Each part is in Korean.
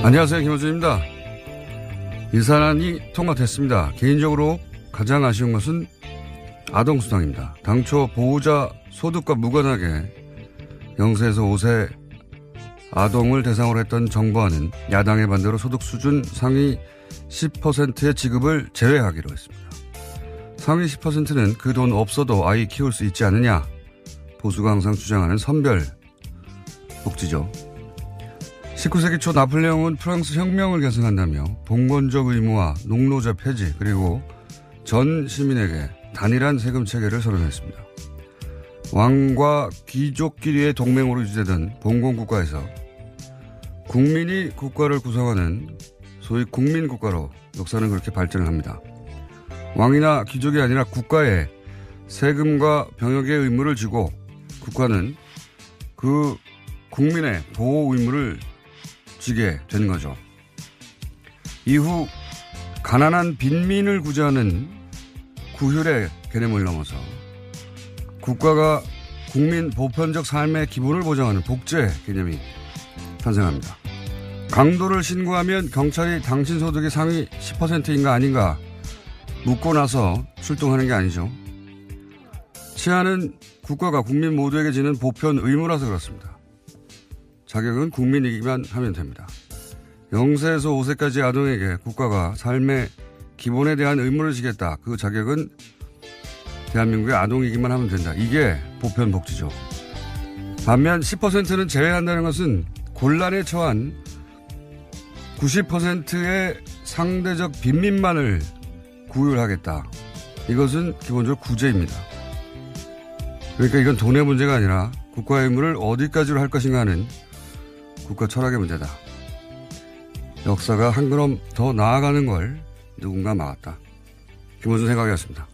안녕하세요. 김호준입니다. 예산안이 통과됐습니다. 개인적으로 가장 아쉬운 것은 아동수당입니다. 당초 보호자 소득과 무관하게 0세에서 5세 아동을 대상으로 했던 정부안은 야당의 반대로 소득 수준 상위 10%의 지급을 제외하기로 했습니다. 상위 10%는 그 돈 없어도 아이 키울 수 있지 않느냐. 보수가 항상 주장하는 선별 복지죠. 19세기 초 나폴레옹은 프랑스 혁명을 계승한다며 봉건적 의무와 농노자 폐지 그리고 전 시민에게 단일한 세금 체계를 선언했습니다. 왕과 귀족끼리의 동맹으로 유지되던 봉건국가에서 국민이 국가를 구성하는 소위 국민국가로 역사는 그렇게 발전을 합니다. 왕이나 귀족이 아니라 국가에 세금과 병역의 의무를 지고 국가는 그 국민의 보호 의무를 지게 되는 거죠. 이후 가난한 빈민을 구제하는 구휼의 개념을 넘어서 국가가 국민 보편적 삶의 기본을 보장하는 복제 개념이 탄생합니다. 강도를 신고하면 경찰이 당신 소득의 상위 10%인가 아닌가 묻고 나서 출동하는 게 아니죠. 치안은 국가가 국민 모두에게 지는 보편 의무라서 그렇습니다. 자격은 국민이기만 하면 됩니다. 0세에서 5세까지 아동에게 국가가 삶의 기본에 대한 의무를 지겠다. 그 자격은 대한민국의 아동이기만 하면 된다. 이게 보편복지죠. 반면 10%는 제외한다는 것은 곤란에 처한 90%의 상대적 빈민만을 구휼하겠다. 이것은 기본적으로 구제입니다. 그러니까 이건 돈의 문제가 아니라 국가의 의무를 어디까지로 할 것인가 하는 국가 철학의 문제다. 역사가 한 걸음 더 나아가는 걸 누군가 막았다. 김호준 생각이었습니다.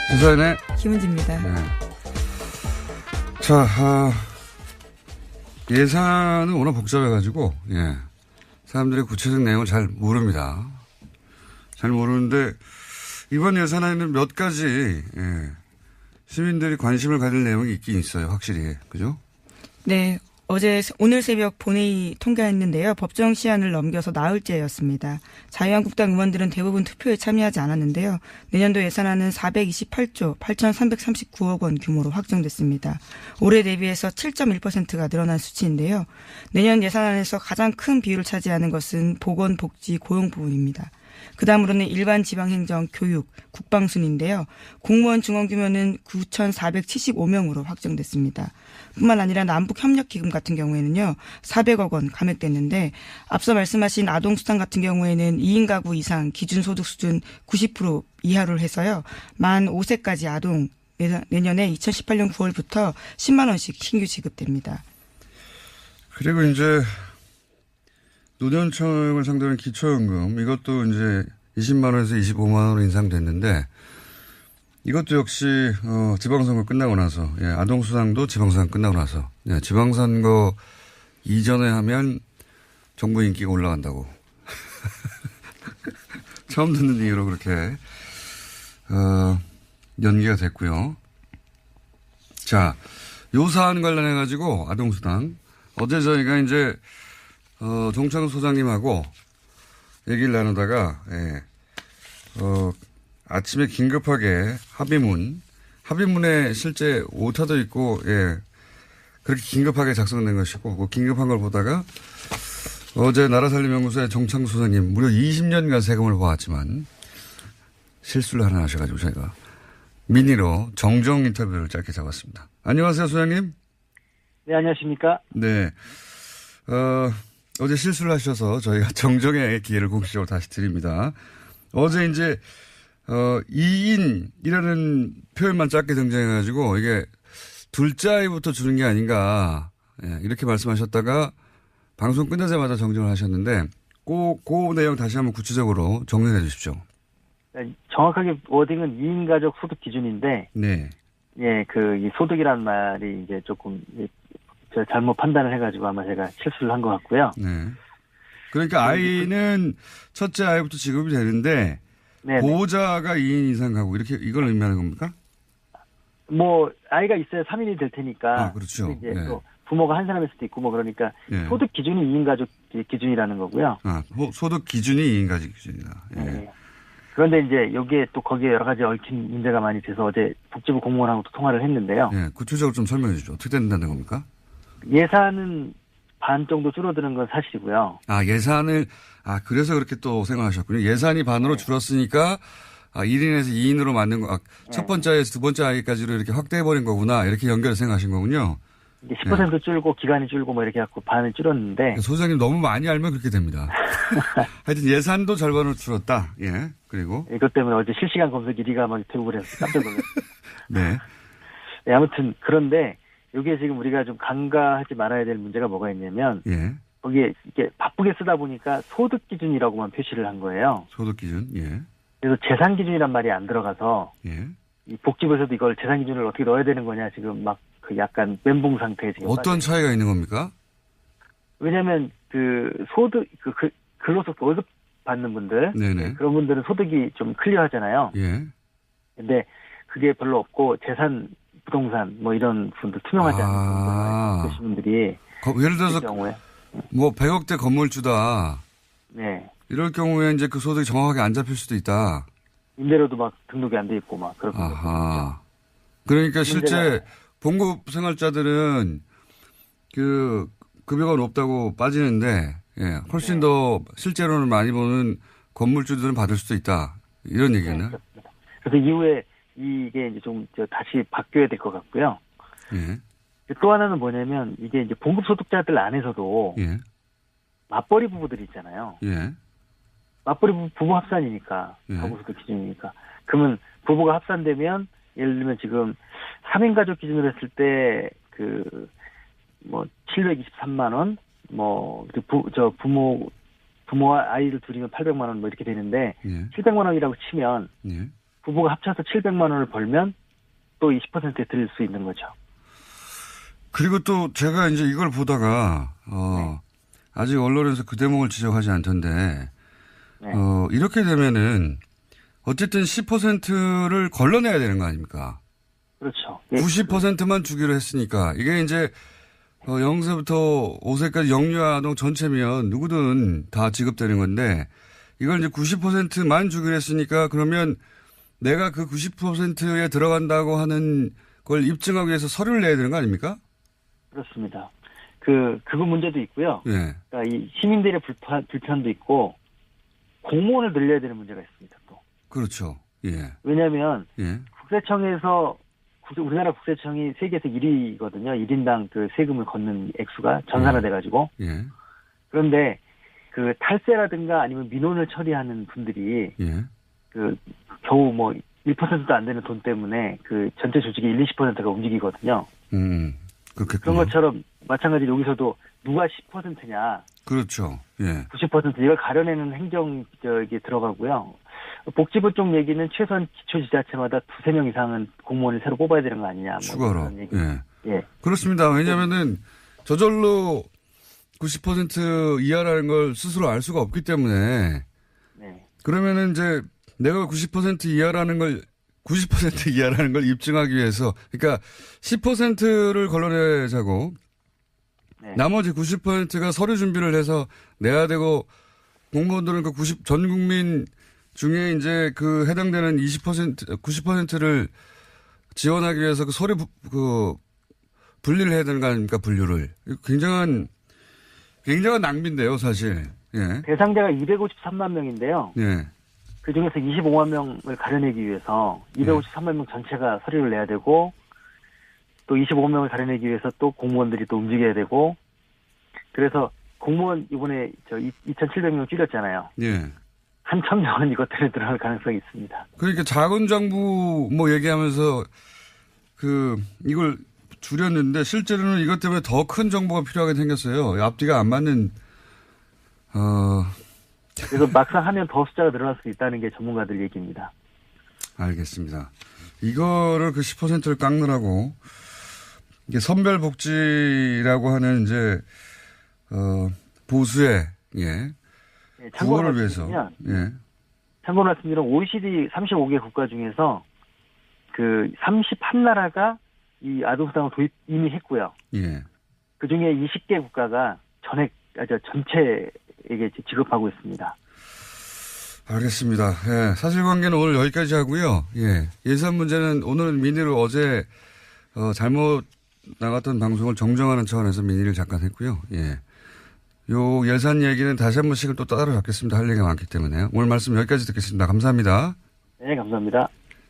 시사인의 김은지입니다. 네. 자, 예산은 워낙 복잡해가지고, 예. 사람들이 구체적 내용을 잘 모릅니다. 잘 모르는데, 이번 예산안에는 몇 가지, 예. 시민들이 관심을 가질 내용이 있긴 있어요. 확실히. 그죠? 네. 오늘 새벽 본회의 통과했는데요. 법정 시한을 넘겨서 나흘째였습니다. 자유한국당 의원들은 대부분 투표에 참여하지 않았는데요. 내년도 예산안은 428조 8,339억 원 규모로 확정됐습니다. 올해 대비해서 7.1%가 늘어난 수치인데요. 내년 예산안에서 가장 큰 비율을 차지하는 것은 보건, 복지, 고용 부분입니다. 그 다음으로는 일반 지방행정, 교육, 국방 순인데요. 공무원 중원 규모는 9,475명으로 확정됐습니다. 뿐만 아니라 남북협력기금 같은 경우에는요. 400억 원 감액됐는데 앞서 말씀하신 아동수당 같은 경우에는 2인 가구 이상 기준소득 수준 90% 이하로 해서요. 만 5세까지 아동 내년에 2018년 9월부터 10만 원씩 신규 지급됩니다. 그리고 이제 노년층을 상대로 한 기초연금 이것도 이제 20만 원에서 25만 원으로 인상됐는데 이것도 역시 지방선거 끝나고 나서 예, 아동수당도 지방선거 끝나고 나서 예, 지방선거 이전에 하면 정부 인기가 올라간다고 처음 듣는 이유로 그렇게 연기가 됐고요. 자, 요 사안 관련해 가지고 아동수당 어제 저희가 이제 정창훈 소장님하고 얘기를 나누다가, 예, 아침에 긴급하게 합의문에 실제 오타도 있고, 예, 그렇게 긴급하게 작성된 것이고, 그 긴급한 걸 보다가 어제 나라살림연구소의 정창훈 소장님 무려 20년간 세금을 보았지만 실수를 하나 하셔가지고 저희가 미니로 정정 인터뷰를 짧게 잡았습니다. 안녕하세요, 소장님. 네, 안녕하십니까. 네. 어제 실수를 하셔서 저희가 정정의 기회를 공식적으로 다시 드립니다. 어제 이제, 2인이라는 표현만 짧게 등장해가지고 이게 둘째 아이부터 주는 게 아닌가, 예, 이렇게 말씀하셨다가 방송 끝나자마자 정정을 하셨는데 그 내용 다시 한번 구체적으로 정리해 주십시오. 네, 정확하게 워딩은 2인 가족 소득 기준인데, 네. 예, 이 소득이란 말이 이제 조금 저 잘못 판단을 해가지고 아마 제가 실수를 한 것 같고요. 네. 그러니까 아이는 첫째 아이부터 지급이 되는데 네네. 보호자가 2인 이상 가구 이렇게 이걸 의미하는 겁니까? 뭐 아이가 있어야 3인이 될 테니까. 아, 그렇죠. 이제 네. 또 부모가 한 사람일 수도 있고 뭐 그러니까 예. 소득 기준이 2인 가족 기준이라는 거고요. 아, 소득 기준이 2인 가족 기준이다. 예. 네. 그런데 이제 여기에 또 거기에 여러 가지 얽힌 문제가 많이 돼서 어제 복지부 공무원하고도 통화를 했는데요. 예. 구체적으로 좀 설명해 주죠. 어떻게 된다는 겁니까? 예산은 반 정도 줄어드는 건 사실이고요. 아, 예산을, 그래서 그렇게 또 생각하셨군요. 예산이 반으로 줄었으니까, 1인에서 2인으로 만든 거, 첫 번째 아이에서 두 번째 아이까지로 이렇게 확대해버린 거구나. 이렇게 연결해서 생각하신 거군요. 이게 10% 줄고 기간이 줄고 뭐 이렇게 갖고 반을 줄었는데. 소장님 너무 많이 알면 그렇게 됩니다. 하여튼 예산도 절반으로 줄었다. 예. 그리고. 이것 때문에 어제 실시간 검색 1위가 막 되고 그래서 깜짝 놀랐어요. 네. 네, 아무튼 그런데 이게 지금 우리가 좀 간과하지 말아야 될 문제가 뭐가 있냐면 예. 거기에 이게 바쁘게 쓰다 보니까 소득 기준이라고만 표시를 한 거예요. 소득 기준. 예. 그래서 재산 기준이란 말이 안 들어가서 예. 이 복지부에서도 이걸 재산 기준을 어떻게 넣어야 되는 거냐 지금 막 그 약간 멘붕 상태에 지금 어떤 빠져요. 차이가 있는 겁니까? 왜냐하면 그 소득 그 근로소득 월급 받는 분들 네네. 그런 분들은 소득이 좀 클리어하잖아요. 예. 근데 그게 별로 없고 재산 부동산 뭐 이런 분들 투명하지 않은 그런 분들이 예를 들어서 그 경우에 뭐 100억대 건물주다. 네 이럴 경우에 이제 그 소득이 정확하게 안 잡힐 수도 있다. 임대료도 막 등록이 안 돼 있고 막 그렇고. 아하. 그러니까 실제 봉급 생활자들은 그 급여가 높다고 빠지는데 예, 훨씬 더 실제로는 많이 버는 건물주들은 받을 수도 있다. 이런 얘기겠네요. 그렇습니다. 그래서 이후에 이게 이제 좀 다시 바뀌어야 될 것 같고요. 예. 또 하나는 뭐냐면 이게 이제 봉급 소득자들 안에서도 예. 맞벌이 부부들이 있잖아요. 예. 맞벌이 부부 합산이니까 예. 가구소득 기준이니까. 그러면 부부가 합산되면 예를 들면 지금 3인 가족 기준으로 했을 때 그 뭐 723만 원, 뭐 부모와 아이를 둘이면 800만 원 뭐 이렇게 되는데 예. 700만 원이라고 치면 예. 부부가 합쳐서 700만 원을 벌면 또 20%에 드릴 수 있는 거죠. 그리고 또 제가 이제 이걸 보다가 아직 언론에서 그 대목을 지적하지 않던데 네. 이렇게 되면은 어쨌든 10%를 걸러내야 되는 거 아닙니까? 그렇죠. 90%만 주기로 했으니까 이게 이제 0세부터 5세까지 영유아 아동 전체면 누구든 다 지급되는 건데 이걸 이제 90%만 주기로 했으니까 그러면 내가 그 90%에 들어간다고 하는 걸 입증하기 위해서 서류를 내야 되는 거 아닙니까? 그렇습니다. 그거 문제도 있고요. 예. 그러니까 이 시민들의 불편도 있고 공무원을 늘려야 되는 문제가 있습니다. 또. 그렇죠. 예. 왜냐하면 예. 국세청에서 우리나라 국세청이 세계에서 1위거든요. 1인당 그 세금을 걷는 액수가 전산화돼가지고. 예. 그런데 그 탈세라든가 아니면 민원을 처리하는 분들이 예. 그 겨우 뭐 1%도 안 되는 돈 때문에 그 전체 조직의 20%가 움직이거든요. 그렇겠군요. 그런 것처럼 마찬가지로 여기서도 누가 10%냐, 그렇죠. 예. 90% 이걸 가려내는 행정 저기 들어가고요. 복지부 쪽 얘기는 최소한 기초지자체마다 2-3명 이상은 공무원을 새로 뽑아야 되는 거 아니냐. 뭐 추가로. 그런 얘기. 예. 예. 그렇습니다. 왜냐면은 저절로 90% 이하라는 걸 스스로 알 수가 없기 때문에 네. 그러면은 이제 내가 90% 이하라는 걸 90% 이하라는 걸 입증하기 위해서 그러니까 10%를 걸러내자고 네. 나머지 90%가 서류 준비를 해서 내야 되고 공무원들은 그 전 국민 중에 이제 그 해당되는 90%를 지원하기 위해서 그 서류 분리를 해야 되는 거 아닙니까? 분류를. 굉장한 낭비인데요, 사실. 예. 대상자가 253만 명인데요. 예. 그 중에서 25만 명을 가려내기 위해서 253만 명 전체가 서류를 내야 되고 또 25명을 가려내기 위해서 또 공무원들이 또 움직여야 되고 그래서 공무원 이번에 2,700명 줄였잖아요. 예. 한 1,000명은 이것 때문에 들어갈 가능성이 있습니다. 그러니까 자본정부 뭐 얘기하면서 이걸 줄였는데 실제로는 이것 때문에 더 큰 정보가 필요하게 생겼어요. 앞뒤가 안 맞는 그래서 막상 하면 더 숫자가 늘어날 수 있다는 게 전문가들 얘기입니다. 알겠습니다. 이거를 그 10%를 깎느라고 이게 선별복지라고 하는 이제, 보수의, 예. 예, 참고로 구호를 위해서. 말씀드리면, 예. 참고로 말씀드리면 OECD 35개 국가 중에서 그 31나라가 이 아동수당을 이미 했고요. 예. 그 중에 20개 국가가 전체에게 지급하고 있습니다. 알겠습니다. 예. 사실관계는 오늘 여기까지 하고요. 예. 예산 문제는 오늘은 민의로 어제, 잘못 나갔던 방송을 정정하는 차원에서 민의를 잠깐 했고요. 예. 요 예산 얘기는 다시 한 번씩은 또 따로 잡겠습니다. 할 얘기가 많기 때문에. 오늘 말씀 여기까지 듣겠습니다. 감사합니다. 네, 감사합니다.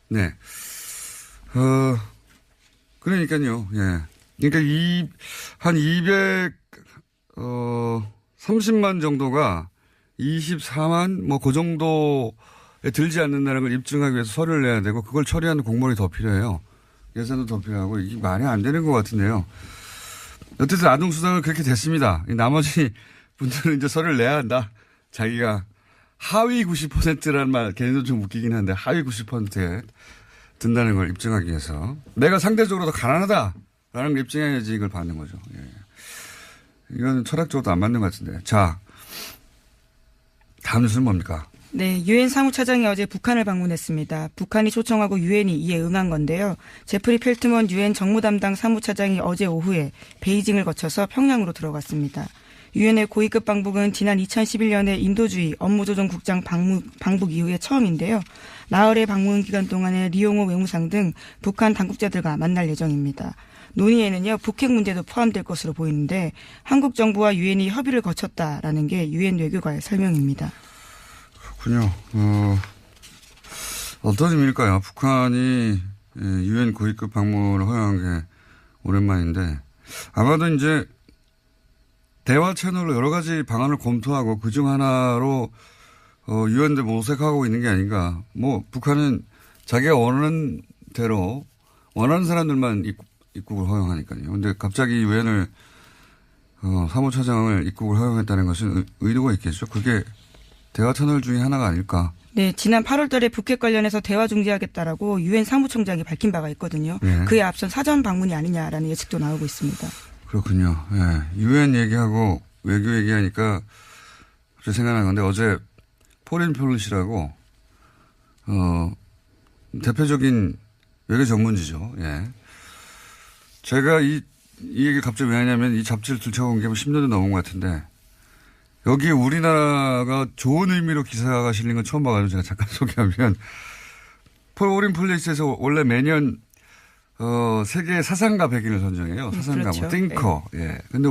네. 그러니까요. 예. 그러니까 한 30만 정도가 24만 뭐 그 정도에 들지 않는다는 걸 입증하기 위해서 서류를 내야 되고 그걸 처리하는 공무원이 더 필요해요. 예산도 더 필요하고 이게 말이 안 되는 것 같은데요. 어쨌든 아동수당은 그렇게 됐습니다. 나머지 분들은 이제 서류를 내야 한다. 자기가 하위 90%라는 말 걔네도 좀 웃기긴 한데 하위 90%에 든다는 걸 입증하기 위해서 내가 상대적으로 더 가난하다라는 걸 입증해야지 이걸 받는 거죠. 예. 이건 철학적으로도 안 맞는 것 같은데. 자, 다음 뉴스는 뭡니까? 네, 유엔 사무차장이 어제 북한을 방문했습니다. 북한이 초청하고 유엔이 이에 응한 건데요. 제프리 펠트먼 유엔 정무 담당 사무차장이 어제 오후에 베이징을 거쳐서 평양으로 들어갔습니다. 유엔의 고위급 방북은 지난 2011년에 인도주의 업무조정국장 방북 이후에 처음인데요. 나흘의 방문 기간 동안에 리용호 외무상 등 북한 당국자들과 만날 예정입니다. 논의에는요, 북핵 문제도 포함될 것으로 보이는데 한국 정부와 유엔이 협의를 거쳤다라는 게 유엔 외교관의 설명입니다. 그렇군요. 어떤 의미일까요? 북한이 유엔 고위급 방문을 허용한 게 오랜만인데 아마도 이제 대화 채널로 여러 가지 방안을 검토하고 그중 하나로 유엔대 모색하고 있는 게 아닌가. 뭐 북한은 자기가 원하는 대로 원하는 사람들만 입국을 허용하니까요. 근데 갑자기 유엔을 사무차장을 입국을 허용했다는 것은 의도가 있겠죠. 그게 대화 채널 중에 하나가 아닐까. 네, 지난 8월 달에 북핵 관련해서 대화 중지하겠다라고 유엔 사무총장이 밝힌 바가 있거든요. 네. 그에 앞선 사전 방문이 아니냐라는 예측도 나오고 있습니다. 그렇군요. 예. 유엔 얘기하고 외교 얘기하니까 갑자기 생각나는 건데 어제 포린 폴리시라고 대표적인 외교 전문지죠. 예. 제가 이 얘기를 갑자기 왜 하냐면 이 잡지를 들춰본 게 10년도 넘은 것 같은데 여기에 우리나라가 좋은 의미로 기사가 실린 건 처음 봐가지고 제가 잠깐 소개하면 포린 폴리시에서 원래 매년 세계 사상가 100인을 선정해요. 사상가, 그렇죠. 뭐, 띵커. 네. 예. 근데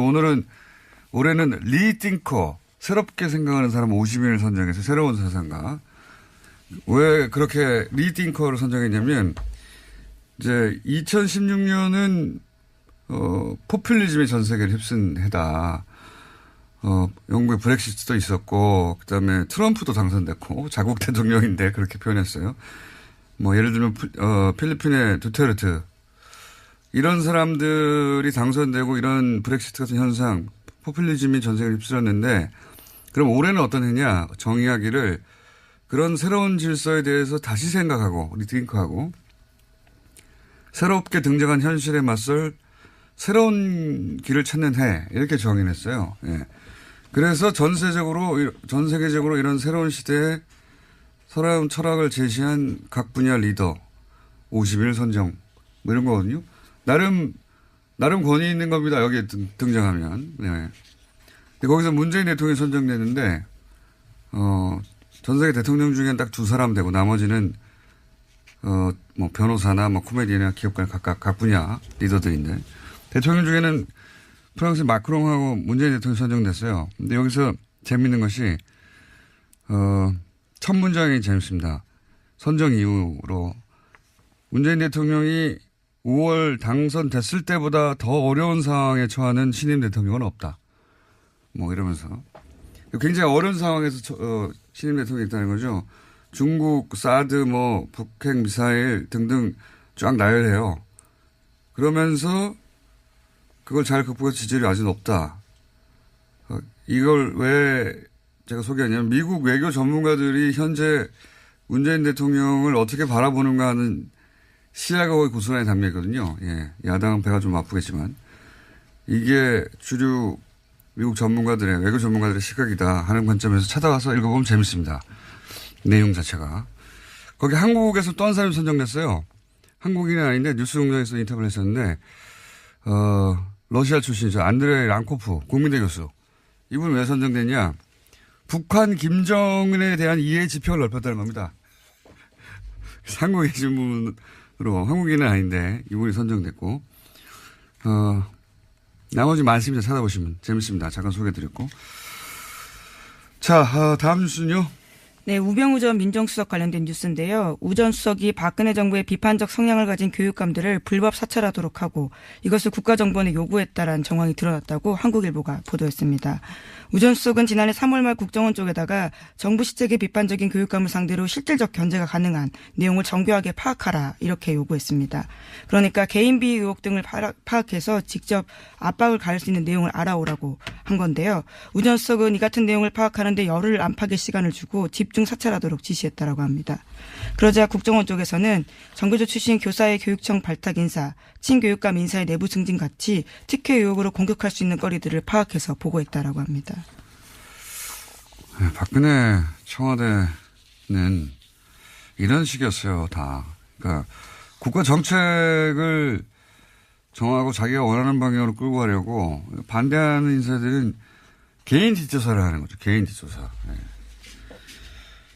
올해는 리띵커. 새롭게 생각하는 사람 50인을 선정해서 새로운 사상가. 왜 그렇게 리띵커를 선정했냐면, 이제 2016년은, 포퓰리즘이 전 세계를 휩쓴 해다. 영국의 브렉시트도 있었고, 그 다음에 트럼프도 당선됐고, 자국 대통령인데 그렇게 표현했어요. 뭐, 예를 들면, 필리핀의 두테르트. 이런 사람들이 당선되고 이런 브렉시트 같은 현상, 포퓰리즘이 전 세계를 휩쓸었는데 그럼 올해는 어떤 해냐 정의하기를 그런 새로운 질서에 대해서 다시 생각하고 리딩크하고 새롭게 등장한 현실에 맞설 새로운 길을 찾는 해 이렇게 정의했어요. 예. 그래서 전 세계적으로 이런 새로운 시대에 새로운 철학을 제시한 각 분야 리더 50일 선정 뭐 이런 거거든요. 나름 권위 있는 겁니다. 여기에 등장하면. 네. 근데 거기서 문재인 대통령이 선정됐는데, 전 세계 대통령 중엔 딱 두 사람 되고 나머지는, 뭐 변호사나 뭐 코미디언이나 기업가 각 분야 리더들인데, 대통령 중에는 프랑스 마크롱하고 문재인 대통령이 선정됐어요. 근데 여기서 재밌는 것이, 첫 문장이 재밌습니다. 선정 이후로 문재인 대통령이 5월 당선됐을 때보다 더 어려운 상황에 처하는 신임 대통령은 없다. 뭐 이러면서. 굉장히 어려운 상황에서 신임 대통령이 있다는 거죠. 중국, 사드, 뭐 북핵 미사일 등등 쫙 나열해요. 그러면서 그걸 잘 극복해서 지지율이 아주 높다. 이걸 왜 제가 소개하냐면 미국 외교 전문가들이 현재 문재인 대통령을 어떻게 바라보는가 하는 시야가 거의 고스란히 담겨 있거든요. 예. 야당은 배가 좀 아프겠지만 이게 주류 미국 전문가들의 외교 전문가들의 시각이다 하는 관점에서 찾아와서 읽어보면 재밌습니다. 내용 자체가. 거기 한국에서 또 한 사람이 선정됐어요. 한국인은 아닌데 뉴스공장에서 인터뷰를 했었는데 러시아 출신이죠. 안드레이 랑코프 국민대 교수. 이분 왜 선정됐냐. 북한 김정은에 대한 이해 지평을 넓혔다는 겁니다. 한국에 계신 분으로 한국인은 아닌데 이분이 선정됐고 나머지 많습니다. 찾아보시면 재밌습니다. 잠깐 소개해드렸고. 자, 다음 뉴스는요. 네, 우병우 전 민정수석 관련된 뉴스인데요. 우 전 수석이 박근혜 정부의 비판적 성향을 가진 교육감들을 불법 사찰하도록 하고 이것을 국가정보원에 요구했다라는 정황이 드러났다고 한국일보가 보도했습니다. 우 전 수석은 지난해 3월 말 국정원 쪽에다가 정부 시책에 비판적인 교육감을 상대로 실질적 견제가 가능한 내용을 정교하게 파악하라 이렇게 요구했습니다. 그러니까 개인비 의혹 등을 파악해서 직접 압박을 가할 수 있는 내용을 알아오라고 한 건데요. 우 전 수석은 이 같은 내용을 파악하는데 열흘 안팎의 시간을 주고 집중 사찰하도록 지시했다라고 합니다. 그러자 국정원 쪽에서는 정교조 출신 교사의 교육청 발탁 인사, 친교육감 인사의 내부 승진 같이 특혜 의혹으로 공격할 수 있는 거리들을 파악해서 보고했다라고 합니다. 네, 박근혜 청와대는 이런 식이었어요, 다. 그러니까 국가 정책을 정하고 자기가 원하는 방향으로 끌고 가려고 반대하는 인사들은 개인 뒷조사를 하는 거죠. 개인 뒷조사. 네.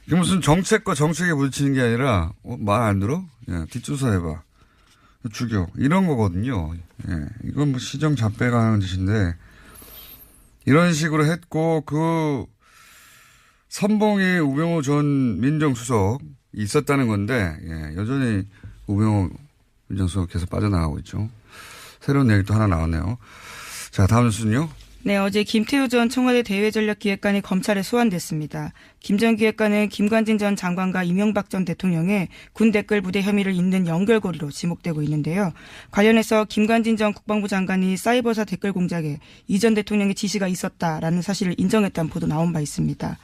이게 무슨 정책과 정책에 부딪히는 게 아니라 말 안 들어? 예, 뒷조사 해봐. 죽여. 이런 거거든요. 예, 이건 뭐 시정 잡배가 하는 짓인데 이런 식으로 했고 그 선봉에 우병우 전 민정수석 있었다는 건데 예, 여전히 우병우 민정수석 계속 빠져나가고 있죠. 새로운 얘기 또 하나 나왔네요. 자, 다음 뉴스는요. 네, 어제 김태우 전 청와대 대외전략기획관이 검찰에 소환됐습니다. 김 전 기획관은 김관진 전 장관과 이명박 전 대통령의 군 댓글 부대 혐의를 잇는 연결고리로 지목되고 있는데요. 관련해서 김관진 전 국방부 장관이 사이버사 댓글 공작에 이 전 대통령의 지시가 있었다라는 사실을 인정했다는 보도 나온 바 있습니다.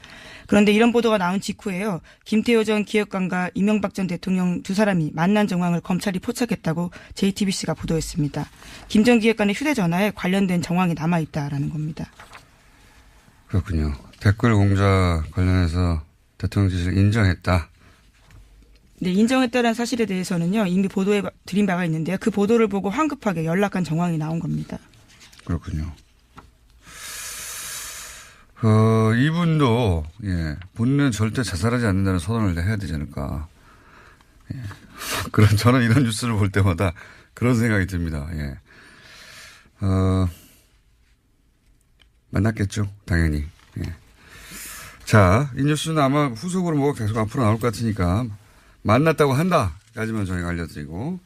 그런데 이런 보도가 나온 직후에요. 김태호 전 기획관과 이명박 전 대통령 두 사람이 만난 정황을 검찰이 포착했다고 JTBC가 보도했습니다. 김 전 기획관의 휴대전화에 관련된 정황이 남아있다라는 겁니다. 그렇군요. 댓글 공작 관련해서 대통령 지시를 인정했다. 네, 인정했다는 사실에 대해서는요. 이미 보도해 드린 바가 있는데요. 그 보도를 보고 황급하게 연락한 정황이 나온 겁니다. 그렇군요. 이분도, 예, 본인은 절대 자살하지 않는다는 선언을 해야 되지 않을까. 예. 저는 이런 뉴스를 볼 때마다 그런 생각이 듭니다. 예. 만났겠죠. 당연히. 예. 자, 이 뉴스는 아마 후속으로 뭐가 계속 앞으로 나올 것 같으니까 만났다고 한다까지만 저희가 알려드리고.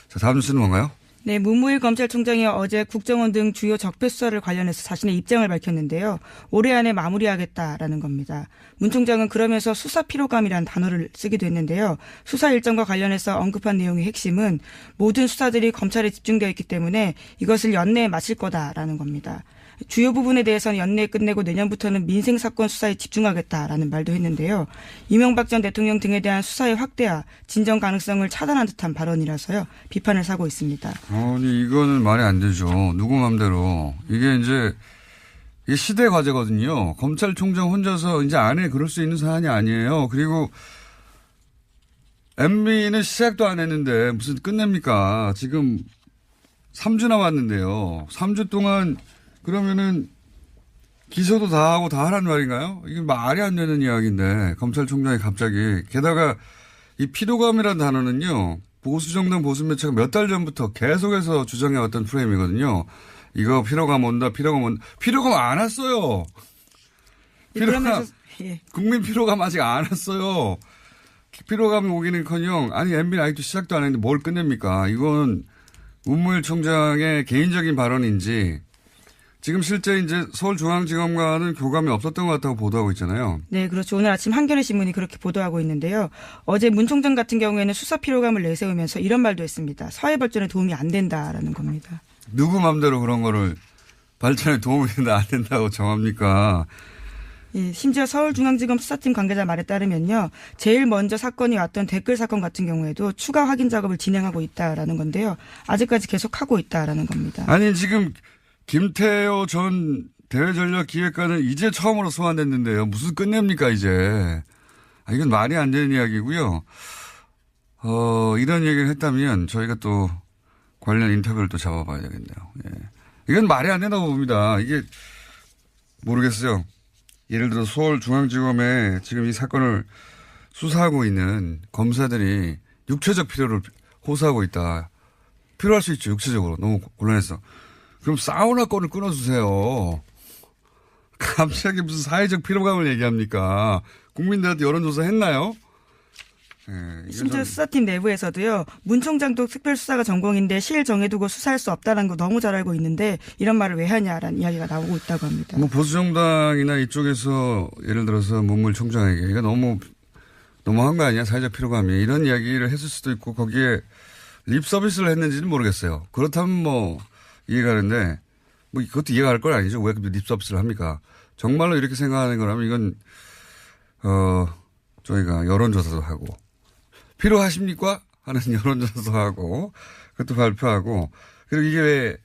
자, 다음 뉴스는 뭔가요? 네, 문무일 검찰총장이 어제 국정원 등 주요 적폐 수사를 관련해서 자신의 입장을 밝혔는데요. 올해 안에 마무리하겠다라는 겁니다. 문 총장은 그러면서 수사 피로감이라는 단어를 쓰기도 했는데요. 수사 일정과 관련해서 언급한 내용의 핵심은 모든 수사들이 검찰에 집중되어 있기 때문에 이것을 연내에 마칠 거다라는 겁니다. 주요 부분에 대해서는 연내에 끝내고 내년부터는 민생사건 수사에 집중하겠다라는 말도 했는데요. 이명박 전 대통령 등에 대한 수사의 확대와 진정 가능성을 차단한 듯한 발언이라서요. 비판을 사고 있습니다. 아니 이거는 말이 안 되죠. 누구 맘대로. 이게 시대 과제거든요. 검찰총장 혼자서 이제 안에 그럴 수 있는 사안이 아니에요. 그리고 MB는 시작도 안 했는데 무슨 끝냅니까? 지금 3주 남았는데요. 3주 동안 그러면은 기소도 다 하고 다 하란 말인가요? 이게 말이 안 되는 이야기인데 검찰총장이 갑자기 게다가 이 피로감이라는 단어는요. 보수정당 보수매체가 몇 달 전부터 계속해서 주장해왔던 프레임이거든요. 이거 피로감 온다. 피로감 안 왔어요. 국민 피로감 아직 안 왔어요. 피로감이 오기는커녕 아니 MB는 아직도 시작도 안 했는데 뭘 끝냅니까? 이건 문무일 총장의 개인적인 발언인지 지금 실제 이제 서울중앙지검과는 교감이 없었던 것 같다고 보도하고 있잖아요. 네, 그렇죠. 오늘 아침 한겨레 신문이 그렇게 보도하고 있는데요. 어제 문 총장 같은 경우에는 수사 피로감을 내세우면서 이런 말도 했습니다. 사회 발전에 도움이 안 된다라는 겁니다. 누구 맘대로 그런 거를 발전에 도움이 된다 안 된다고 정합니까? 심지어 서울중앙지검 수사팀 관계자 말에 따르면요. 제일 먼저 사건이 왔던 댓글 사건 같은 경우에도 추가 확인 작업을 진행하고 있다라는 건데요. 아직까지 계속하고 있다라는 겁니다. 아니 지금 김태호 전 대외전략기획관은 이제 처음으로 소환됐는데요. 무슨 끝냅니까 이제. 이건 말이 안 되는 이야기고요. 이런 얘기를 했다면 저희가 또 관련 인터뷰를 또 잡아봐야 되겠네요. 예. 이건 말이 안 된다고 봅니다. 이게 모르겠어요. 예를 들어 서울중앙지검에 지금 이 사건을 수사하고 있는 검사들이 육체적 필요를 호소하고 있다. 필요할 수 있죠. 육체적으로. 너무 곤란해서. 그럼 사우나 건을 끊어주세요. 갑자기 무슨 사회적 피로감을 얘기합니까? 국민들한테 여론조사 했나요? 네, 심지어 수사팀 내부에서도요. 문 총장도 특별수사가 전공인데 시일 정해두고 수사할 수 없다는 거 너무 잘 알고 있는데 이런 말을 왜 하냐라는 이야기가 나오고 있다고 합니다. 뭐 보수정당이나 이쪽에서 예를 들어서 문물 총장에게 이거 너무한 거 아니야? 사회적 피로감이. 이런 이야기를 했을 수도 있고 거기에 립 서비스를 했는지는 모르겠어요. 그렇다면 뭐 이해가는데 뭐 그것도 이해가 갈 건 아니죠. 왜 립 서비스를 합니까? 정말로 이렇게 생각하는 거라면 이건 저희가 여론조사도 하고 필요하십니까? 하는 여론조사도 하고 그것도 발표하고 그리고 이게 왜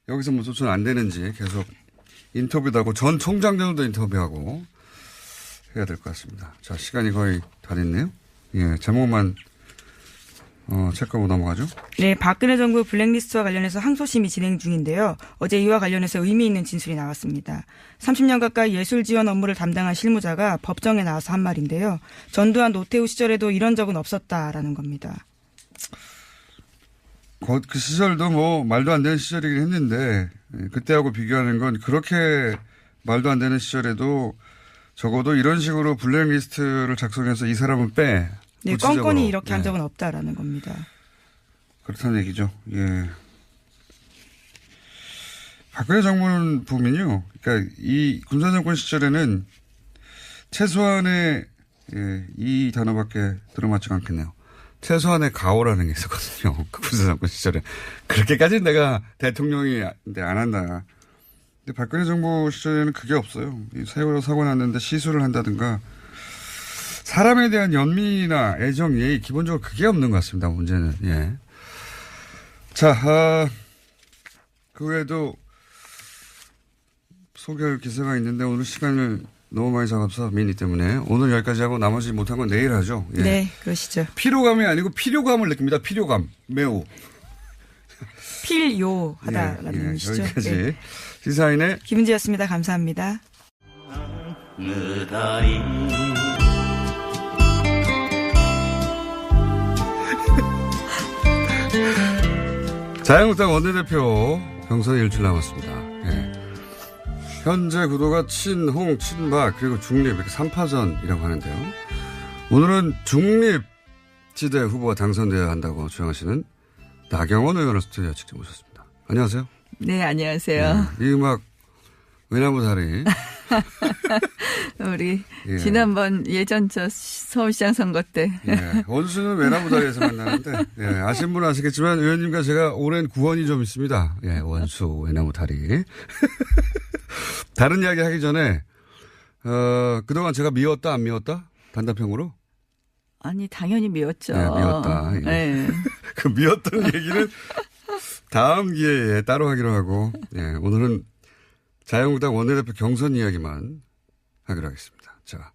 여기서 뭐 조치는 안 되는지 계속 인터뷰도 하고 전 총장들도 인터뷰하고 해야 될 것 같습니다. 자, 시간이 거의 다 됐네요. 예, 제목만 체크하고 넘어가죠. 네, 박근혜 정부 블랙리스트와 관련해서 항소심이 진행 중인데요. 어제 이와 관련해서 의미 있는 진술이 나왔습니다. 30년 가까이 예술 지원 업무를 담당한 실무자가 법정에 나와서 한 말인데요. 전두환 노태우 시절에도 이런 적은 없었다라는 겁니다. 그 시절도 뭐 말도 안 되는 시절이긴 했는데 그때하고 비교하는 건 그렇게 말도 안 되는 시절에도 적어도 이런 식으로 블랙리스트를 작성해서 이 사람은 빼. 네, 껌껌이 이렇게 한 적은 없다라는 겁니다. 그렇다는 얘기죠. 예. 박근혜 정부는 보면요. 그러니까 이 군사정권 시절에는 최소한의 이 단어밖에 들어맞지가 않겠네요. 최소한의 가오라는 게 있었거든요. 그 군사정권 시절에. 그렇게까지는 내가 대통령이 안 한다. 근데 박근혜 정부 시절에는 그게 없어요. 세월호 사고 났는데 시술을 한다든가 사람에 대한 연민이나 애정, 예의 기본적으로 그게 없는 것 같습니다. 문제는. 예. 자, 그 외에도 소개할 기사가 있는데 오늘 시간을 너무 많이 잡아서 미니 때문에 오늘 여기까지 하고 나머지 못한 건 내일 하죠. 예. 네, 그러시죠. 피로감이 아니고 필요감을 느낍니다. 필요감. 매우. 필요하다라는 예, 뜻이죠. 여기까지. 네. 시사인의 김은지였습니다. 감사합니다. 자유한국당 원내대표 경선이 일주일 남았습니다. 예. 현재 구도가 친홍, 친박 그리고 중립 이렇게 3파전이라고 하는데요. 오늘은 중립지대 후보가 당선되어야 한다고 주장하시는 나경원 의원을 스튜디오에 직접 모셨습니다. 안녕하세요. 네, 안녕하세요. 이 음악 외나무 다리. 우리 예. 지난번 예전 서울시장 선거 때. 예. 원수는 외나무 다리에서 만나는데 예. 아시는 분은 아시겠지만 의원님과 제가 오랜 구원이 좀 있습니다. 예. 원수 외나무 다리. 다른 이야기 하기 전에 그동안 제가 미웠다 안 미웠다? 단답형으로? 아니 당연히 미웠죠. 네, 미웠다. 예. 네. 그 미웠던 얘기는 다음 기회에 따로 하기로 하고 예. 오늘은 자유한국당 원내대표 경선 이야기만 하기로 하겠습니다. 자,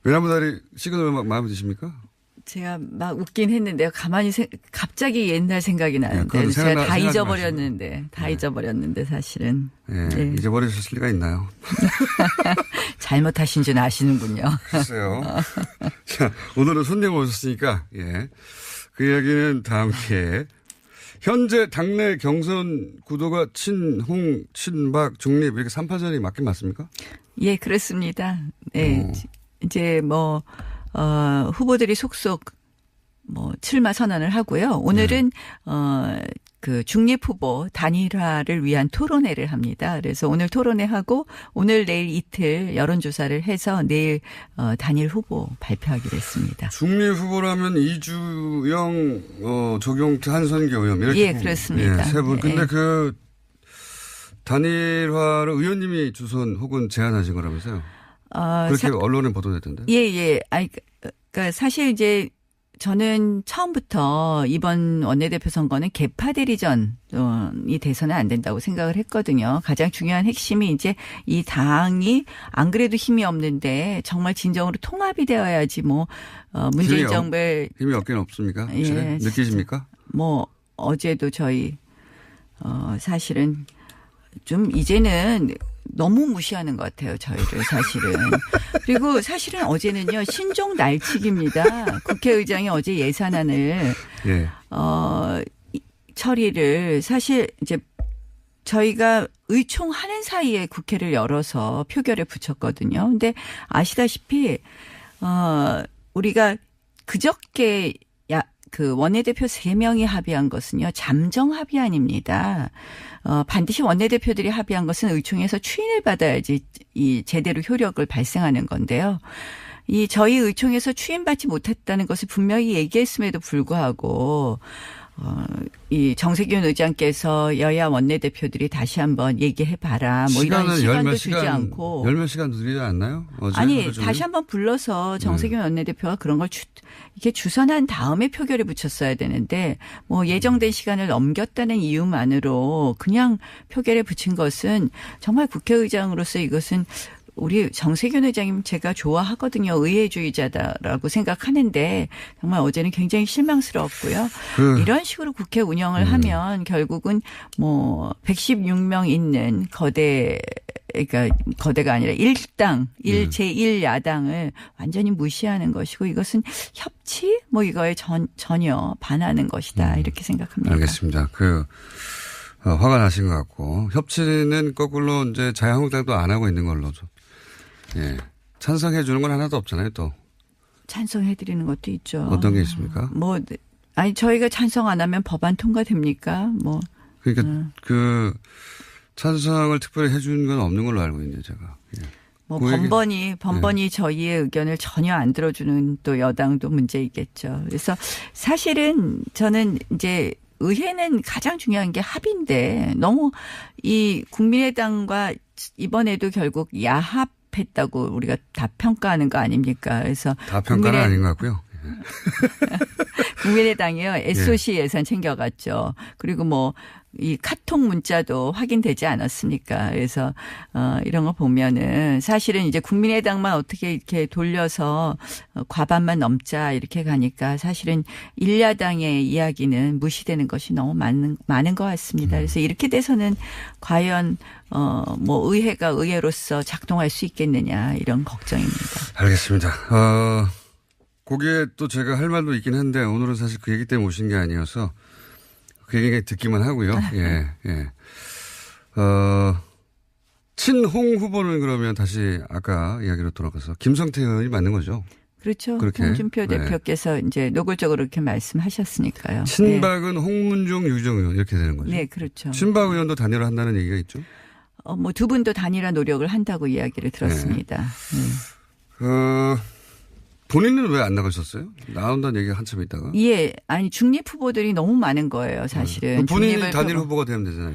외나무다리 시그널 음악 마음에 드십니까? 제가 막 웃긴 했는데요. 갑자기 옛날 생각이 나는데 제가 다 잊어버렸는데 잊어버렸는데 사실은. 예, 네. 잊어버리셨을 리가 있나요? 잘못하신 줄 아시는군요. 글쎄요. 자, 오늘은 손님 오셨으니까 예, 그 이야기는 다음 기회에. 현재 당내 경선 구도가 친홍, 친박, 중립 이렇게 3파전이 맞긴 맞습니까? 예, 그렇습니다. 네. 이제 후보들이 속속 출마 선언을 하고요. 오늘은 그 중립 후보 단일화를 위한 토론회를 합니다. 그래서 오늘 토론회하고 오늘 내일 이틀 여론조사를 해서 내일 단일 후보 발표하기로 했습니다. 중립 후보라면 이주영, 조경태, 한선교 의원 이렇게 예, 그렇습니다. 예, 세 분. 근데 예. 그 단일화를 의원님이 주선 혹은 제안하신 거라면서요? 그렇게 언론에 보도됐던데. 예. 그러니까 사실 이제 저는 처음부터 이번 원내대표 선거는 개파 대리전이 돼서는 안 된다고 생각을 했거든요. 가장 중요한 핵심이 이제 이 당이 안 그래도 힘이 없는데 정말 진정으로 통합이 되어야지 뭐 문재인 정부의 힘이 없긴 없습니까? 예, 느끼십니까? 뭐 어제도 저희 사실은 좀 이제는 너무 무시하는 것 같아요, 저희를 사실은. 그리고 사실은 어제는요, 신종 날치기입니다. 국회의장이 어제 예산안을, 예. 처리를 사실 이제 저희가 의총하는 사이에 국회를 열어서 표결에 붙였거든요. 근데 아시다시피, 우리가 그저께 그 원내대표 3명이 합의한 것은요, 잠정 합의안입니다. 반드시 원내대표들이 합의한 것은 의총에서 추인을 받아야지 이 제대로 효력을 발생하는 건데요. 이 저희 의총에서 추인받지 못했다는 것을 분명히 얘기했음에도 불구하고 이 정세균 의장께서 여야 원내대표들이 다시 한번 얘기해봐라. 뭐 이런 시간도 주지 않고. 열몇 시간 드리지 않나요? 어제 아니 다시 한번 불러서 정세균 원내대표가 그런 걸 이렇게 주선한 다음에 표결에 붙였어야 되는데 뭐 예정된 시간을 넘겼다는 이유만으로 그냥 표결에 붙인 것은 정말 국회의장으로서 이것은 우리 정세균 의장님 제가 좋아하거든요. 의회주의자다라고 생각하는데 정말 어제는 굉장히 실망스러웠고요. 이런 식으로 국회 운영을 하면 결국은 뭐 116명 있는 그러니까 거대가 아니라 일당, 제1야당을 완전히 무시하는 것이고 이것은 협치? 뭐 이거에 전혀 반하는 것이다. 이렇게 생각합니다. 알겠습니다. 화가 나신 것 같고 협치는 거꾸로 이제 자유한국당도 안 하고 있는 걸로 좀. 예. 찬성해 주는 건 하나도 없잖아요, 또. 찬성해 드리는 것도 있죠. 어떤 게 있습니까? 저희가 찬성 안 하면 법안 통과됩니까? 그러니까 찬성을 특별히 해 주는 건 없는 걸로 알고 있네요, 제가. 예. 번번이 저희의 의견을 전혀 안 들어주는 또 여당도 문제이겠죠. 그래서 사실은 저는 이제 의회는 가장 중요한 게 합의인데 너무 이 국민의당과 이번에도 결국 야합했다고 우리가 다 평가하는 거 아닙니까? 그래서 다 평가는 아닌 것 같고요. 국민의당이요. SOC 예산 챙겨갔죠. 그리고 이 카톡 문자도 확인되지 않았습니까? 그래서 이런 거 보면은 사실은 이제 국민의당만 어떻게 이렇게 돌려서 과반만 넘자 이렇게 가니까 사실은 일야당의 이야기는 무시되는 것이 너무 많은 것 같습니다. 그래서 이렇게 돼서는 과연 의회가 의회로서 작동할 수 있겠느냐 이런 걱정입니다. 알겠습니다. 거기에 또 제가 할 말도 있긴 한데 오늘은 사실 그 얘기 때문에 오신 게 아니어서 그 얘기 듣기만 하고요. 예. 친홍 후보는 그러면 다시 아까 이야기로 돌아가서 김성태 의원이 맞는 거죠? 그렇죠. 그렇게. 홍준표 대표께서 이제 노골적으로 이렇게 말씀하셨으니까요. 친박은 홍문종, 유정 의원 이렇게 되는 거죠? 네, 그렇죠. 친박 의원도 단일화 한다는 얘기가 있죠? 두 분도 단일화 노력을 한다고 이야기를 들었습니다. 본인은 왜 안 나가셨어요? 나온다는 얘기가 한참 있다가. 예. 아니, 중립 후보들이 너무 많은 거예요, 사실은. 본인이 단일 후보가 되면 되잖아요,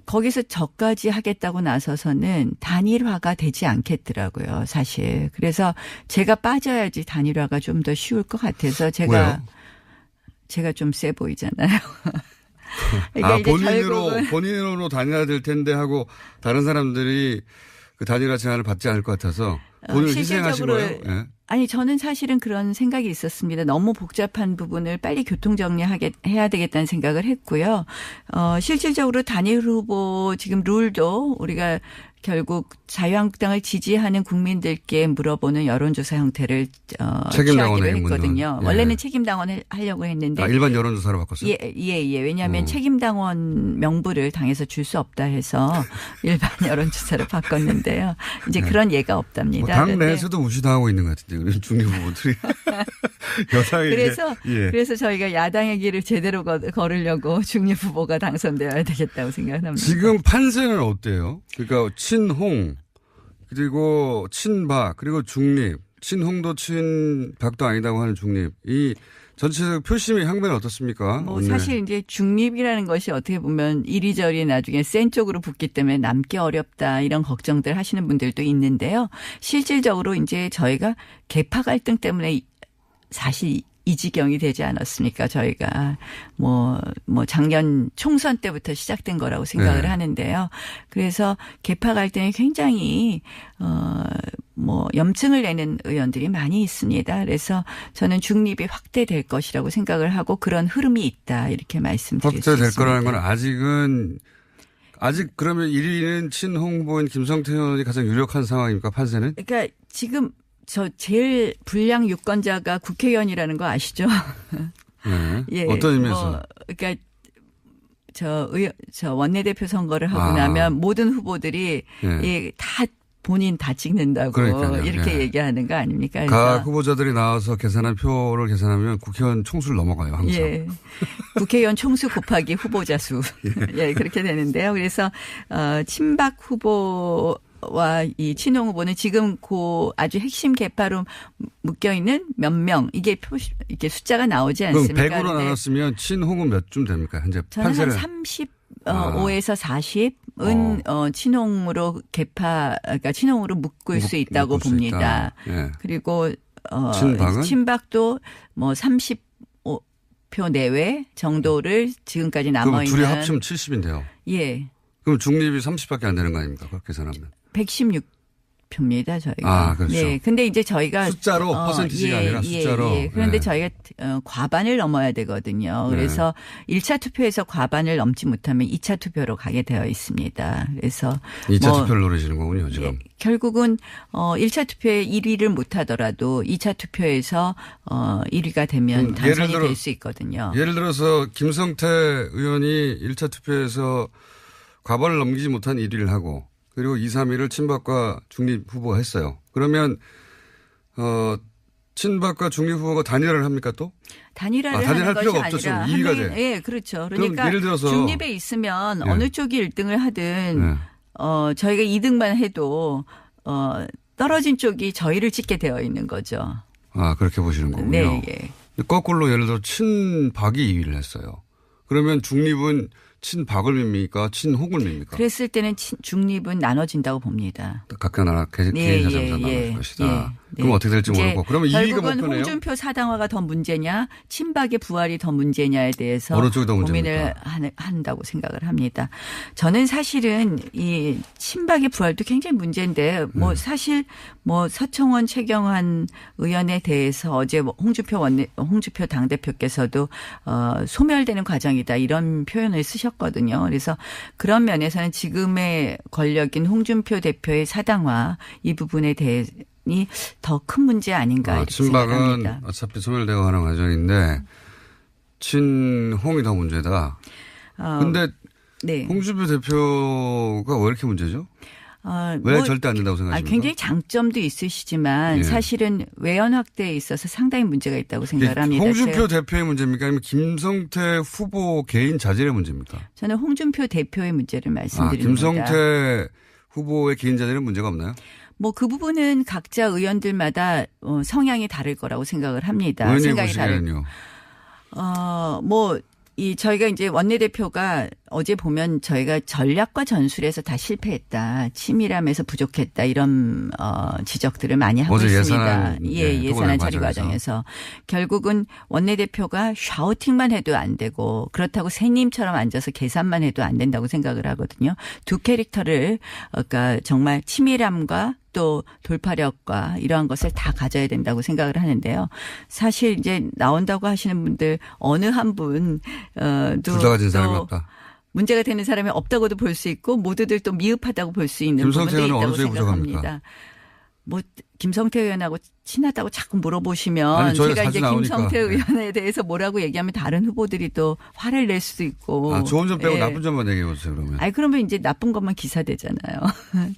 거기서 저까지 하겠다고 나서서는 단일화가 되지 않겠더라고요, 사실. 그래서 제가 빠져야지 단일화가 좀 더 쉬울 것 같아서 제가 좀 세 보이잖아요. 본인으로 단일화 될 텐데 하고 다른 사람들이 그 단일화 제안을 받지 않을 것 같아서 본인을 희생하신 거예요? 네. 아니 저는 사실은 그런 생각이 있었습니다. 너무 복잡한 부분을 빨리 교통정리해야 되겠다는 생각을 했고요. 실질적으로 단일 후보 지금 룰도 우리가 결국 자유한국당을 지지하는 국민들께 물어보는 여론조사 형태를 취하기로 했거든요. 예. 원래는 책임당원 하려고 했는데. 일반 여론조사로 바꿨어요? 예. 왜냐하면 책임당원 명부를 당에서 줄 수 없다 해서 일반 여론조사로 바꿨는데요. 이제 그런 예가 없답니다. 당 내에서도 무시당하고 있는 것 같은데 우리 중립 후보들이. 그래서 저희가 야당의 길을 제대로 걸으려고 중립 후보가 당선되어야 되겠다고 생각합니다. 지금 판세는 어때요? 그러니까 친홍 그리고 친박 그리고 중립 친홍도 친박도 아니다고 하는 중립 이 전체적 표심의 향배는 어떻습니까? 뭐 오늘. 사실 이제 중립이라는 것이 어떻게 보면 이리저리 나중에 센 쪽으로 붙기 때문에 남기 어렵다 이런 걱정들 하시는 분들도 있는데요. 실질적으로 이제 저희가 계파 갈등 때문에 사실 이 지경이 되지 않았습니까? 저희가 뭐 작년 총선 때부터 시작된 거라고 생각을 네. 하는데요. 그래서 계파 갈등이 굉장히 염증을 내는 의원들이 많이 있습니다. 그래서 저는 중립이 확대될 것이라고 생각을 하고 그런 흐름이 있다 이렇게 말씀드릴 수 있습니다. 확대될 거라는 건 아직 그러면 1위는 친홍 후보인 김성태 의원이 가장 유력한 상황입니까? 판세는? 그러니까 지금 저 제일 불량 유권자가 국회의원이라는 거 아시죠? 네. 예, 어떤 의미에서? 그러니까 저 원내대표 선거를 하고 나면 모든 후보들이 예. 다 본인 다 찍는다고 그러니까요. 이렇게 예. 얘기하는 거 아닙니까? 각 후보자들이 나와서 계산한 표를 계산하면 국회의원 총수를 넘어가요. 항상. 예. 국회의원 총수 곱하기 후보자 수. 예, 그렇게 되는데요. 그래서 친박 후보와 이 친홍 후보는 지금 아주 핵심 계파로 묶여 있는 몇 명 이게 숫자가 나오지 그럼 않습니까? 100으로 나눴으면 친홍은 몇 쯤 됩니까? 현재 저는 판세를. 한 35에서 40은 친홍으로 그러니까 친홍으로 묶을 수 있다고 묶을 수 봅니다. 있다. 예. 그리고 친박은? 친박도 30표 내외 정도를 지금까지 그럼 남아 있는 둘이 합치면 70인데요. 예. 그럼 중립이 30밖에 안 되는 거 아닙니까? 그렇게 계산하면. 116표입니다, 저희가. 아, 그렇죠. 네. 근데 이제 저희가 숫자로 퍼센티지가 아니라 숫자로. 그런데 네. 저희가 과반을 넘어야 되거든요. 그래서 1차 투표에서 과반을 넘지 못하면 2차 투표로 가게 되어 있습니다. 그래서 2차 투표를 노리시는 거군요, 지금. 예, 결국은 1차 투표에 1위를 못 하더라도 2차 투표에서 1위가 되면 당선이 될 수 있거든요. 예를 들어서 김성태 의원이 1차 투표에서 과반을 넘기지 못한 1위를 하고 그리고 2, 3위를 친박과 중립 후보가 했어요. 그러면 친박과 중립 후보가 단일화를 합니까 또? 단일화를 단일화할 하는 필요가 것이 없죠. 아니라 지금 이의가 돼. 예, 그렇죠. 그럼 그러니까 예를 들어서 중립에 있으면 예. 어느 쪽이 1등을 하든 저희가 2등만 해도 떨어진 쪽이 저희를 찍게 되어 있는 거죠. 아, 그렇게 보시는 거군요. 네, 예. 거꾸로 예를 들어 친박이 2위를 했어요. 그러면 중립은 친박을 밉니까? 친홍을 밉니까? 그랬을 때는 중립은 나눠진다고 봅니다. 각각 나라 개인 사정상 나눌 것이다. 그럼 어떻게 될지 모르고. 그러면 2위가 결국은 목표네요. 홍준표 사당화가 더 문제냐 친박의 부활이 더 문제냐에 대해서 어느 쪽이 더 고민을 한다고 생각을 합니다. 저는 사실은 이 친박의 부활도 굉장히 문제인데 사실 서청원 최경환 의원에 대해서 어제 홍준표 당대표께서도 소멸되는 과정이다 이런 표현을 쓰셨거든요. 그래서 그런 면에서는 지금의 권력인 홍준표 대표의 사당화 이 부분에 대해 더 큰 문제 아닌가 이렇게 친박은 생각합니다. 어차피 소멸되고 하는 과정인데 친홍이 더 문제다. 그런데 네. 홍준표 대표가 왜 이렇게 문제죠? 왜 절대 안 된다고 생각하십니까? 굉장히 장점도 있으시지만 사실은 외연 확대에 있어서 상당히 문제가 있다고 생각을 합니다. 홍준표 대표의 문제입니까? 아니면 김성태 후보 개인 자질의 문제입니까? 저는 홍준표 대표의 문제를 말씀드립니다. 김성태 후보의 개인 자질은 문제가 없나요? 그 부분은 각자 의원들마다 성향이 다를 거라고 생각을 합니다. 의원님 생각이 보시기에는요? 저희가 이제 원내대표가 어제 보면 저희가 전략과 전술에서 다 실패했다. 치밀함에서 부족했다. 이런 지적들을 많이 하고 있습니다. 예산안 처리 과정에서. 결국은 원내대표가 샤우팅만 해도 안 되고 그렇다고 새님처럼 앉아서 계산만 해도 안 된다고 생각을 하거든요. 두 캐릭터를 그러니까 정말 치밀함과 또 돌파력과 이러한 것을 다 가져야 된다고 생각을 하는데요. 사실 이제 나온다고 하시는 분들 어느 한 분도 둘 다 가진 사람이 없다. 문제가 되는 사람이 없다고도 볼 수 있고 모두들 또 미흡하다고 볼 수 있는 부분도 있다고 생각합니다. 김성태 의원하고 친하다고 자꾸 물어보시면 제가 이제 김성태 의원에 대해서 뭐라고 얘기하면 다른 후보들이 또 화를 낼 수도 있고. 좋은 점 빼고 나쁜 점만 얘기해 보세요, 그러면. 그러면 이제 나쁜 것만 기사되잖아요.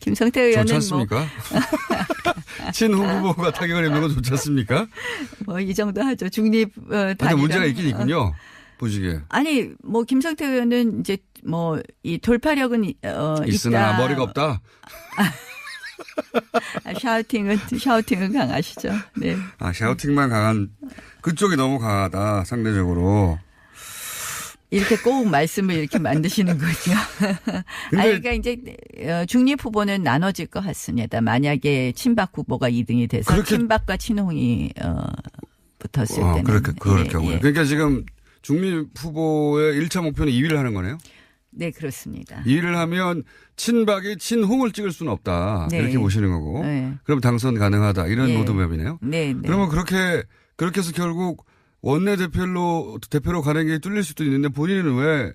김성태 의원은 좋지 않습니까? 친홍 후보가 타격을 입는 건 좋지 않습니까? 이 정도 하죠. 중립 단일화. 문제가 있긴 있군요. 보시기에. 김성태 의원은 이제 이 돌파력은 있으나 있다. 머리가 없다. 샤우팅은 강하시죠. 네. 샤우팅만 강한, 그쪽이 너무 강하다, 상대적으로. 이렇게 꼭 말씀을 이렇게 만드시는 거죠. 그러니까 이제 중립 후보는 나눠질 것 같습니다. 만약에 친박 후보가 2등이 돼서 그렇게, 친박과 친홍이 붙었을 때는. 그럴 경우에. 그러니까 지금 중립 후보의 1차 목표는 2위를 하는 거네요? 네, 그렇습니다. 2위를 하면 친박이 친홍을 찍을 수는 없다. 네. 이렇게 보시는 거고. 네. 그럼 당선 가능하다. 이런 네. 로드맵이네요. 네, 네. 그러면 그렇게 해서 결국 대표로 가는 게 뚫릴 수도 있는데 본인은 왜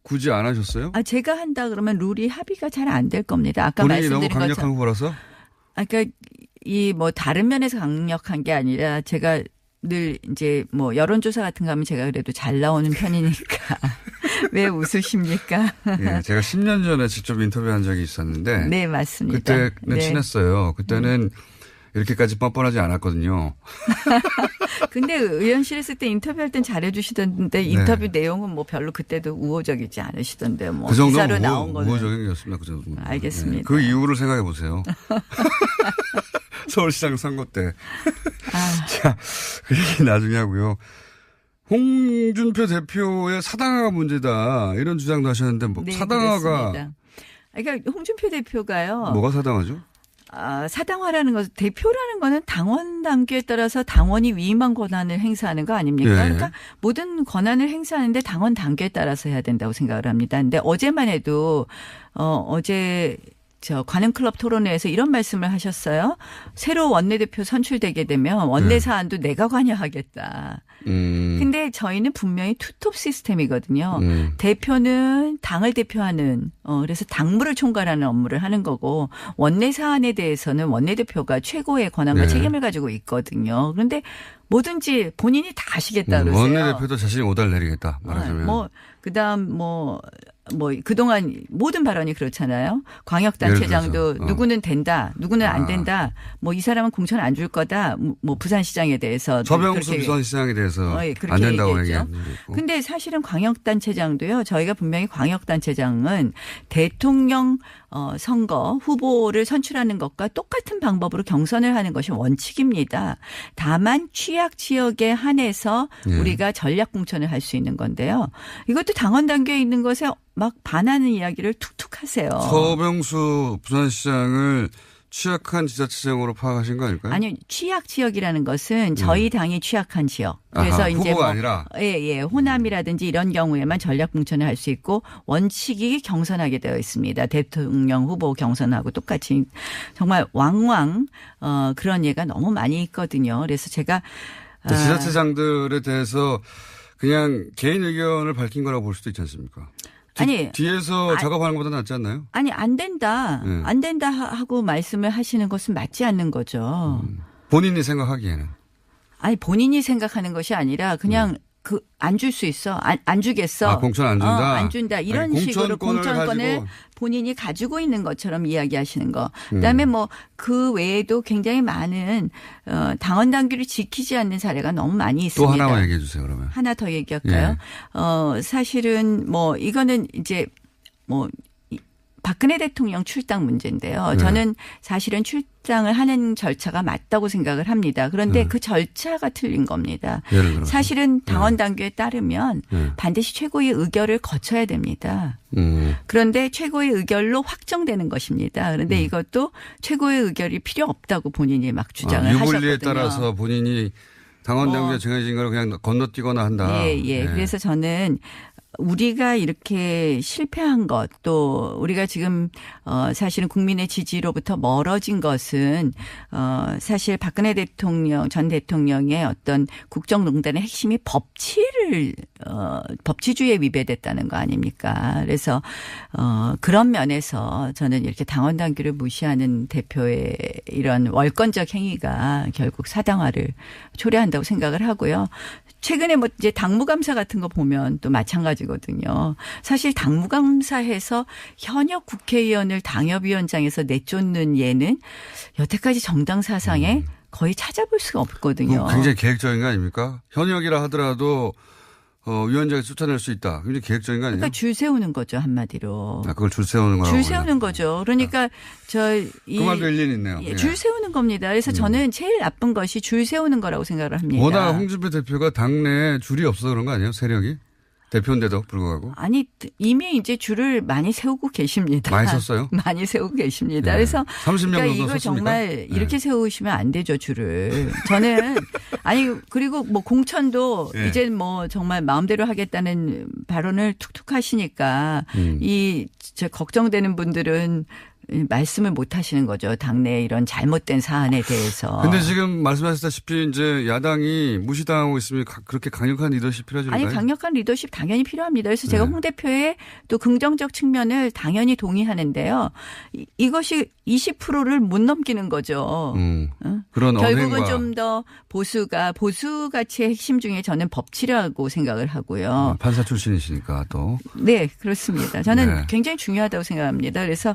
굳이 안 하셨어요? 제가 한다 그러면 룰이 합의가 잘 안 될 겁니다. 아까 본인이 말씀드린 너무 강력한 것처럼. 후보라서? 그러니까 다른 면에서 강력한 게 아니라 제가 늘 이제 여론조사 같은 거 하면 제가 그래도 잘 나오는 편이니까. 왜 웃으십니까? 예, 제가 10년 전에 직접 인터뷰한 적이 있었는데. 네, 맞습니다. 그때는 친했어요. 그때는 이렇게까지 뻔뻔하지 않았거든요. 근데 의원실에 때 인터뷰할 땐 잘해주시던데 인터뷰 내용은 별로 그때도 우호적이지 않으시던데 그 정도는 기사로 나온 거는. 우호적이었습니다. 그 정도. 알겠습니다. 네. 그 이유를 생각해 보세요. 서울시장 선거 때. 자, 그 얘기 나중에 하고요. 홍준표 대표의 사당화가 문제다. 이런 주장도 하셨는데 네, 사당화가. 그렇습니다. 그러니까 홍준표 대표가요. 뭐가 사당화죠? 사당화라는 것은 대표라는 거는 당원 단계에 따라서 당원이 위임한 권한을 행사하는 거 아닙니까? 예. 그러니까 모든 권한을 행사하는데 당원 단계에 따라서 해야 된다고 생각을 합니다. 근데 어제만 해도 어제 관음클럽 토론회에서 이런 말씀을 하셨어요. 새로 원내대표 선출되게 되면 원내 사안도 내가 관여하겠다. 근데 저희는 분명히 투톱 시스템이거든요. 대표는 당을 대표하는 그래서 당무를 총괄하는 업무를 하는 거고 원내 사안에 대해서는 원내대표가 최고의 권한과 책임을 가지고 있거든요. 그런데 뭐든지 본인이 다 하시겠다 그러세요. 원내대표도 자신이 오달 내리겠다 말하자면. 그다음 그동안 모든 발언이 그렇잖아요. 광역단체장도 누구는 된다, 누구는 안 된다. 이 사람은 공천 안 줄 거다. 부산시장에 대해서. 서병수 부산시장에 대해서 안 된다고 얘기했죠. 근데 사실은 광역단체장도요. 저희가 분명히 광역단체장은 대통령 선거 후보를 선출하는 것과 똑같은 방법으로 경선을 하는 것이 원칙입니다. 다만 취약 지역에 한해서 우리가 전략 공천을 할 수 있는 건데요. 이것도 당원 단계에 있는 것에 막 반하는 이야기를 툭툭 하세요. 서병수 부산시장을 취약한 지자체장으로 파악하신 거 아닐까요? 아니요. 취약 지역이라는 것은 저희 당이 취약한 지역. 그래서 이제 후보가 아니라. 호남이라든지 이런 경우에만 전략 공천을 할 수 있고 원칙이 경선하게 되어 있습니다. 대통령 후보 경선하고 똑같이 정말 왕왕 그런 예가 너무 많이 있거든요. 그래서 제가 지자체장들에 대해서 그냥 개인 의견을 밝힌 거라고 볼 수도 있지 않습니까? 뒤에서 작업하는 것보다 낫지 않나요? 아니 안 된다. 안 된다 하고 말씀을 하시는 것은 맞지 않는 거죠. 본인이 생각하기에는. 아니 본인이 생각하는 것이 아니라 그냥 안 줄 수 있어. 안 주겠어. 공천 안 준다. 안 준다. 이런 식으로 공천권을 본인이 가지고 있는 것처럼 이야기하시는 거. 그다음에 그 외에도 굉장히 많은 당원 단계를 지키지 않는 사례가 너무 많이 있습니다. 또 하나만 얘기해 주세요. 그러면. 하나 더 얘기할까요? 사실은 이거는 이제 박근혜 대통령 출당 문제인데요. 저는 사실은 출당을 하는 절차가 맞다고 생각을 합니다. 그런데 그 절차가 틀린 겁니다. 사실은 당원 단계에 따르면 반드시 최고의 의결을 거쳐야 됩니다. 그런데 최고의 의결로 확정되는 것입니다. 그런데 이것도 최고의 의결이 필요 없다고 본인이 막 주장을 하셨거든요. 유불리에 따라서 본인이 당원 단계가 정해진 걸 그냥 건너뛰거나 한다. 예. 그래서 저는 우리가 이렇게 실패한 것, 또 우리가 지금 사실은 국민의 지지로부터 멀어진 것은 사실 박근혜 대통령, 전 대통령의 어떤 국정농단의 핵심이 법치주의에 위배됐다는 거 아닙니까? 그래서 그런 면에서 저는 이렇게 당원 단계를 무시하는 대표의 이런 월권적 행위가 결국 사당화를 초래한다고 생각을 하고요. 최근에 이제 당무감사 같은 거 보면 또 마찬가지거든요. 사실 당무감사에서 현역 국회의원을 당협위원장에서 내쫓는 예는 여태까지 정당 사상에 거의 찾아볼 수가 없거든요. 굉장히 계획적인 거 아닙니까? 현역이라 하더라도 위원장이 쫓아낼 수 있다. 굉장히 계획적인 거 아니에요? 그러니까 줄 세우는 거죠, 한마디로. 그걸 줄 세우는 거라고. 줄 세우는 거죠. 그러니까 그 말도 일리는 있네요. 예, 줄 세우는 겁니다. 그래서 저는 제일 나쁜 것이 줄 세우는 거라고 생각을 합니다. 워낙 홍준표 대표가 당내에 줄이 없어서 그런 거 아니에요? 세력이? 대표인데도 불구하고. 아니 이미 이제 줄을 많이 세우고 계십니다. 많이 섰어요? 많이 세우고 계십니다. 네. 그래서 30명 그러니까 정도 이거 섰습니까? 정말 이렇게 네. 세우시면 안 되죠, 줄을. 저는 아니 그리고 뭐 공천도 네. 이제 뭐 정말 마음대로 하겠다는 발언을 툭툭 하시니까 저 걱정되는 분들은 말씀을 못 하시는 거죠. 당내 이런 잘못된 사안에 대해서. 근데 지금 말씀하셨다시피 이제 야당이 무시당하고 있으면 그렇게 강력한 리더십 필요하잖아요. 아니 강력한 리더십 당연히 필요합니다. 그래서 제가 네. 홍 대표의 또 긍정적 측면을 당연히 동의하는데요. 이것이 20%를 못 넘기는 거죠. 그런 결국은 언행과 좀 더 보수가치의 핵심 중에 저는 법치라고 생각을 하고요. 판사 출신이시니까 또. 네, 그렇습니다. 저는 네. 굉장히 중요하다고 생각합니다. 그래서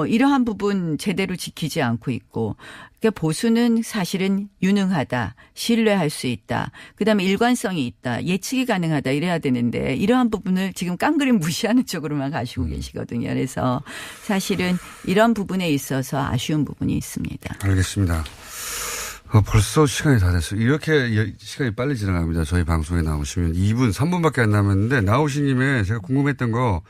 이러한 부분 제대로 지키지 않고 있고, 그러니까 보수는 사실은 유능하다, 신뢰할 수 있다, 그다음에 일관성이 있다, 예측이 가능하다 이래야 되는데 이러한 부분을 지금 깡그림 무시하는 쪽으로만 가시고 계시거든요. 그래서 사실은 이런 부분에 있어서 아쉬운 부분이 있습니다. 알겠습니다. 벌써 시간이 다 됐어요. 이렇게 시간이 빨리 지나갑니다. 저희 방송에 나오시면 2분, 3분밖에 안 남았는데 나오신 김에 제가 궁금했던 거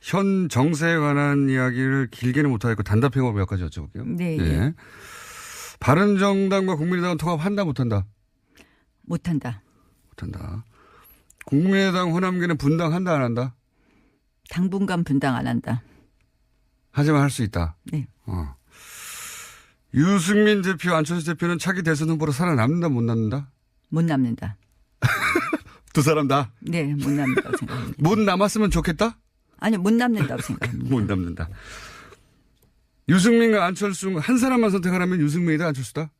현 정세에 관한 이야기를 길게는 못하겠고 단답형으로 몇 가지 여쭤볼게요. 네. 예. 바른정당과 국민의당은 통합한다 못한다? 못한다. 못한다. 국민의당 호남계는 분당한다 안 한다? 당분간 분당 안 한다. 하지만 할 수 있다. 네. 유승민 대표, 안철수 대표는 차기 대선 후보로 살아남는다 못 남는다? 못 남는다. 두 사람 다? 네, 못 남는다고 생각합니다. 못 남았으면 좋겠다? 아니, 못 남는다고 생각합니다. 못 남는다. 유승민과 안철수 한 사람만 선택하라면 유승민이다 안철수다?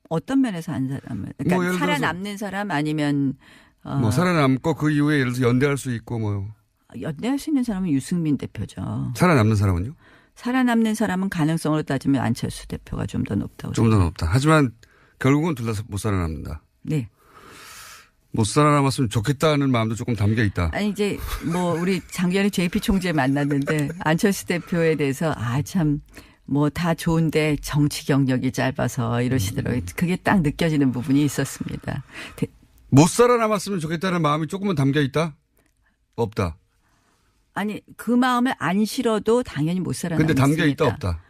어떤 면에서 한 사람을. 그러니까 뭐 예를 들어서 살아남는 사람 아니면 뭐 살아남고 그 이후에 예를 들어서 연대할 수 있고 뭐 연대할 수 있는 사람은 유승민 대표죠. 살아남는 사람은요? 살아남는 사람은 가능성으로 따지면 안철수 대표가 좀 더 높다고. 좀 더 높다. 하지만 결국은 둘 다 못 살아남는다. 네. 못 살아남았으면 좋겠다는 마음도 조금 담겨 있다. 아니 이제 뭐 우리 작년에 JP 총재 만났는데 안철수 대표에 대해서 참 뭐 다 좋은데 정치 경력이 짧아서 이러시더라고요. 그게 딱 느껴지는 부분이 있었습니다. 못 살아남았으면 좋겠다는 마음이 조금은 담겨 있다? 없다. 아니 그 마음을 안 실어도 당연히 못 살아남습니다. 근데 담겨 있다 없다.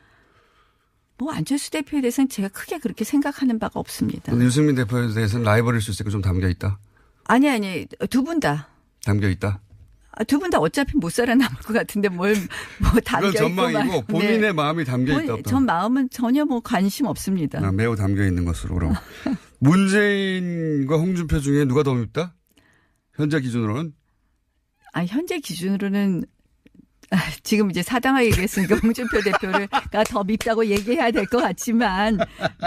뭐 안철수 대표에 대해서는 제가 크게 그렇게 생각하는 바가 없습니다. 근데 유승민 대표에 대해서는 라이벌일 수 있으니까 좀 담겨 있다. 아니 두 분 다. 담겨 있다. 두 분 다 어차피 못 살아남을 것 같은데 뭐 담겨 그건 있고 전망이고 본인의 네. 마음이 담겨 있다 없다. 전 마음은 전혀 뭐 관심 없습니다. 매우 담겨 있는 것으로 그럼. 문재인과 홍준표 중에 누가 더 밉다? 현재 기준으로는? 현재 기준으로는 지금 이제 사당하게 얘기했으니까 홍준표 대표가 더 밉다고 얘기해야 될 것 같지만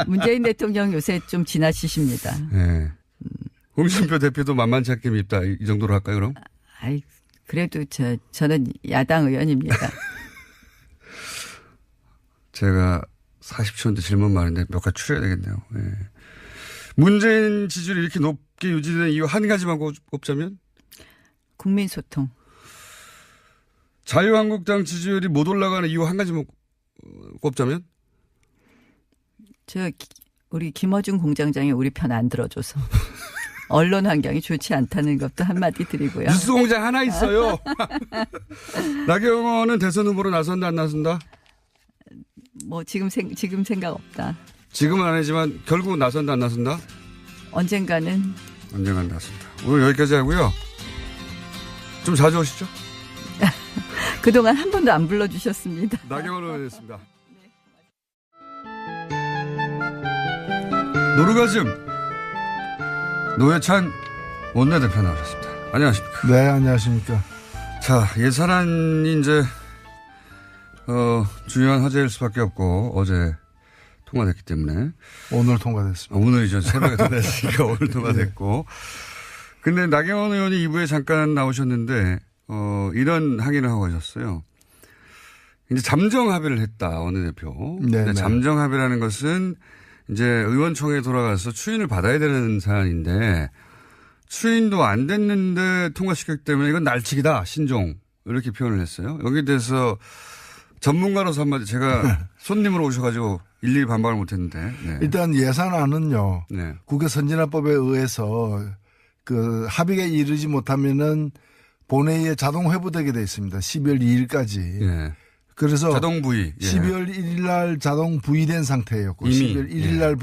문재인 대통령 요새 좀 지나치십니다. 네. 홍준표 대표도 만만치 않게 밉다. 이 정도로 할까요, 그럼? 그래도 저는 야당 의원입니다. 제가 40초인데 질문 많은데 몇 가지 추려야 되겠네요. 네. 문재인 지지율이 이렇게 높게 유지되는 이유 한 가지만 꼽자면? 국민 소통. 자유한국당 지지율이 못 올라가는 이유 한 가지만 꼽자면? 우리 김어준 공장장이 우리 편 안 들어줘서. 언론 환경이 좋지 않다는 것도 한마디 드리고요. 뉴스 공장 하나 있어요. 나경원은 대선 후보로 나선다 안 나선다? 뭐 지금 생각 없다. 지금은 아니지만 결국은 나선다 안 나선다? 언젠가는 나선다. 오늘 여기까지 하고요. 좀 자주 오시죠. 그동안 한 번도 안 불러주셨습니다. 나경원 의원이었습니다. 노르가즘 노회찬 원내대표 나오셨습니다. 안녕하십니까. 네, 안녕하십니까. 자, 예산안이 이제 중요한 화제일 수밖에 없고 어제 통과됐기 때문에 오늘 통과됐습니다. 오늘이죠. 새벽에 통과됐으니까 오늘 통과됐고. 근데 나경원 의원이 2부에 잠깐 나오셨는데 이런 항의를 하고 가셨어요. 이제 잠정 합의를 했다 원내대표. 네. 잠정 합의라는 것은 이제 의원총회에 돌아가서 추인을 받아야 되는 사안인데 추인도 안 됐는데 통과시켰기 때문에 이건 날치기다. 신종. 이렇게 표현을 했어요. 여기에 대해서 전문가로서 한마디 제가 손님으로 오셔가지고 일일이 반박을 못했는데. 네. 일단 예산안은요. 네. 국회 선진화법에 의해서 그 합의에 이르지 못하면은 본회의에 자동 회부되게 돼 있습니다. 12월 2일까지. 예. 그래서 자동 부의. 예. 12월 1일 날 자동 부의된 상태였고 이미. 12월 1일 날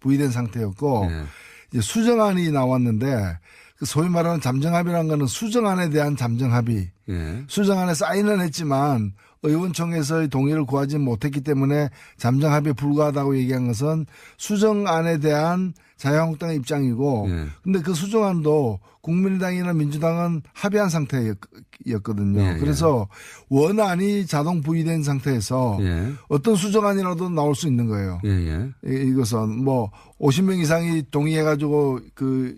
부의된 상태였고 예. 이제 수정안이 나왔는데 그 소위 말하는 잠정합의라는 거는 수정안에 대한 잠정합의. 예. 수정안에 사인은 했지만 의원총회에서의 동의를 구하지 못했기 때문에 잠정합의에 불과하다고 얘기한 것은 수정안에 대한 자유한국당의 입장이고 예. 근데 그 수정안도 국민의당이나 민주당은 합의한 상태였거든요. 예, 예. 그래서 원안이 자동 부의된 상태에서 예. 어떤 수정안이라도 나올 수 있는 거예요. 예. 예. 이것은 뭐 50명 이상이 동의해가지고 그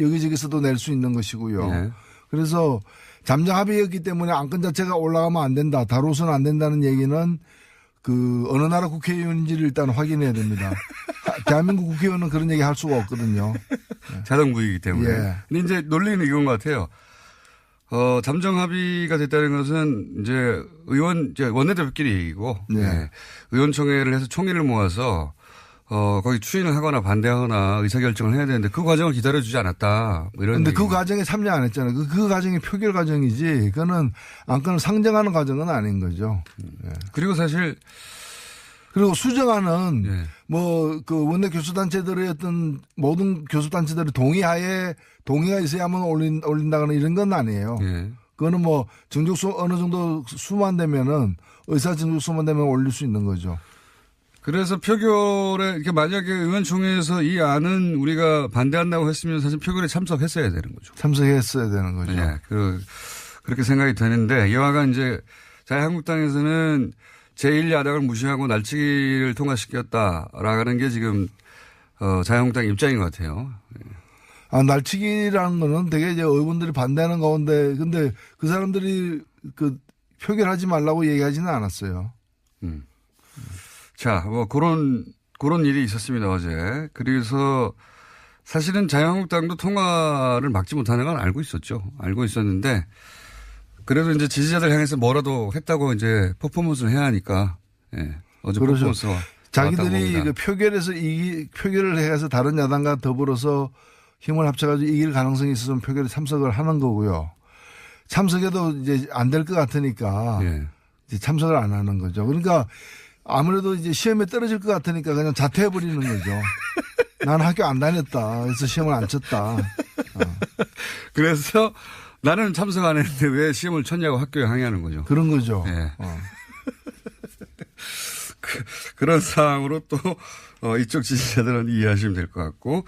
여기저기서도 낼 수 있는 것이고요. 예. 그래서 잠정 합의였기 때문에 안건 자체가 올라가면 안 된다. 다뤄서는 안 된다는 얘기는 그 어느 나라 국회의원인지를 일단 확인해야 됩니다. 대한민국 국회의원은 그런 얘기 할 수가 없거든요. 자동 부의이기 때문에. 예. 근데 이제 논리는 이건 것 같아요. 잠정 합의가 됐다는 것은 이제 이제 원내대표끼리 얘기고. 네. 예. 의원총회를 해서 총회를 모아서 거기 추인을 하거나 반대하거나 의사결정을 해야 되는데 그 과정을 기다려주지 않았다. 뭐 이런. 그런데 그 얘기입니다. 과정에 참여 안 했잖아요. 그 과정이 표결 과정이지. 그거는 안건을 상정하는 과정은 아닌 거죠. 예. 그리고 사실 그리고 수정안은 예. 뭐 그 원내 교수단체들의 어떤 모든 교수단체들의 동의가 있어야만 올린다거나 이런 건 아니에요. 예. 그거는 뭐 정족수 어느 정도 수만 되면은 의사 정족수만 되면 올릴 수 있는 거죠. 그래서 표결에 이렇게 만약에 의원총회에서 이 안은 우리가 반대한다고 했으면 사실 표결에 참석했어야 되는 거죠. 참석했어야 되는 거죠. 예. 그렇게 생각이 되는데 여하간 이제 자유한국당에서는 제1야당을 무시하고 날치기를 통과시켰다라는 게 지금 자유한국당 입장인 것 같아요. 날치기라는 거는 되게 이제 의원들이 반대하는 가운데 근데 그 사람들이 그 표결하지 말라고 얘기하지는 않았어요. 자, 뭐 그런 일이 있었습니다, 어제. 그래서 사실은 자유한국당도 통과를 막지 못하는 건 알고 있었죠. 알고 있었는데 그래도 이제 지지자들 향해서 뭐라도 했다고 이제 퍼포먼스를 해야 하니까. 예. 어제 그렇죠. 퍼포먼스가 자기들이 그 표결을 해서 다른 야당과 더불어서 힘을 합쳐가지고 이길 가능성이 있어서 표결에 참석을 하는 거고요. 참석해도 이제 안 될 것 같으니까 예. 이제 참석을 안 하는 거죠. 그러니까 아무래도 이제 시험에 떨어질 것 같으니까 그냥 자퇴해버리는 거죠. 나는 학교 안 다녔다. 그래서 시험을 안 쳤다. 그래서 나는 참석 안 했는데 왜 시험을 쳤냐고 학교에 항의하는 거죠. 그런 거죠. 예. 그런 상황으로 또 이쪽 지지자들은 이해하시면 될 것 같고.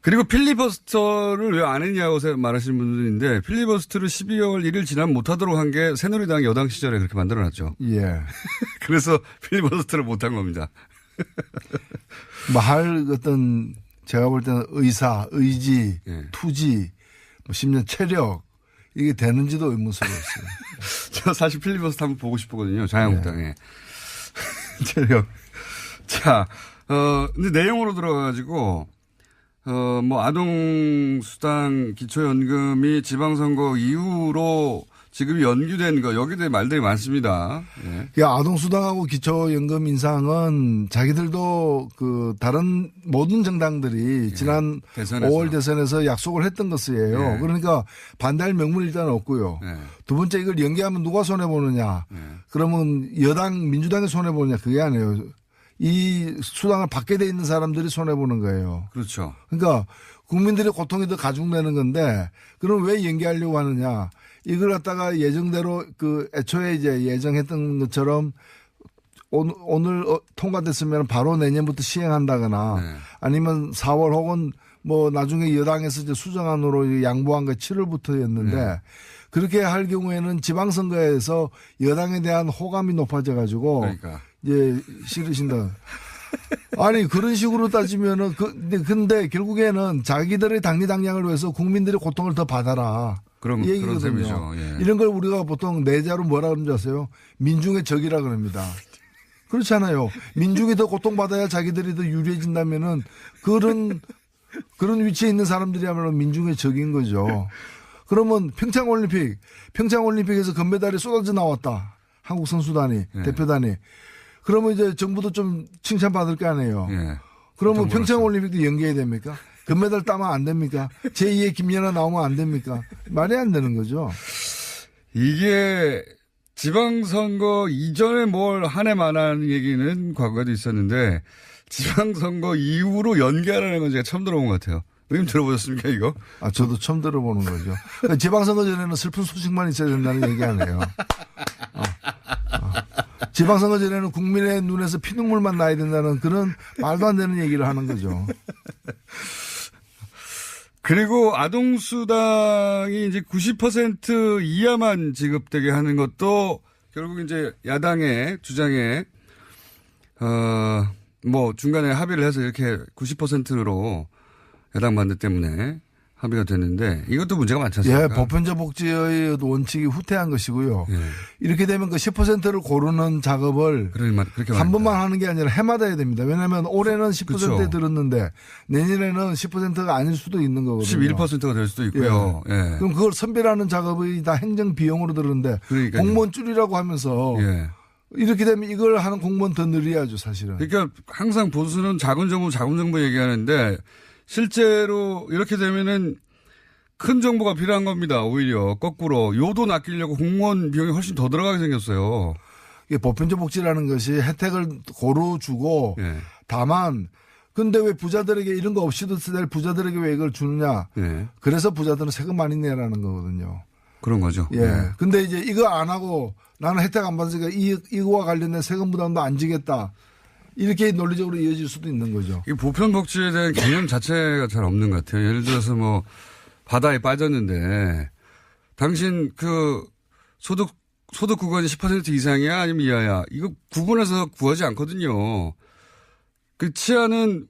그리고 필리버스터를 왜 안 했냐고 말하시는 분들인데 필리버스터를 12월 1일 지나면 못하도록 한 게 새누리당 여당 시절에 그렇게 만들어놨죠. 예. 그래서 필리버스터를 못한 겁니다. 뭐 할 어떤 제가 볼 때는 의지, 예. 투지, 뭐 심지어 체력 이게 되는지도 의문스러웠어요. 저 사실 필리버스터 한번 보고 싶거든요. 자유한국당에. 체력. 자, 근데 내용으로 들어가가지고 뭐 아동수당 기초연금이 지방선거 이후로 지금 연기된 거 여기에 대해 말들이 많습니다. 예. 아동수당하고 기초연금 인상은 자기들도 그 다른 모든 정당들이 지난 대선에서. 5월 대선에서 약속을 했던 것이에요. 예. 그러니까 반대할 명분이 일단 없고요. 예. 두 번째 이걸 연기하면 누가 손해보느냐. 예. 그러면 민주당이 손해보느냐 그게 아니에요. 이 수당을 받게 돼 있는 사람들이 손해보는 거예요. 그렇죠. 그러니까 국민들의 고통이 더 가중되는 건데 그럼 왜 연기하려고 하느냐. 이걸 갖다가 예정대로 그 애초에 이제 예정했던 것처럼 오늘 통과됐으면 바로 내년부터 시행한다거나 네. 아니면 4월 혹은 뭐 나중에 여당에서 이제 수정안으로 양보한 게 7월부터였는데 네. 그렇게 할 경우에는 지방선거에서 여당에 대한 호감이 높아져 가지고 그러니까. 이제 싫으신다. 아니 그런 식으로 따지면은 근데 결국에는 자기들의 당리당략을 위해서 국민들의 고통을 더 받아라. 그런 셈이죠. 예. 이런 걸 우리가 보통 내자로 뭐라 그러는지 아세요? 민중의 적이라 그럽니다. 그렇잖아요. 민중이 더 고통받아야 자기들이 더 유리해진다면은 그런 그런 위치에 있는 사람들이야말로 민중의 적인 거죠. 그러면 평창올림픽에서 금메달이 쏟아져 나왔다. 한국 선수단이, 네. 대표단이. 그러면 이제 정부도 좀 칭찬받을 거 아니에요. 예. 그러면 평창올림픽도 연기해야 됩니까? 금메달 따면 안 됩니까? 제2의 김연아 나오면 안 됩니까? 말이 안 되는 거죠. 이게 지방선거 이전에 뭘 한 해 만한 얘기는 과거에도 있었는데 지방선거 이후로 연기하라는 건 제가 처음 들어본 것 같아요. 의원님 들어보셨습니까, 이거? 아, 저도 처음 들어보는 거죠. 그러니까 지방선거 전에는 슬픈 소식만 있어야 된다는 얘기 아니에요. 지방선거 전에는 국민의 눈에서 피눈물만 나야 된다는 그런 말도 안 되는 얘기를 하는 거죠. 그리고 아동수당이 이제 90% 이하만 지급되게 하는 것도 결국 이제 야당의 주장에, 뭐 중간에 합의를 해서 이렇게 90%로 야당 반대 때문에 합의가 됐는데 이것도 문제가 많지 않습니까? 예, 보편적 복지의 원칙이 후퇴한 것이고요. 예. 이렇게 되면 그 10%를 고르는 작업을 그렇게 한 말입니다. 번만 하는 게 아니라 해마다 해야 됩니다. 왜냐하면 올해는 10%에 그렇죠. 들었는데 내년에는 10%가 아닐 수도 있는 거거든요. 11%가 될 수도 있고요. 예. 그럼 그걸 선별하는 작업이 다 행정 비용으로 들었는데 그러니까요. 공무원 줄이라고 하면서 예. 이렇게 되면 이걸 하는 공무원 더 늘려야죠, 사실은. 그러니까 항상 보수는 작은 정부 얘기하는데 실제로 이렇게 되면은 큰 정부가 필요한 겁니다. 오히려 거꾸로 요돈 아끼려고 공무원 비용이 훨씬 더 들어가게 생겼어요. 이게 보편적 복지라는 것이 혜택을 고루 주고 예. 다만 근데 왜 부자들에게 이런 거 없이도 될 부자들에게 왜 이걸 주느냐. 예. 그래서 부자들은 세금 많이 내라는 거거든요. 그런 거죠. 예. 근데 이제 이거 안 하고 나는 혜택 안 받으니까 이거와 관련된 세금 부담도 안 지겠다. 이렇게 논리적으로 이어질 수도 있는 거죠. 이 보편복지에 대한 개념 자체가 잘 없는 것 같아요. 예를 들어서 뭐 바다에 빠졌는데 당신 그 소득 구간이 10% 이상이야 아니면 이하야 이거 구분해서 구하지 않거든요. 그 치안은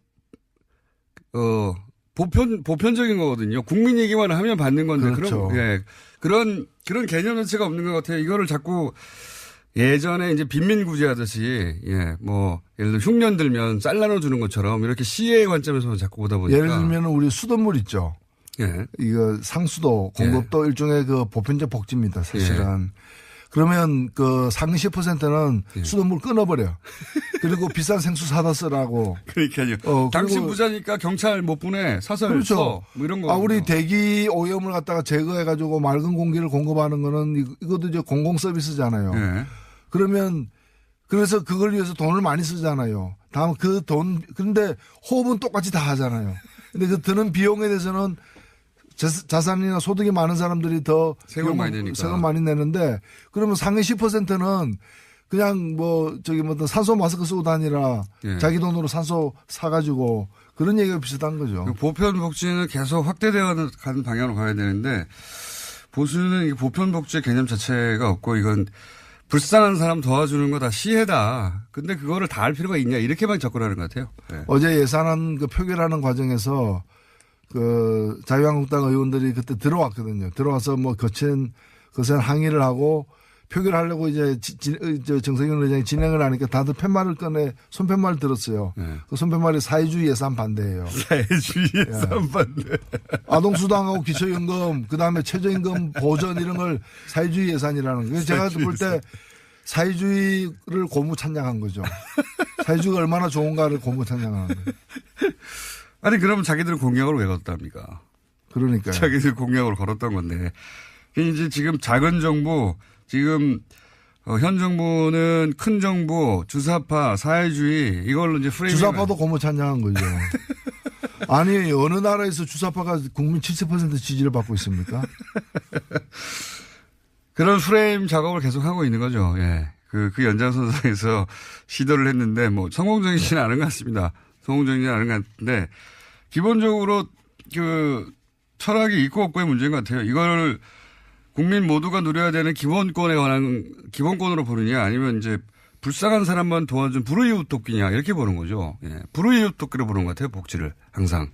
보편적인 거거든요. 국민 얘기만 하면 받는 건데 그렇죠. 그런 개념 자체가 없는 것 같아요. 이거를 자꾸 예전에 이제 빈민구제 하듯이 뭐 예를 들어 흉년 들면 쌀 나눠주는 것처럼 이렇게 시의 관점에서 자꾸 보다 보니까 예를 들면 우리 수돗물 있죠. 예. 이거 상수도 공급도 일종의 그 보편적 복지입니다, 사실은. 그러면 그 상위 10%는 수돗물 끊어버려. 그리고 비싼 생수 사다 쓰라고. 그러니까요. 당신 부자니까 경찰 못 보내 사설 그렇죠. 써. 뭐 이런 거. 우리 대기 오염을 갖다가 제거해가지고 맑은 공기를 공급하는 거는 이것도 이제 공공 서비스잖아요. 예. 그러면 그래서 그걸 위해서 돈을 많이 쓰잖아요. 다음 그 돈, 그런데 호흡은 똑같이 다 하잖아요. 근데 그 드는 비용에 대해서는 자산이나 소득이 많은 사람들이 더 세금 많이 내니까. 세금 많이 내는데 그러면 상위 10%는 그냥 산소 마스크 쓰고 다니라 자기 돈으로 산소 사가지고 그런 얘기가 비슷한 거죠. 보편복지는 계속 확대되어 가는 방향으로 가야 되는데 보수는 이 보편복지의 개념 자체가 없고 이건 불쌍한 사람 도와주는 거 다 시혜다. 근데 그거를 다 할 필요가 있냐 이렇게만 접근하는 것 같아요. 네. 어제 예산안 그 표결하는 과정에서 그 자유한국당 의원들이 그때 들어왔거든요. 들어와서 뭐 거센 항의를 하고 표결하려고 이제 정세균 의장이 진행을 하니까 다들 손팻말을 들었어요. 네. 그 손팻말이 사회주의 예산 반대예요. 사회주의 예산 반대. 아동수당하고 기초연금, 그 다음에 최저임금 보전 이런 걸 사회주의 예산이라는 거예요. 제가 볼 때 사회주의를 고무 찬양한 거죠. 사회주의가 얼마나 좋은가를 고무 찬양하는 거예요. 아니 그러면 자기들은 공약으로 왜 걸었답니까? 그러니까요. 자기들 공약으로 걸었던 건데 이제 지금 작은 정부 지금 현 정부는 큰 정부 주사파 사회주의 이걸로 이제 프레임 주사파도 고무 찬양한 거죠. 아니 어느 나라에서 주사파가 국민 70% 지지를 받고 있습니까? 그런 프레임 작업을 계속 하고 있는 거죠. 예. 그 연장선상에서 시도를 했는데 뭐 성공적이지는 않은 것 같습니다. 성공적이지는 않은 것 같은데 기본적으로 그 철학이 있고 없고의 문제인 것 같아요. 이걸 국민 모두가 누려야 되는 기본권에 관한 기본권으로 보느냐 아니면 이제 불쌍한 사람만 도와준 불우이웃 돕기냐 이렇게 보는 거죠. 예. 불우이웃 돕기로 보는 것 같아요. 복지를 항상.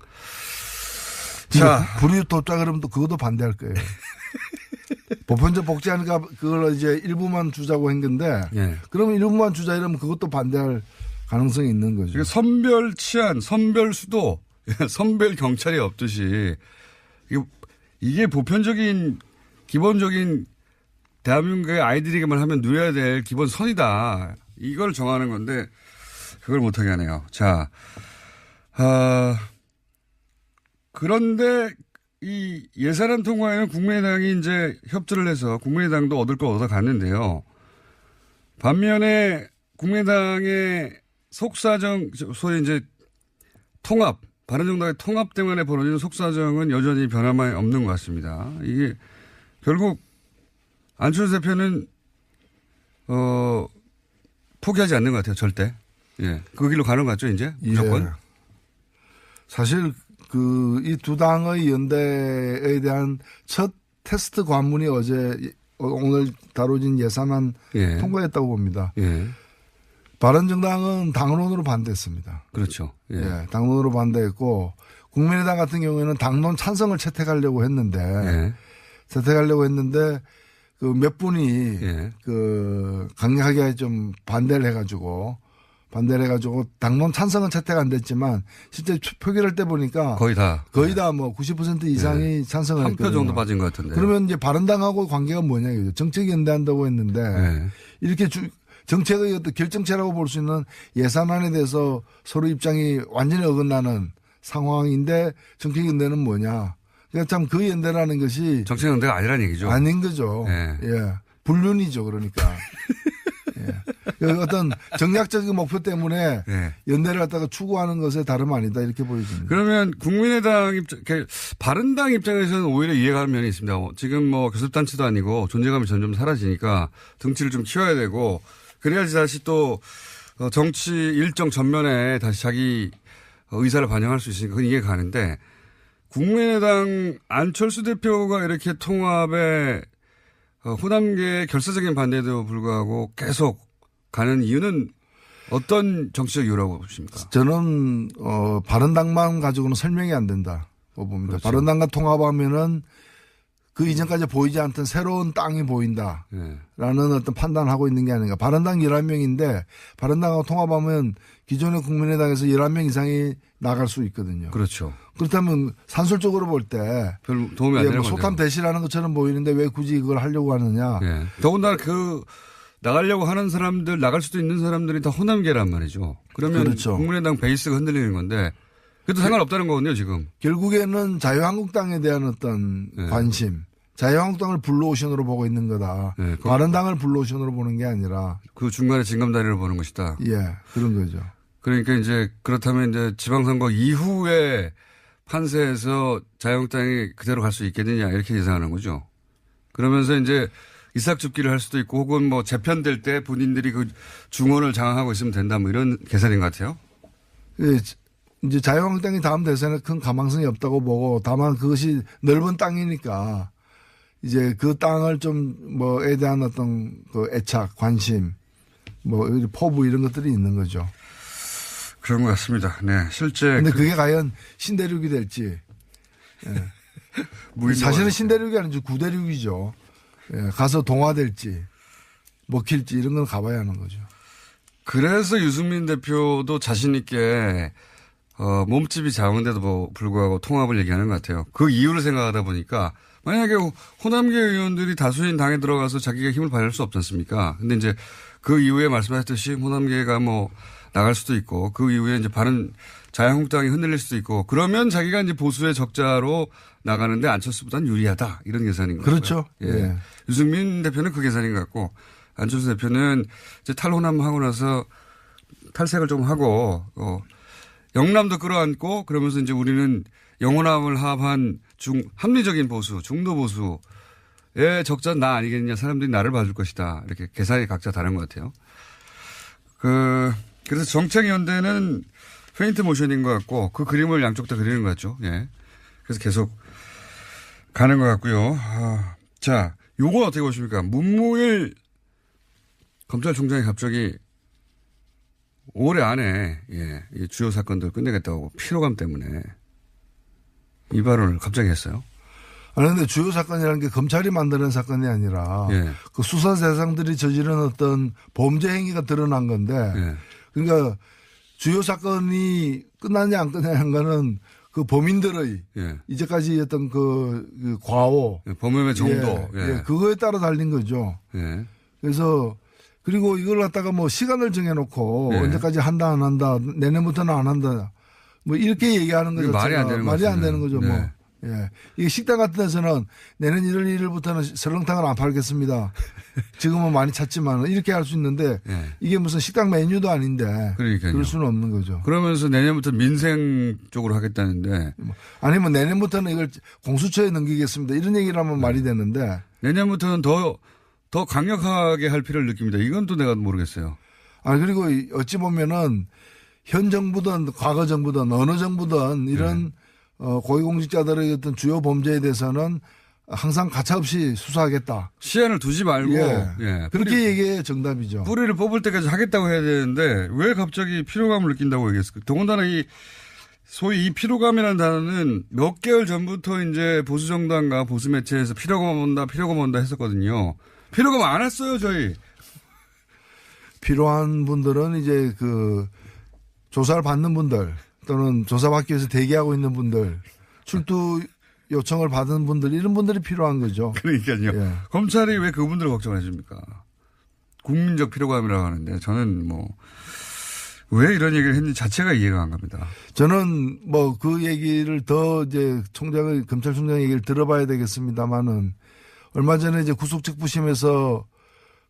자, 불우이웃 돕자 그러면 또 그것도 반대할 거예요. 보편적 복지하니까 그걸 이제 일부만 주자고 한 건데 그러면 일부만 주자 이러면 그것도 반대할 가능성이 있는 거죠. 선별 치안, 선별 수도 선별 경찰이 없듯이 이게 보편적인 기본적인 대한민국의 아이들에게만 하면 누려야 될 기본 선이다. 이걸 정하는 건데 그걸 못하게 하네요. 자, 그런데 이 예산안 통과에는 국민의당이 이제 협조를 해서 국민의당도 얻을 걸 얻어갔는데요. 반면에 국민의당의 속사정, 소위 이제 통합, 바른정당의 통합 때문에 벌어지는 속사정은 여전히 변함이 없는 것 같습니다. 이게 결국 안철수 대표는 포기하지 않는 것 같아요. 절대. 예, 그 길로 가는 것 같죠, 이제 무조건. 예. 사실 이 두 당의 연대에 대한 첫 테스트 관문이 어제 오늘 다뤄진 예산안 예. 통과했다고 봅니다. 예. 바른정당은 당론으로 반대했습니다. 그렇죠. 예. 예, 당론으로 반대했고 국민의당 같은 경우에는 당론 찬성을 채택하려고 했는데 예. 그 몇 분이 예. 그 강력하게 좀 반대를 해가지고 당론 찬성은 채택 안 됐지만 실제 표결할 때 보니까 거의 다 뭐 90% 이상이 찬성을 한 했거든요. 표 정도 빠진 것 같은데. 그러면 이제 바른당하고 관계가 뭐냐 이거죠. 정책 연대한다고 했는데 예. 이렇게 정책의 어떤 결정체라고 볼 수 있는 예산안에 대해서 서로 입장이 완전히 어긋나는 상황인데 정책 연대는 뭐냐. 그러니까 참 그 연대라는 것이 정책 연대가 아니라는 얘기죠. 아닌 거죠. 예. 예. 불륜이죠. 그러니까. 예. 그 어떤 정략적인 목표 때문에 예. 연대를 갖다가 추구하는 것에 다름 아니다 이렇게 보여집니다. 그러면 국민의당 바른당 입장에서는 오히려 이해가 가는 면이 있습니다. 지금 뭐 교섭단체도 아니고 존재감이 점점 사라지니까 등치를 좀 키워야 되고 그래야지 다시 또 정치 일정 전면에 다시 자기 의사를 반영할 수 있으니까 그건 이해가 가는데 국민의당 안철수 대표가 이렇게 통합에 호남계의 결사적인 반대에도 불구하고 계속 가는 이유는 어떤 정치적 이유라고 보십니까? 저는 바른당만 가지고는 설명이 안 된다고 봅니다. 그렇죠. 바른당과 통합하면은 그 이전까지 보이지 않던 새로운 땅이 보인다라는 네. 어떤 판단을 하고 있는 게 아닌가. 바른당 11명인데 바른당하고 통합하면 기존의 국민의당에서 11명 이상이 나갈 수 있거든요. 그렇죠. 그렇다면 산술적으로 볼 때 별 도움이 안 되는 건데. 소탐 대시라는 것처럼 보이는데 왜 굳이 그걸 하려고 하느냐. 예. 더군다나 나가려고 하는 사람들, 나갈 수도 있는 사람들이 다 호남계란 말이죠. 그러면 그렇죠. 국민의당 베이스가 흔들리는 건데 그래도 상관없다는 거군요, 지금. 결국에는 자유한국당에 대한 어떤 관심, 자유한국당을 블루오션으로 보고 있는 거다. 네, 바른당을 블루오션으로 보는 게 아니라. 그 중간에 징검다리를 보는 것이다. 예, 그런 거죠. 그러니까 이제 그렇다면 이제 지방선거 이후에 판세에서 자유한국당이 그대로 갈 수 있겠느냐 이렇게 예상하는 거죠. 그러면서 이제 이삭줍기를 할 수도 있고 혹은 뭐 재편될 때 본인들이 그 중원을 장악하고 있으면 된다 뭐 이런 계산인 것 같아요. 예, 이제 자유한국당이 다음 대선에 큰 가망성이 없다고 보고 다만 그것이 넓은 땅이니까 이제 그 땅을 좀 뭐에 대한 어떤 그 애착, 관심, 뭐 포부 이런 것들이 있는 거죠. 그런 것 같습니다. 네, 실제. 근데 그게 과연 신대륙이 될지. 예. 사실은 신대륙이 아니죠. 구대륙이죠. 예. 가서 동화될지 먹힐지 이런 건 가봐야 하는 거죠. 그래서 유승민 대표도 자신 있게 몸집이 작은데도 불구하고 통합을 얘기하는 것 같아요. 그 이유를 생각하다 보니까 만약에 호남계 의원들이 다수인 당에 들어가서 자기가 힘을 발휘할 수 없지 않습니까? 근데 이제 그 이후에 말씀하셨듯이 호남계가 뭐 나갈 수도 있고 그 이후에 이제 자유한국당이 흔들릴 수도 있고 그러면 자기가 이제 보수의 적자로 나가는데 안철수보다는 유리하다 이런 계산인 거죠. 그렇죠. 예. 예. 유승민 대표는 그 계산인 것 같고 안철수 대표는 이제 탈호남 하고 나서 탈색을 좀 하고 영남도 끌어안고 그러면서 이제 우리는 영호남을 합한 합리적인 보수, 중도 보수의 적자는 나 아니겠냐. 사람들이 나를 봐줄 것이다. 이렇게 계산이 각자 다른 것 같아요. 그래서 정책연대는 페인트 모션인 것 같고 그 그림을 양쪽 다 그리는 것 같죠. 예. 그래서 계속 가는 것 같고요. 자, 요건 어떻게 보십니까? 문무일 검찰총장이 갑자기 올해 안에 이 주요 사건들 끝내겠다고 피로감 때문에 이 발언을 갑자기 했어요. 아니, 근데 주요 사건이라는 게 검찰이 만드는 사건이 아니라 그 수사 대상들이 저지른 어떤 범죄 행위가 드러난 건데 그러니까 주요 사건이 끝났냐 안 끝났냐는 거는 그 범인들의 예. 이제까지 어떤 그 과오, 예, 범행의 정도. 예, 예, 그거에 따라 달린 거죠. 예. 그래서 그리고 이걸 갖다가 뭐 시간을 정해놓고 예. 언제까지 한다 안 한다 내년부터는 안 한다 뭐 이렇게 얘기하는 거죠. 말이 안 되는 말이 안 거죠. 되는 거죠. 네. 뭐. 예. 이게 식당 같은 데서는 내년 1월 1일부터는 설렁탕을 안 팔겠습니다. 지금은 많이 찾지만 이렇게 할 수 있는데 예. 이게 무슨 식당 메뉴도 아닌데 그러니까요. 그럴 수는 없는 거죠. 그러면서 내년부터 민생 쪽으로 하겠다는데 아니면 내년부터는 이걸 공수처에 넘기겠습니다. 이런 얘기를 하면 말이 되는데 내년부터는 더 강력하게 할 필요를 느낍니다. 이건 또 내가 모르겠어요. 그리고 어찌 보면은 현 정부든 과거 정부든 어느 정부든 이런 고위공직자들의 어떤 주요 범죄에 대해서는 항상 가차없이 수사하겠다. 시한을 두지 말고 예. 그렇게 얘기해 정답이죠. 뿌리를 뽑을 때까지 하겠다고 해야 되는데 왜 갑자기 피로감을 느낀다고 얘기했을까? 더군다나 소위 이 피로감이라는 단어는 몇 개월 전부터 이제 보수 정당과 보수 매체에서 피로감 온다 했었거든요. 피로감 안 왔어요, 저희. 필요한 분들은 이제 그 조사를 받는 분들 또는 조사받기 위해서 대기하고 있는 분들 출두 요청을 받은 분들 이런 분들이 필요한 거죠. 그러니까요. 예. 검찰이 왜 그분들을 걱정해 줍니까? 국민적 피로감이라고 하는데 저는 왜 이런 얘기를 했는지 자체가 이해가 안 갑니다. 저는 뭐 그 얘기를 더 이제 검찰총장 얘기를 들어봐야 되겠습니다만은 얼마 전에 이제 구속특부심에서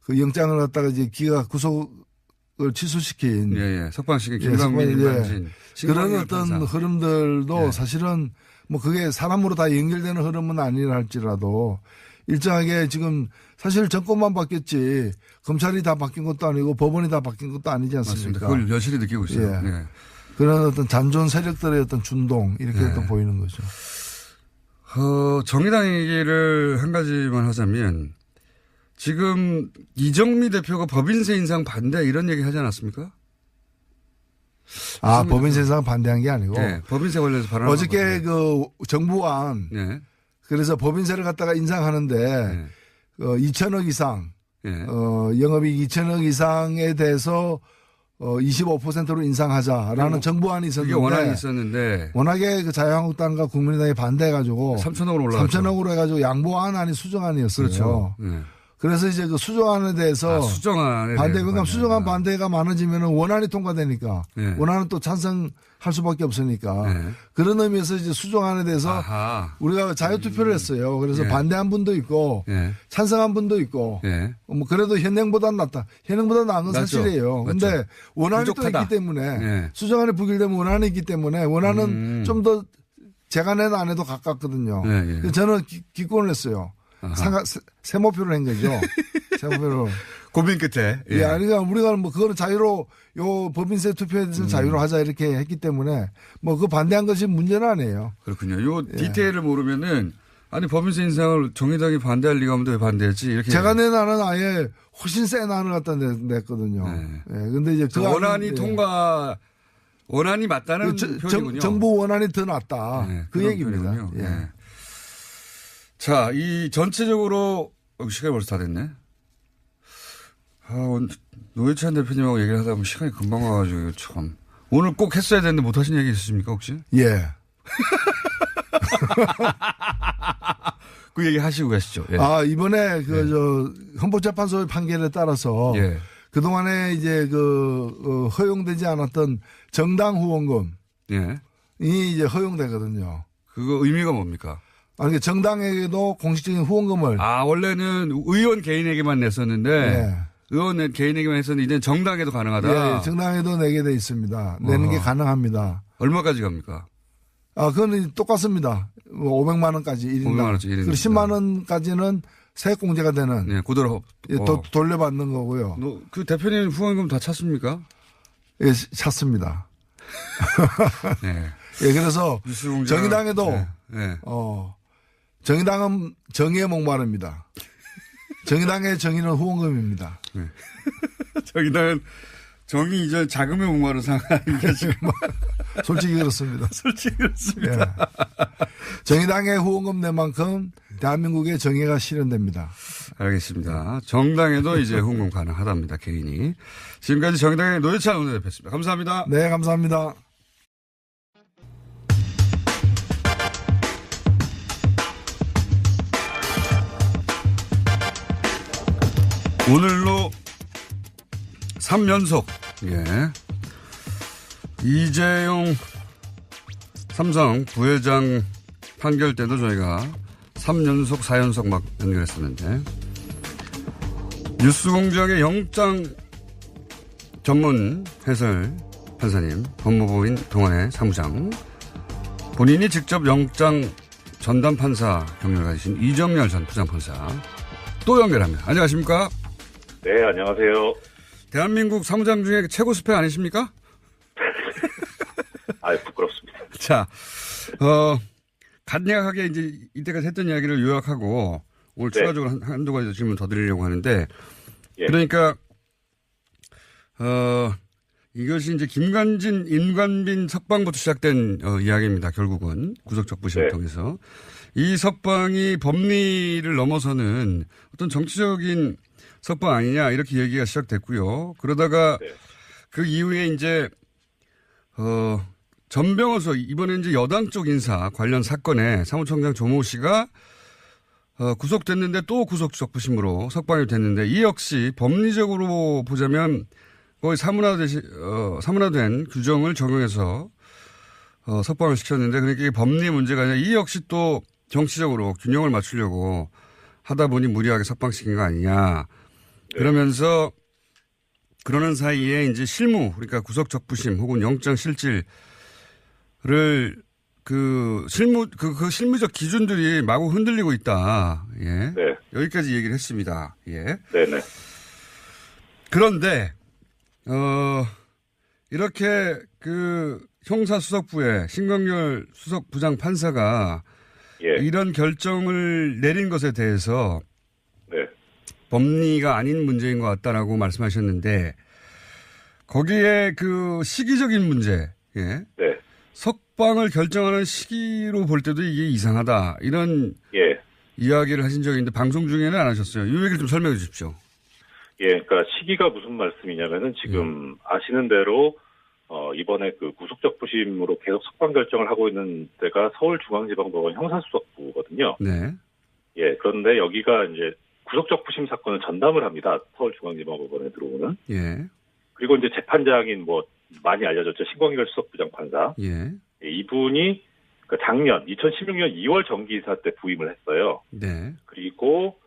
그 영장을 갖다가 이제 기가 구속을 취소시킨 예. 석방식의 김광민 일반진. 그런 어떤 흐름들도 사실은 뭐 그게 사람으로 다 연결되는 흐름은 아니라 할지라도 일정하게 지금 사실 정권만 바뀌었지 검찰이 다 바뀐 것도 아니고 법원이 다 바뀐 것도 아니지 않습니까? 맞습니다. 그걸 여실히 느끼고 있어요. 예. 예. 그런 어떤 잔존 세력들의 어떤 준동 이렇게 예. 또 보이는 거죠. 정의당 얘기를 한 가지만 하자면 지금 이정미 대표가 법인세 인상 반대 이런 얘기 하지 않았습니까? 법인세 인상 반대한 게 아니고 네, 법인세 관련해서 발언한 어저께 그 정부안 네. 그래서 법인세를 갖다가 인상하는데 2천억 이상 네. 영업이익 2천억 이상에 대해서 25%로 인상하자라는 정부안이 있었는데 그게 원안이 있었는데 워낙에 그 자유한국당과 국민의당이 반대해가지고 3천억으로 올라갔죠. 3천억으로 해가지고 양보안 아닌 수정안이었어요. 그렇죠. 네. 그래서 이제 그 수정안에 대해서 수정안에 반대 그러니까 수정안 반대가 많아지면 원안이 통과되니까 네. 원안은 또 찬성할 수밖에 없으니까 네. 그런 의미에서 이제 수정안에 대해서 아하. 우리가 자유투표를 했어요. 그래서 예. 반대한 분도 있고 예. 찬성한 분도 있고 예. 뭐 그래도 현행보다는 낫다. 현행보다 나은 건 맞죠. 사실이에요. 근데 원안이 부족하다. 또 있기 때문에 예. 수정안이 부결되면 원안이 있기 때문에 원안은 좀 더 제가 내도 안 해도 가깝거든요. 예, 예. 그래서 저는 기권을 했어요. 세모표를 한 거죠. 세모표로. 고민 끝에. 예. 그러니까 우리가 뭐 그거는 자유로 요 법인세 투표에 대해서 자유로 하자 이렇게 했기 때문에 뭐 그 반대한 것이 문제는 아니에요. 그렇군요. 요 디테일을 모르면은 아니 법인세 인상을 정의당이 반대할 리가 없는데 왜 반대했지 이렇게. 제가 낸 안은 아예 훨씬 센 안을 갖다 냈거든요. 네. 예. 근데 이제 그 원안이 안은, 통과 원안이 맞다는 표현이군요. 정부 원안이 더 낫다. 네, 그 그런 얘기입니다. 표현이군요. 예. 네. 자, 이 전체적으로 시간이 벌써 다 됐네. 노회찬 대표님하고 얘기를 하다 보면 시간이 금방 가가지고 참 오늘 꼭 했어야 되는데 못 하신 얘기 있으십니까 혹시? 예. 그 얘기 하시고 가시죠. 예. 이번에 헌법재판소의 판결에 따라서 예. 그동안에 이제 허용되지 않았던 정당 후원금이 예. 이제 허용되거든요. 그거 의미가 뭡니까? 아니, 정당에게도 공식적인 후원금을. 원래는 의원 개인에게만 냈었는데 예. 의원 개인에게만 했었는데 이제 정당에도 가능하다. 예, 정당에도 내게 돼 있습니다. 내는 게 가능합니다. 얼마까지 갑니까? 그건 똑같습니다. 500만 원까지 1인당. 500만 원짜리 그리고 10만 원까지는 세액공제가 되는. 네, 그대로 돌려받는 거고요. 그 대표님 후원금 다 찼습니까? 예, 찾습니다. 네. 예, 그래서 정의당에도 네. 정의당은 정의에 목마릅니다. 정의당의 정의는 후원금입니다. 네. 정의당은 정의 이전 자금의 목마른 상황이니까 지금 솔직히 그렇습니다. 솔직히 그렇습니다. 예. 정의당의 후원금 내만큼 대한민국의 정의가 실현됩니다. 알겠습니다. 정당에도 이제 후원금 가능하답니다. 개인이. 지금까지 정의당의 노회찬 원내대표였습니다. 감사합니다. 네, 감사합니다. 오늘로 3연속, 예. 이재용 삼성 부회장 판결 때도 저희가 3연속, 4연속 막 연결했었는데, 뉴스공장의 영장 전문 해설 판사님, 법무부인 동안의 사무장, 본인이 직접 영장 전담 판사 경력을 가지신 이정열 전 부장판사 또 연결합니다. 안녕하십니까? 네, 안녕하세요. 대한민국 사무장 중에 최고 스펙 아니십니까? 부끄럽습니다. 자, 간략하게 이제 이때까지 했던 이야기를 요약하고 오늘 네. 추가적으로 한두 가지 질문 더 드리려고 하는데, 예. 그러니까, 이것이 이제 김관진, 임관빈 석방부터 시작된 이야기입니다. 결국은 구속적부심을 네. 통해서. 이 석방이 법리를 넘어서는 어떤 정치적인 석방 아니냐 이렇게 얘기가 시작됐고요. 그러다가 네. 그 이후에 이제 전병호서 이번에 이제 여당 쪽 인사 관련 사건에 사무총장 조모 씨가 구속됐는데 또 구속적부심으로 석방이 됐는데 이 역시 법리적으로 보자면 거의 사문화된 규정을 적용해서 석방을 시켰는데 그러니까 이게 법리 문제가 아니라 이 역시 또 정치적으로 균형을 맞추려고 하다 보니 무리하게 석방시킨 거 아니냐. 네. 그러면서 그러는 사이에 이제 실무, 그러니까 구속적부심 혹은 영장실질을 그 실무적 기준들이 마구 흔들리고 있다. 예. 네. 여기까지 얘기를 했습니다. 예. 네네. 그런데, 이렇게 그 형사수석부의 신광열 수석부장 판사가 예. 이런 결정을 내린 것에 대해서 네. 법리가 아닌 문제인 것 같다라고 말씀하셨는데 거기에 그 시기적인 문제, 예. 네. 석방을 결정하는 시기로 볼 때도 이게 이상하다 이런 예. 이야기를 하신 적이 있는데 방송 중에는 안 하셨어요. 이 얘기를 좀 설명해 주십시오. 예. 그러니까 시기가 무슨 말씀이냐면은 지금 아시는 대로 이번에 그 구속적부심으로 계속 석방 결정을 하고 있는 데가 서울중앙지방법원 형사수석부거든요. 네. 예. 그런데 여기가 이제 구속적부심 사건을 전담을 합니다. 서울중앙지방법원에 들어오는. 예. 그리고 이제 재판장인 뭐 많이 알려졌죠. 신광열 수석부장 판사. 예. 예, 이분이 그 작년 2016년 2월 정기이사 때 부임을 했어요. 네. 그리고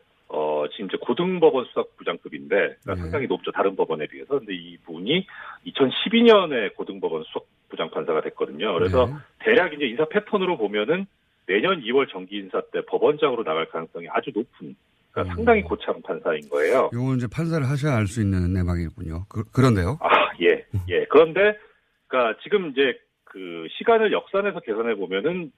지금 이제 고등법원 수석부장급인데 그러니까 네. 상당히 높죠. 다른 법원에 비해서. 근데 이분이 2012년에 고등법원 수석부장 판사가 됐거든요. 그래서 네. 대략 이제 인사 패턴으로 보면은 내년 2월 정기인사 때 법원장으로 나갈 가능성이 아주 높은 그러니까 상당히 고참 판사인 거예요. 요건 이제 판사를 하셔야 알 수 있는 내막이군요. 그런데요. 예, 예. 그런데, 그러니까 지금 이제 그 시간을 역산해서 계산해 보면은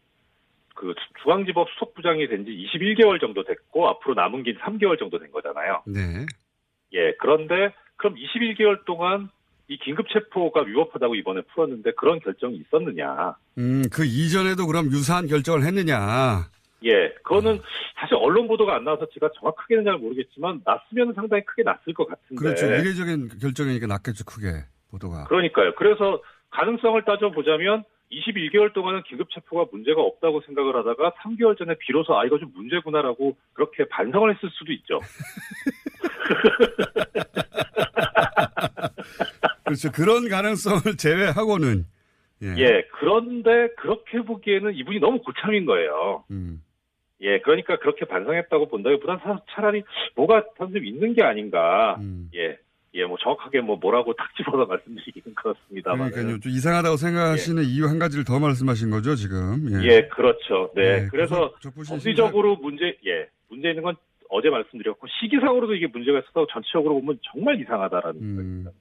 그 중앙지법 수석부장이 된 지 21개월 정도 됐고 앞으로 남은 게 3개월 정도 된 거잖아요. 네. 예. 그런데 그럼 21개월 동안 이 긴급 체포가 위법하다고 이번에 풀었는데 그런 결정이 있었느냐? 그 이전에도 그럼 유사한 결정을 했느냐? 예. 그거는 사실 언론 보도가 안 나와서 제가 정확하게는 잘 모르겠지만 났으면 상당히 크게 났을 것 같은데. 그렇죠. 이례적인 결정이니까 났겠죠, 크게 보도가. 그러니까요. 그래서 가능성을 따져보자면 21개월 동안은 긴급체포가 문제가 없다고 생각을 하다가 3개월 전에 비로소 이거 좀 문제구나라고 그렇게 반성을 했을 수도 있죠. 그렇죠. 그런 가능성을 제외하고는. 예, 그런데 그렇게 보기에는 이분이 너무 고참인 거예요. 예, 그러니까 그렇게 반성했다고 본다기보단 차라리 뭐가 좀 있는 게 아닌가. 예, 뭐 정확하게 뭐라고 탁 집어서 말씀드리기는 그렇습니다만. 그러니까요. 좀 이상하다고 생각하시는 이유 한 가지를 더 말씀하신 거죠, 지금. 예, 그렇죠. 네. 예, 그래서 법리적으로 문제 있는 건 어제 말씀드렸고 시기상으로도 이게 문제가 있어서 전체적으로 보면 정말 이상하다라는 생각입니다.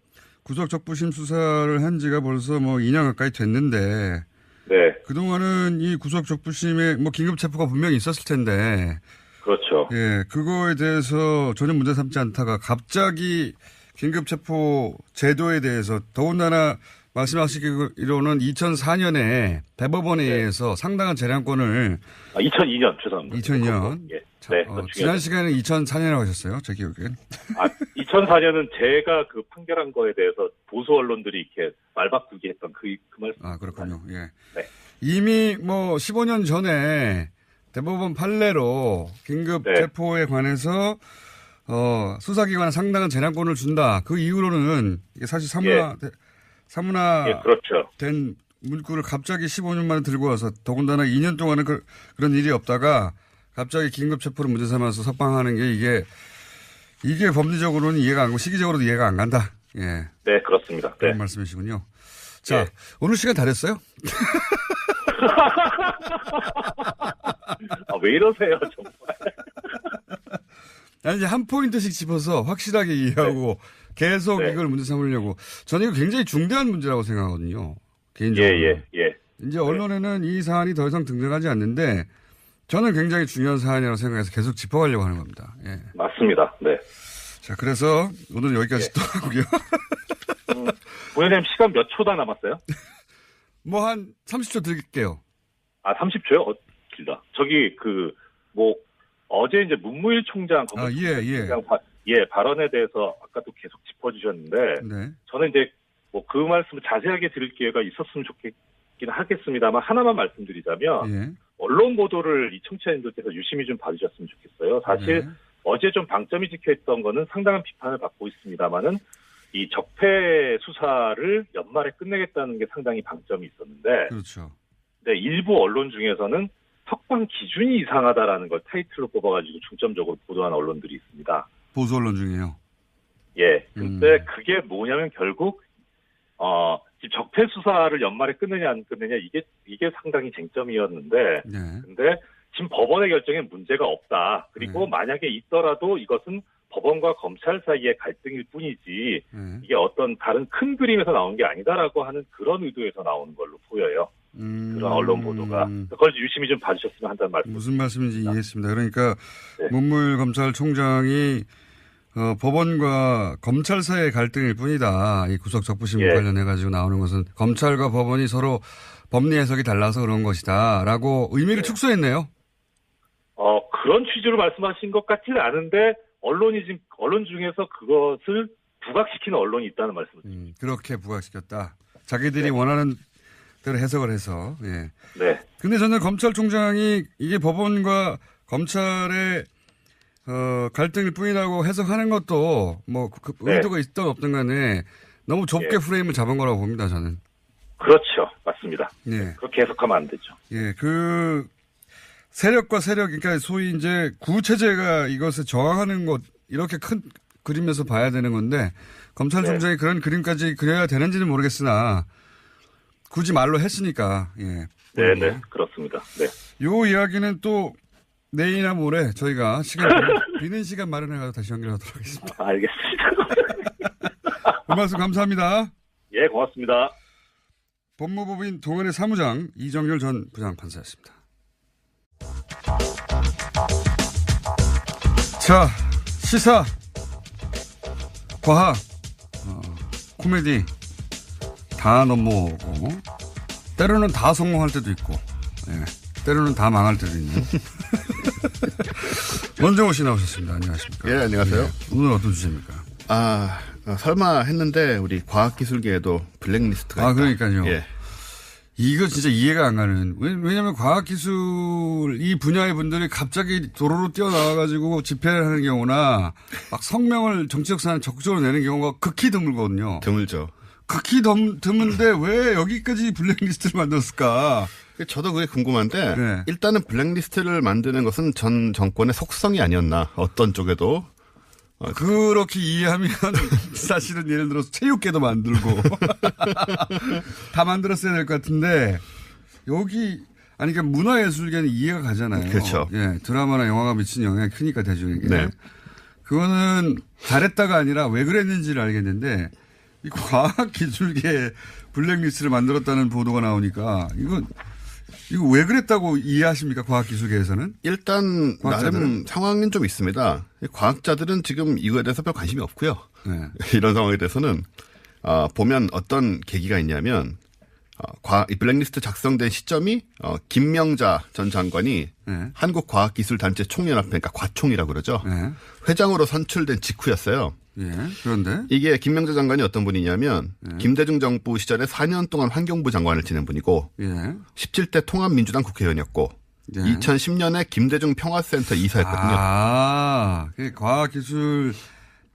구속적부심 수사를 한 지가 벌써 2년 가까이 됐는데 네. 그동안은 이 구속적부심에 긴급체포가 분명히 있었을 텐데 그렇죠. 예, 그거에 대해서 전혀 문제 삼지 않다가 갑자기 긴급체포 제도에 대해서 더군다나 말씀하시기로는 2004년에 대법원에 의해서 상당한 재량권을 2002년 죄송합니다. 2002년. 예. 자, 네, 지난 시간에 2004년이라고 하셨어요. 제 기억엔. 2004년은 제가 그 판결한 거에 대해서 보수 언론들이 이렇게 말바꾸기 했던 그 말씀. 아, 그렇군요. 예. 네. 이미 뭐 15년 전에 대법원 판례로 긴급 네. 체포에 관해서 수사기관에 상당한 재량권을 준다. 그 이후로는 이게 사실 사문화 예, 그렇죠. 된 문구를 갑자기 15년 만에 들고 와서 더군다나 2년 동안은 그런 일이 없다가 갑자기 긴급 체포를 문제 삼아서 석방하는 게 이게 법리적으로는 이해가 안 가고 시기적으로도 이해가 안 간다. 예. 네, 그렇습니다. 그런 네. 말씀이시군요. 자, 예. 오늘 시간 다 됐어요? 왜 이러세요, 정말. 아니, 이제 한 포인트씩 짚어서 확실하게 이해하고 계속 네. 이걸 문제 삼으려고. 저는 이거 굉장히 중대한 문제라고 생각하거든요. 개인적으로. 예. 이제 언론에는 이 사안이 더 이상 등장하지 않는데 저는 굉장히 중요한 사안이라고 생각해서 계속 짚어가려고 하는 겁니다. 예. 맞습니다. 네. 자, 그래서 오늘 여기까지 또 하고요. 부회장님 시간 몇 초 다 남았어요? 뭐 한 30초 드릴게요. 30초요? 길다. 저기 어제 이제 문무일 총장 예. 발언에 대해서 아까도 계속 짚어주셨는데 네. 저는 이제 그 말씀을 자세하게 드릴 기회가 있었으면 좋겠긴 하겠습니다만 하나만 말씀드리자면 예. 언론 보도를 이 청취자님들께서 유심히 좀 봐주셨으면 좋겠어요. 사실 네. 어제 좀 방점이 찍혀있던 거는 상당한 비판을 받고 있습니다만은 이 적폐 수사를 연말에 끝내겠다는 게 상당히 방점이 있었는데 그렇죠. 네, 일부 언론 중에서는 석방 기준이 이상하다라는 걸 타이틀로 뽑아가지고 중점적으로 보도한 언론들이 있습니다. 보수 언론 중에요. 예. 근데 그게 뭐냐면 결국 지금 적폐 수사를 연말에 끝내냐 안 끝내냐 이게 상당히 쟁점이었는데 네. 근데 지금 법원의 결정에 문제가 없다. 그리고 네. 만약에 있더라도 이것은 법원과 검찰 사이의 갈등일 뿐이지 네. 이게 어떤 다른 큰 그림에서 나온 게 아니다라고 하는 그런 의도에서 나오는 걸로 보여요. 그런 언론 보도가. 그걸 유심히 좀 봐주셨으면 한다는 말씀. 무슨 말씀인지 이해했습니다. 그러니까 네. 문무일 검찰총장이 법원과 검찰 사이의 갈등일 뿐이다. 이 구속 적부심 예. 관련해가지고 나오는 것은 검찰과 법원이 서로 법리 해석이 달라서 그런 것이다. 라고 의미를 축소했네요. 그런 취지로 말씀하신 것 같지는 않은데 언론 중에서 그것을 부각시키는 언론이 있다는 말씀을. 그렇게 부각시켰다. 자기들이 네. 원하는 대로 해석을 해서. 예. 네. 근데 저는 검찰총장이 이게 법원과 검찰의 갈등일 뿐이라고 해석하는 것도 네. 의도가 있든 없든 간에 너무 좁게 예. 프레임을 잡은 거라고 봅니다, 저는. 그렇죠. 맞습니다. 예. 그렇게 해석하면 안 되죠. 예. 세력과 세력, 그러니까 소위 이제 구체제가 이것을 저항하는 것, 이렇게 큰 그림에서 봐야 되는 건데, 검찰총장이 그런 그림까지 그려야 되는지는 모르겠으나, 굳이 말로 했으니까, 예. 네, 그렇습니다. 네. 요 이야기는 또 내일이나 모레 저희가 비는 시간 마련해가지고 다시 연결하도록 하겠습니다. 알겠습니다. 그 말씀 감사합니다. 예, 고맙습니다. 법무법인 동아래 사무장 이정열 전 부장판사였습니다. 자, 시사, 과학, 코미디 다 넘어오고 때로는 다 성공할 때도 있고 때로는 다 망할 때도 있는 원정호 씨 나오셨습니다. 안녕하십니까? 예, 안녕하세요. 오늘 어떤 주제입니까? 설마 했는데 우리 과학기술계에도 블랙리스트가 있다. 그러니까요. 예. 이거 진짜 이해가 안 가는. 왜냐하면 과학기술 이 분야의 분들이 갑자기 도로로 뛰어나와가지고 집회를 하는 경우나 막 성명을 정치적 사안에 적극적으로 내는 경우가 극히 드물거든요. 드물죠. 극히 드문데 왜 여기까지 블랙리스트를 만들었을까? 저도 그게 궁금한데 네. 일단은 블랙리스트를 만드는 것은 전 정권의 속성이 아니었나. 어떤 쪽에도. 그렇게 이해하면 사실은 예를 들어서 체육계도 만들고 다 만들었어야 될 것 같은데 그러니까 문화예술계는 이해가 가잖아요. 그렇죠. 예, 드라마나 영화가 미친 영향이 크니까 대중에게. 네. 그거는 잘했다가 아니라 왜 그랬는지를 알겠는데 이 과학기술계 블랙리스트를 만들었다는 보도가 나오니까 이거 왜 그랬다고 이해하십니까? 과학기술계에서는? 일단 과학자들은? 나름 상황은 좀 있습니다. 과학자들은 지금 이거에 대해서 별 관심이 없고요. 네. 이런 상황에 대해서는 보면 어떤 계기가 있냐면 이 블랙리스트 작성된 시점이 김명자 전 장관이 네. 한국과학기술단체 총연합회, 그러니까 과총이라고 그러죠. 네. 회장으로 선출된 직후였어요. 예. 그런데 이게 김명자 장관이 어떤 분이냐면 김대중 정부 시절에 4년 동안 환경부 장관을 지낸 분이고 예. 17대 통합민주당 국회의원이었고 예. 2010년에 김대중 평화센터 이사였거든요. 그 과학기술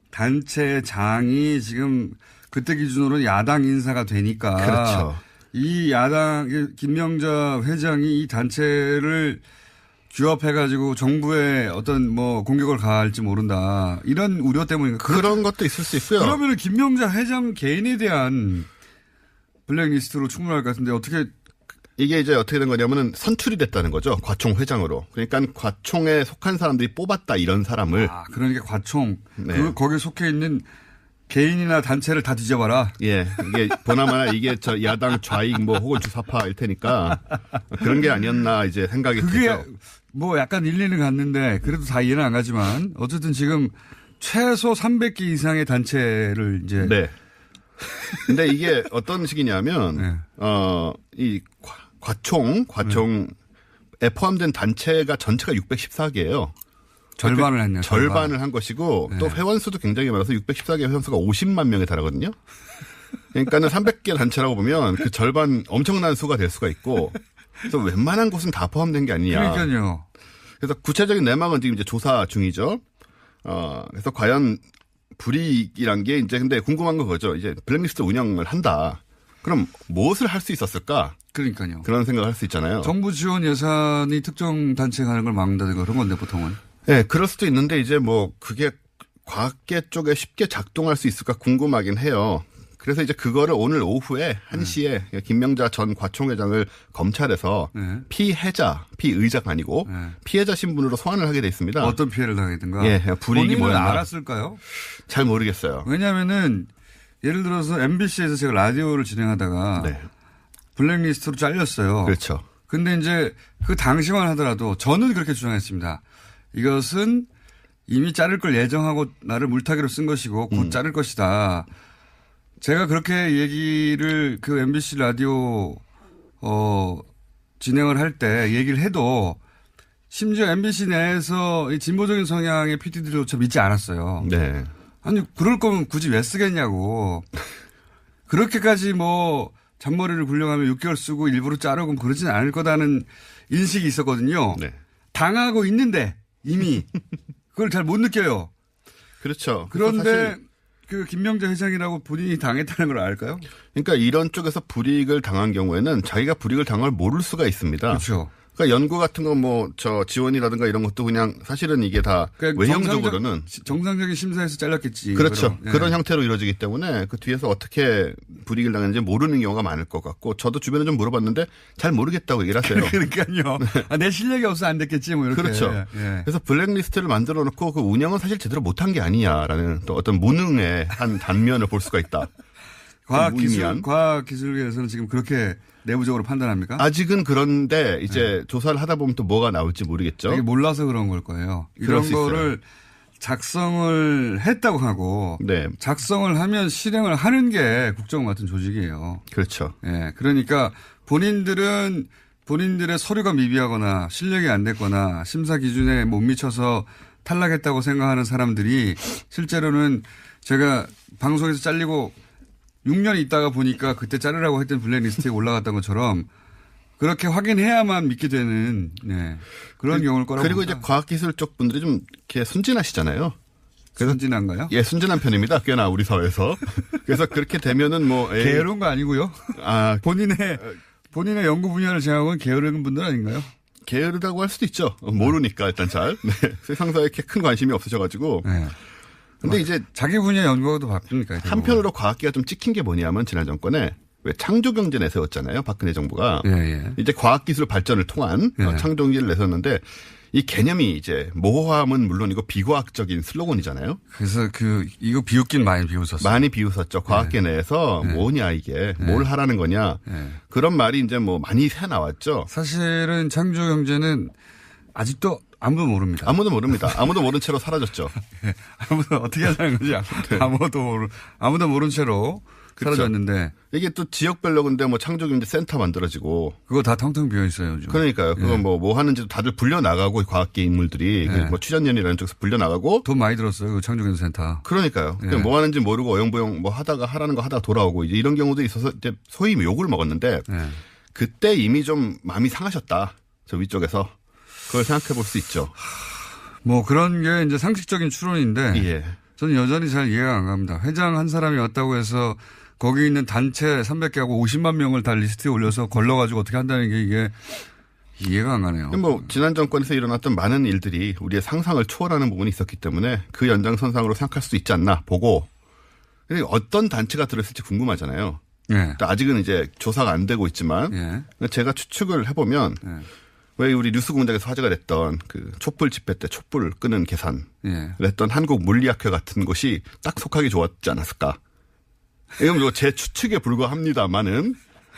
단체 장이 지금 그때 기준으로 야당 인사가 되니까. 그렇죠. 이 야당, 김명자 회장이 이 단체를 규합해가지고 정부에 어떤 공격을 가할지 모른다. 이런 우려 때문인가. 그런 것도 있을 수 있고요. 그러면 김명자 회장 개인에 대한 블랙리스트로 충분할 것 같은데 어떻게. 이게 이제 어떻게 된 거냐면은 선출이 됐다는 거죠. 과총 회장으로. 그러니까 과총에 속한 사람들이 뽑았다 이런 사람을. 그러니까 과총. 네. 거기에 속해 있는 개인이나 단체를 다 뒤져봐라. 예. 이게 보나마나 이게 저 야당 좌익 혹은 주사파일 테니까 그런 게 아니었나 이제 생각이 그게 들죠. 약간 일리는 갔는데 그래도 다 이해는 안 가지만 어쨌든 지금 최소 300개 이상의 단체를 이제. 네. 근데 이게 어떤 식이냐면, 네. 이 과총에 포함된 단체가 전체가 614개예요. 절반을 했네요. 절반을 한 것이고 네. 또 회원수도 굉장히 많아서 614개 회원수가 50만 명에 달하거든요. 그러니까는 300개 단체라고 보면 그 절반 엄청난 수가 될 수가 있고 그래서 웬만한 곳은 다 포함된 게 아니냐. 그러니까요. 그래서 구체적인 내막은 지금 이제 조사 중이죠. 그래서 과연 불이익이란 게 이제 근데 궁금한 건 그거죠. 이제 블랙리스트 운영을 한다. 그럼 무엇을 할 수 있었을까? 그러니까요. 그런 생각을 할 수 있잖아요. 정부 지원 예산이 특정 단체에 가는 걸 막는다든가 그런 건데 보통은. 네, 그럴 수도 있는데 이제 그게 과학계 쪽에 쉽게 작동할 수 있을까 궁금하긴 해요. 그래서 이제 그거를 오늘 오후에 1시에 김명자 전 과총회장을 검찰에서 피의자가 아니고 피해자 신분으로 소환을 하게 돼 있습니다. 어떤 피해를 당했든가. 예, 불이익이 본인은 뭐였나. 알았을까요? 잘 모르겠어요. 왜냐하면은 예를 들어서 MBC에서 제가 라디오를 진행하다가 네. 블랙리스트로 잘렸어요. 그렇죠. 근데 이제 그 당시만 하더라도 저는 그렇게 주장했습니다. 이것은 이미 자를 걸 예정하고 나를 물타기로 쓴 것이고 곧 자를 것이다. 제가 그렇게 얘기를 그 MBC 라디오 진행을 할 때 얘기를 해도 심지어 MBC 내에서 이 진보적인 성향의 PD들조차 믿지 않았어요. 네. 아니 그럴 거면 굳이 왜 쓰겠냐고. 그렇게까지 잔머리를 굴려가며 6개월 쓰고 일부러 자르고 그러진 않을 거다는 인식이 있었거든요. 네. 당하고 있는데 이미 그걸 잘 못 느껴요. 그렇죠. 그런데 그 김명자 회장이라고 본인이 당했다는 걸 알까요? 그러니까 이런 쪽에서 불이익을 당한 경우에는 자기가 불이익을 당한 걸 모를 수가 있습니다. 그렇죠. 그러니까 연구 같은 거 지원이라든가 이런 것도 그냥 사실은 이게 다 그러니까 외형적으로는 정상적인 심사에서 잘렸겠지. 그렇죠. 네. 그런 형태로 이루어지기 때문에 그 뒤에서 어떻게 불이익을 당했는지 모르는 경우가 많을 것 같고 저도 주변에 좀 물어봤는데 잘 모르겠다고 얘기를 하세요. 그러니까요. 내 실력이 없어 안 됐겠지 뭐 이렇게. 그렇죠. 예. 그래서 블랙리스트를 만들어 놓고 그 운영은 사실 제대로 못한 게 아니냐라는 또 어떤 무능의 한 단면을 볼 수가 있다. 과학기술계에서는 지금 그렇게 내부적으로 판단합니까? 아직은 그런데 이제 조사를 하다 보면 또 뭐가 나올지 모르겠죠. 이게 몰라서 그런 걸 거예요. 이런 거를 작성을 했다고 하고 네. 작성을 하면 실행을 하는 게 국정원 같은 조직이에요. 그렇죠. 예. 그러니까 본인들의 서류가 미비하거나 실력이 안 됐거나 심사 기준에 못 미쳐서 탈락했다고 생각하는 사람들이 실제로는 제가 방송에서 잘리고 6년 있다가 보니까 그때 자르라고 했던 블랙리스트에 올라갔던 것처럼 그렇게 확인해야만 믿게 되는 그런 경우일 거라고. 그리고 봅니다. 이제 과학기술 쪽 분들이 좀 이렇게 순진하시잖아요. 그래서 순진한가요? 예, 순진한 편입니다. 꽤나 우리 사회에서. 그래서 그렇게 되면은 게으른 거 아니고요. 본인의 연구 분야를 제외하고는 게으른 분들 아닌가요? 게으르다고 할 수도 있죠. 모르니까 일단 잘. 네. 세상사에 이렇게 큰 관심이 없으셔가지고. 네. 근데 이제 자기 분야 연구도 바쁘니까. 한편으로 과학계가 좀 찍힌 게 뭐냐면 지난 정권에 왜 창조경제 내세웠잖아요. 박근혜 정부가. 예. 이제 과학기술 발전을 통한 창조경제를 내세웠는데 이 개념이 이제 모호함은 물론이고 비과학적인 슬로건이잖아요. 그래서 이거 비웃긴 많이 비웃었어요. 많이 비웃었죠. 과학계 내에서 뭐냐 이게 뭘 하라는 거냐. 그런 말이 이제 많이 새 나왔죠. 사실은 창조경제는 아직도 아무도 모릅니다. 아무도 모릅니다. 아무도 모른 채로 사라졌죠. 아무도 어떻게 하자는 거지? 아무도 모른 채로 그렇죠. 사라졌는데. 이게 또 지역별로 근데 뭐 창조경제센터 만들어지고. 그거 다 텅텅 비어 있어요, 요즘. 그러니까요. 그거 예. 뭐 하는지도 다들 불려나가고 과학계 인물들이 예. 뭐 취전연이라는 쪽에서 불려나가고. 돈 많이 들었어요, 그 창조경제센터. 그러니까요. 예. 뭐 하는지 모르고 어영부영 뭐 하라는 거 하다가 돌아오고 이제 이런 경우도 있어서 이제 소위 욕을 먹었는데 예. 그때 이미 좀 마음이 상하셨다. 저 위쪽에서. 그걸 생각해 볼 수 있죠. 뭐 그런 게 이제 상식적인 추론인데. 예. 저는 여전히 잘 이해가 안 갑니다. 회장 한 사람이 왔다고 해서 거기 있는 단체 300개하고 50만 명을 다 리스트에 올려서 걸러가지고 어떻게 한다는 게 이게 이해가 안 가네요. 뭐 지난 정권에서 일어났던 많은 일들이 우리의 상상을 초월하는 부분이 있었기 때문에 그 연장선상으로 생각할 수 있지 않나 보고 어떤 단체가 들어있을지 궁금하잖아요. 예. 아직은 이제 조사가 안 되고 있지만 예. 제가 추측을 해보면 예. 왜 우리 뉴스 공장에서 화제가 됐던 그 촛불 집회 때 촛불 끄는 계산을 예. 했던 한국물리학회 같은 곳이 딱 속하기 좋았지 않았을까. 이건 뭐 제 추측에 불과합니다만은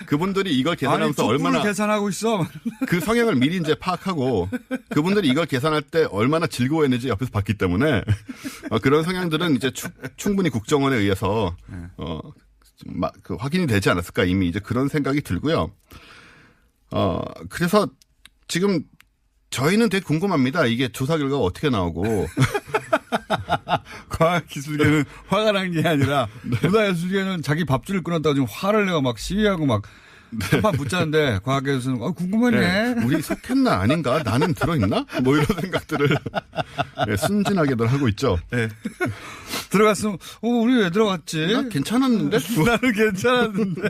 그분들이 이걸 계산하면서 아니, 얼마나 계산하고 있어. 그 성향을 미리 이제 파악하고 그분들이 이걸 계산할 때 얼마나 즐거워했는지 옆에서 봤기 때문에 그런 성향들은 이제 충분히 국정원에 의해서 그 확인이 되지 않았을까 이미 이제 그런 생각이 들고요. 그래서 지금 저희는 되게 궁금합니다. 이게 조사 결과가 어떻게 나오고. 과학기술계는 화가 난 게 아니라 문화예술계는 자기 밥줄을 끊었다고 지금 화를 내고 막 시위하고 막 한판 붙자는데 과학계에서는 궁금하네. 네, 우리 속했나 아닌가 나는 들어있나 뭐 이런 생각들을 네, 순진하게들 하고 있죠. 네. 들어갔으면 우리 왜 들어갔지? 나 괜찮았는데 나는 괜찮았는데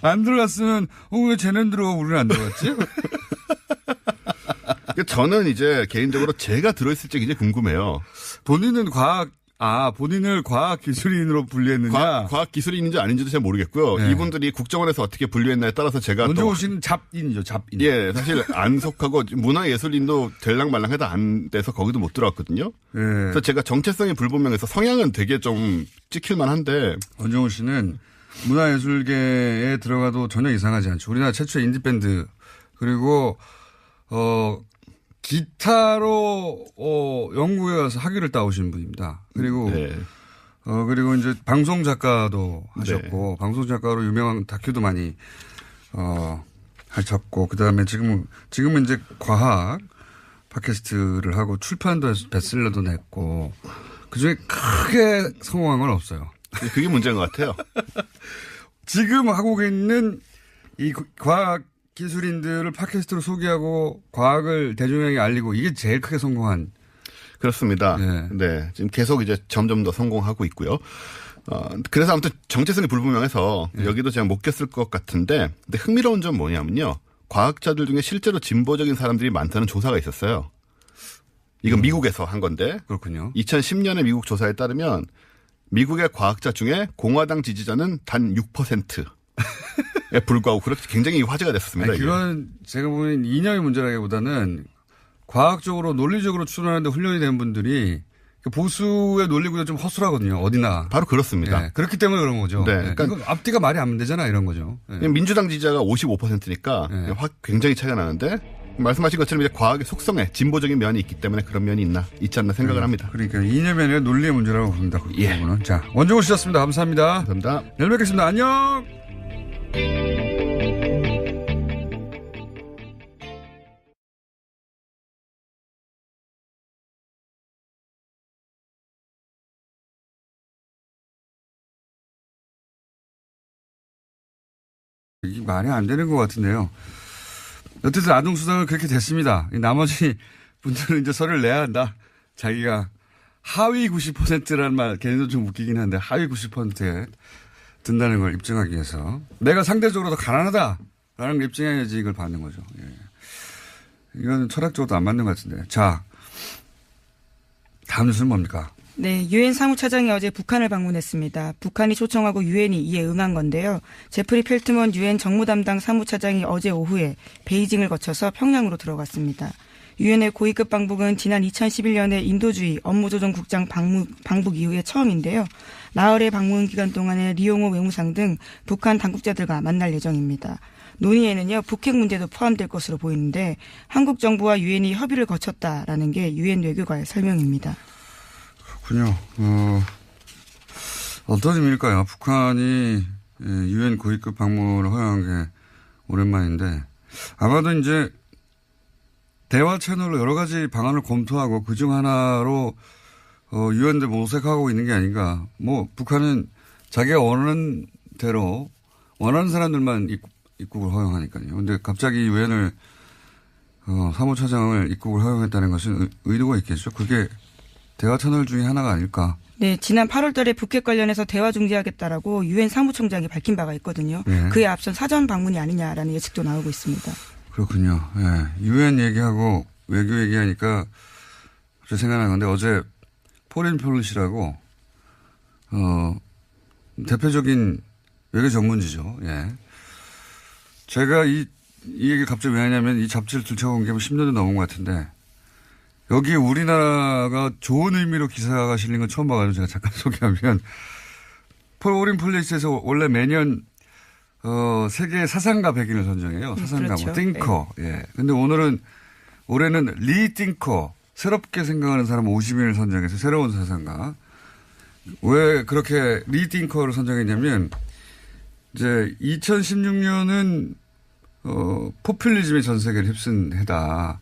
안 들어갔으면 왜 쟤는 들어가 우리는 안 들어갔지? 저는 이제 개인적으로 제가 들어있을지 굉장히 궁금해요. 본인은 본인을 과학기술인으로 분류했느냐? 과학기술인인지 아닌지도 잘 모르겠고요. 네. 이분들이 국정원에서 어떻게 분류했나에 따라서 제가 원종호 씨는 잡인이죠, 잡인. 예, 사실 안 속하고 문화예술인도 될랑말랑해도 안 돼서 거기도 못 들어갔거든요. 예. 그래서 제가 정체성이 불분명해서 성향은 되게 좀 찍힐만 한데. 원종호 씨는 문화예술계에 들어가도 전혀 이상하지 않죠. 우리나라 최초의 인디밴드 그리고 기타로 영국에 가서 학위를 따오신 분입니다. 그리고 네. 그리고 이제 방송 작가도 하셨고 네. 방송 작가로 유명한 다큐도 많이 하셨고 그다음에 지금은 이제 과학 팟캐스트를 하고 출판도 해서 베스트셀러도 냈고 그중에 크게 성공한 건 없어요. 그게 문제인 것 같아요. 지금 하고 있는 이 과학 기술인들을 팟캐스트로 소개하고 과학을 대중에게 알리고 이게 제일 크게 성공한. 그렇습니다. 네. 네. 지금 계속 이제 점점 더 성공하고 있고요. 그래서 아무튼 정체성이 불분명해서 여기도 제가 못 꼈을 것 같은데 근데 흥미로운 점 뭐냐면요. 과학자들 중에 실제로 진보적인 사람들이 많다는 조사가 있었어요. 이건 미국에서 한 건데. 그렇군요. 2010년의 미국 조사에 따르면 미국의 과학자 중에 공화당 지지자는 단 6%에 불과하고 그렇게 굉장히 화제가 됐습니다. 아니, 그건 제가 보기엔 이념의 문제라기보다는 과학적으로 논리적으로 추론하는데 훈련이 된 분들이 보수의 논리구조 좀 허술하거든요. 어디나. 바로 그렇습니다. 네, 그렇기 때문에 그런 거죠. 네, 네. 그러니까 이건 앞뒤가 말이 안 되잖아 이런 거죠. 네. 민주당 지지자가 55%니까 네. 굉장히 차이가 나는데 말씀하신 것처럼 이제 과학의 속성에 진보적인 면이 있기 때문에 그런 면이 있지 않나 생각을 합니다. 그러니까 이념이 아니라 논리의 문제라고 봅니다. 그 예. 부분은. 자, 원종호 씨였습니다. 감사합니다. 감사합니다. 내일 뵙겠습니다. 안녕. 이게 말이 안 되는 것 같은데요. 어쨌든 아동수당은 그렇게 됐습니다. 나머지 분들은 이제 서류를 내야 한다. 자기가 하위 90%라는 말, 걔네도 좀 웃기긴 한데 하위 90%에 든다는 걸 입증하기 위해서 내가 상대적으로 더 가난하다라는 걸 입증해야지 이걸 받는 거죠. 예. 이건 철학적으로도 안 맞는 것 같은데. 자, 다음 뉴스는 뭡니까? 네, 유엔 사무차장이 어제 북한을 방문했습니다. 북한이 초청하고 유엔이 이에 응한 건데요. 제프리 펠트먼 유엔 정무 담당 사무차장이 어제 오후에 베이징을 거쳐서 평양으로 들어갔습니다. 유엔의 고위급 방북은 지난 2011년에 인도주의 업무조정국장 방북 이후에 처음인데요. 나흘의 방문 기간 동안에 리용호 외무상 등 북한 당국자들과 만날 예정입니다. 논의에는요 북핵 문제도 포함될 것으로 보이는데 한국 정부와 유엔이 협의를 거쳤다라는 게 유엔 외교관의 설명입니다. 그렇군요. 어떤 의미일까요? 북한이 유엔 고위급 방문을 허용한 게 오랜만인데 아마도 이제 대화 채널로 여러 가지 방안을 검토하고 그중 하나로 유엔대 모색하고 있는 게 아닌가. 뭐 북한은 자기가 원하는 대로 원하는 사람들만 입국을 허용하니까요. 그런데 갑자기 유엔을 사무처장을 입국을 허용했다는 것은 의도가 있겠죠. 그게 대화 채널 중에 하나가 아닐까. 네, 지난 8월 달에 북핵 관련해서 대화 중지하겠다라고 유엔 사무총장이 밝힌 바가 있거든요. 네. 그에 앞선 사전 방문이 아니냐라는 예측도 나오고 있습니다. 그렇군요. 예. 유엔 얘기하고 외교 얘기하니까 저 생각나는 건데 어제 포린 폴리시라고 대표적인 외교 전문지죠. 예. 제가 이 얘기 갑자기 왜 하냐면 이 잡지를 들춰본 게 10년도 넘은 것 같은데 여기에 우리나라가 좋은 의미로 기사가 실린 건 처음 봐가지고 제가 잠깐 소개하면 포린 폴리시에서 원래 매년 세계 사상가 100인을 선정해요. 사상가, 그렇죠. 뭐, 띵커. 예. 근데 올해는 리띵커. 새롭게 생각하는 사람 50인을 선정해서 새로운 사상가. 왜 그렇게 리띵커를 선정했냐면, 이제 2016년은, 포퓰리즘이 전 세계를 휩쓴 해다.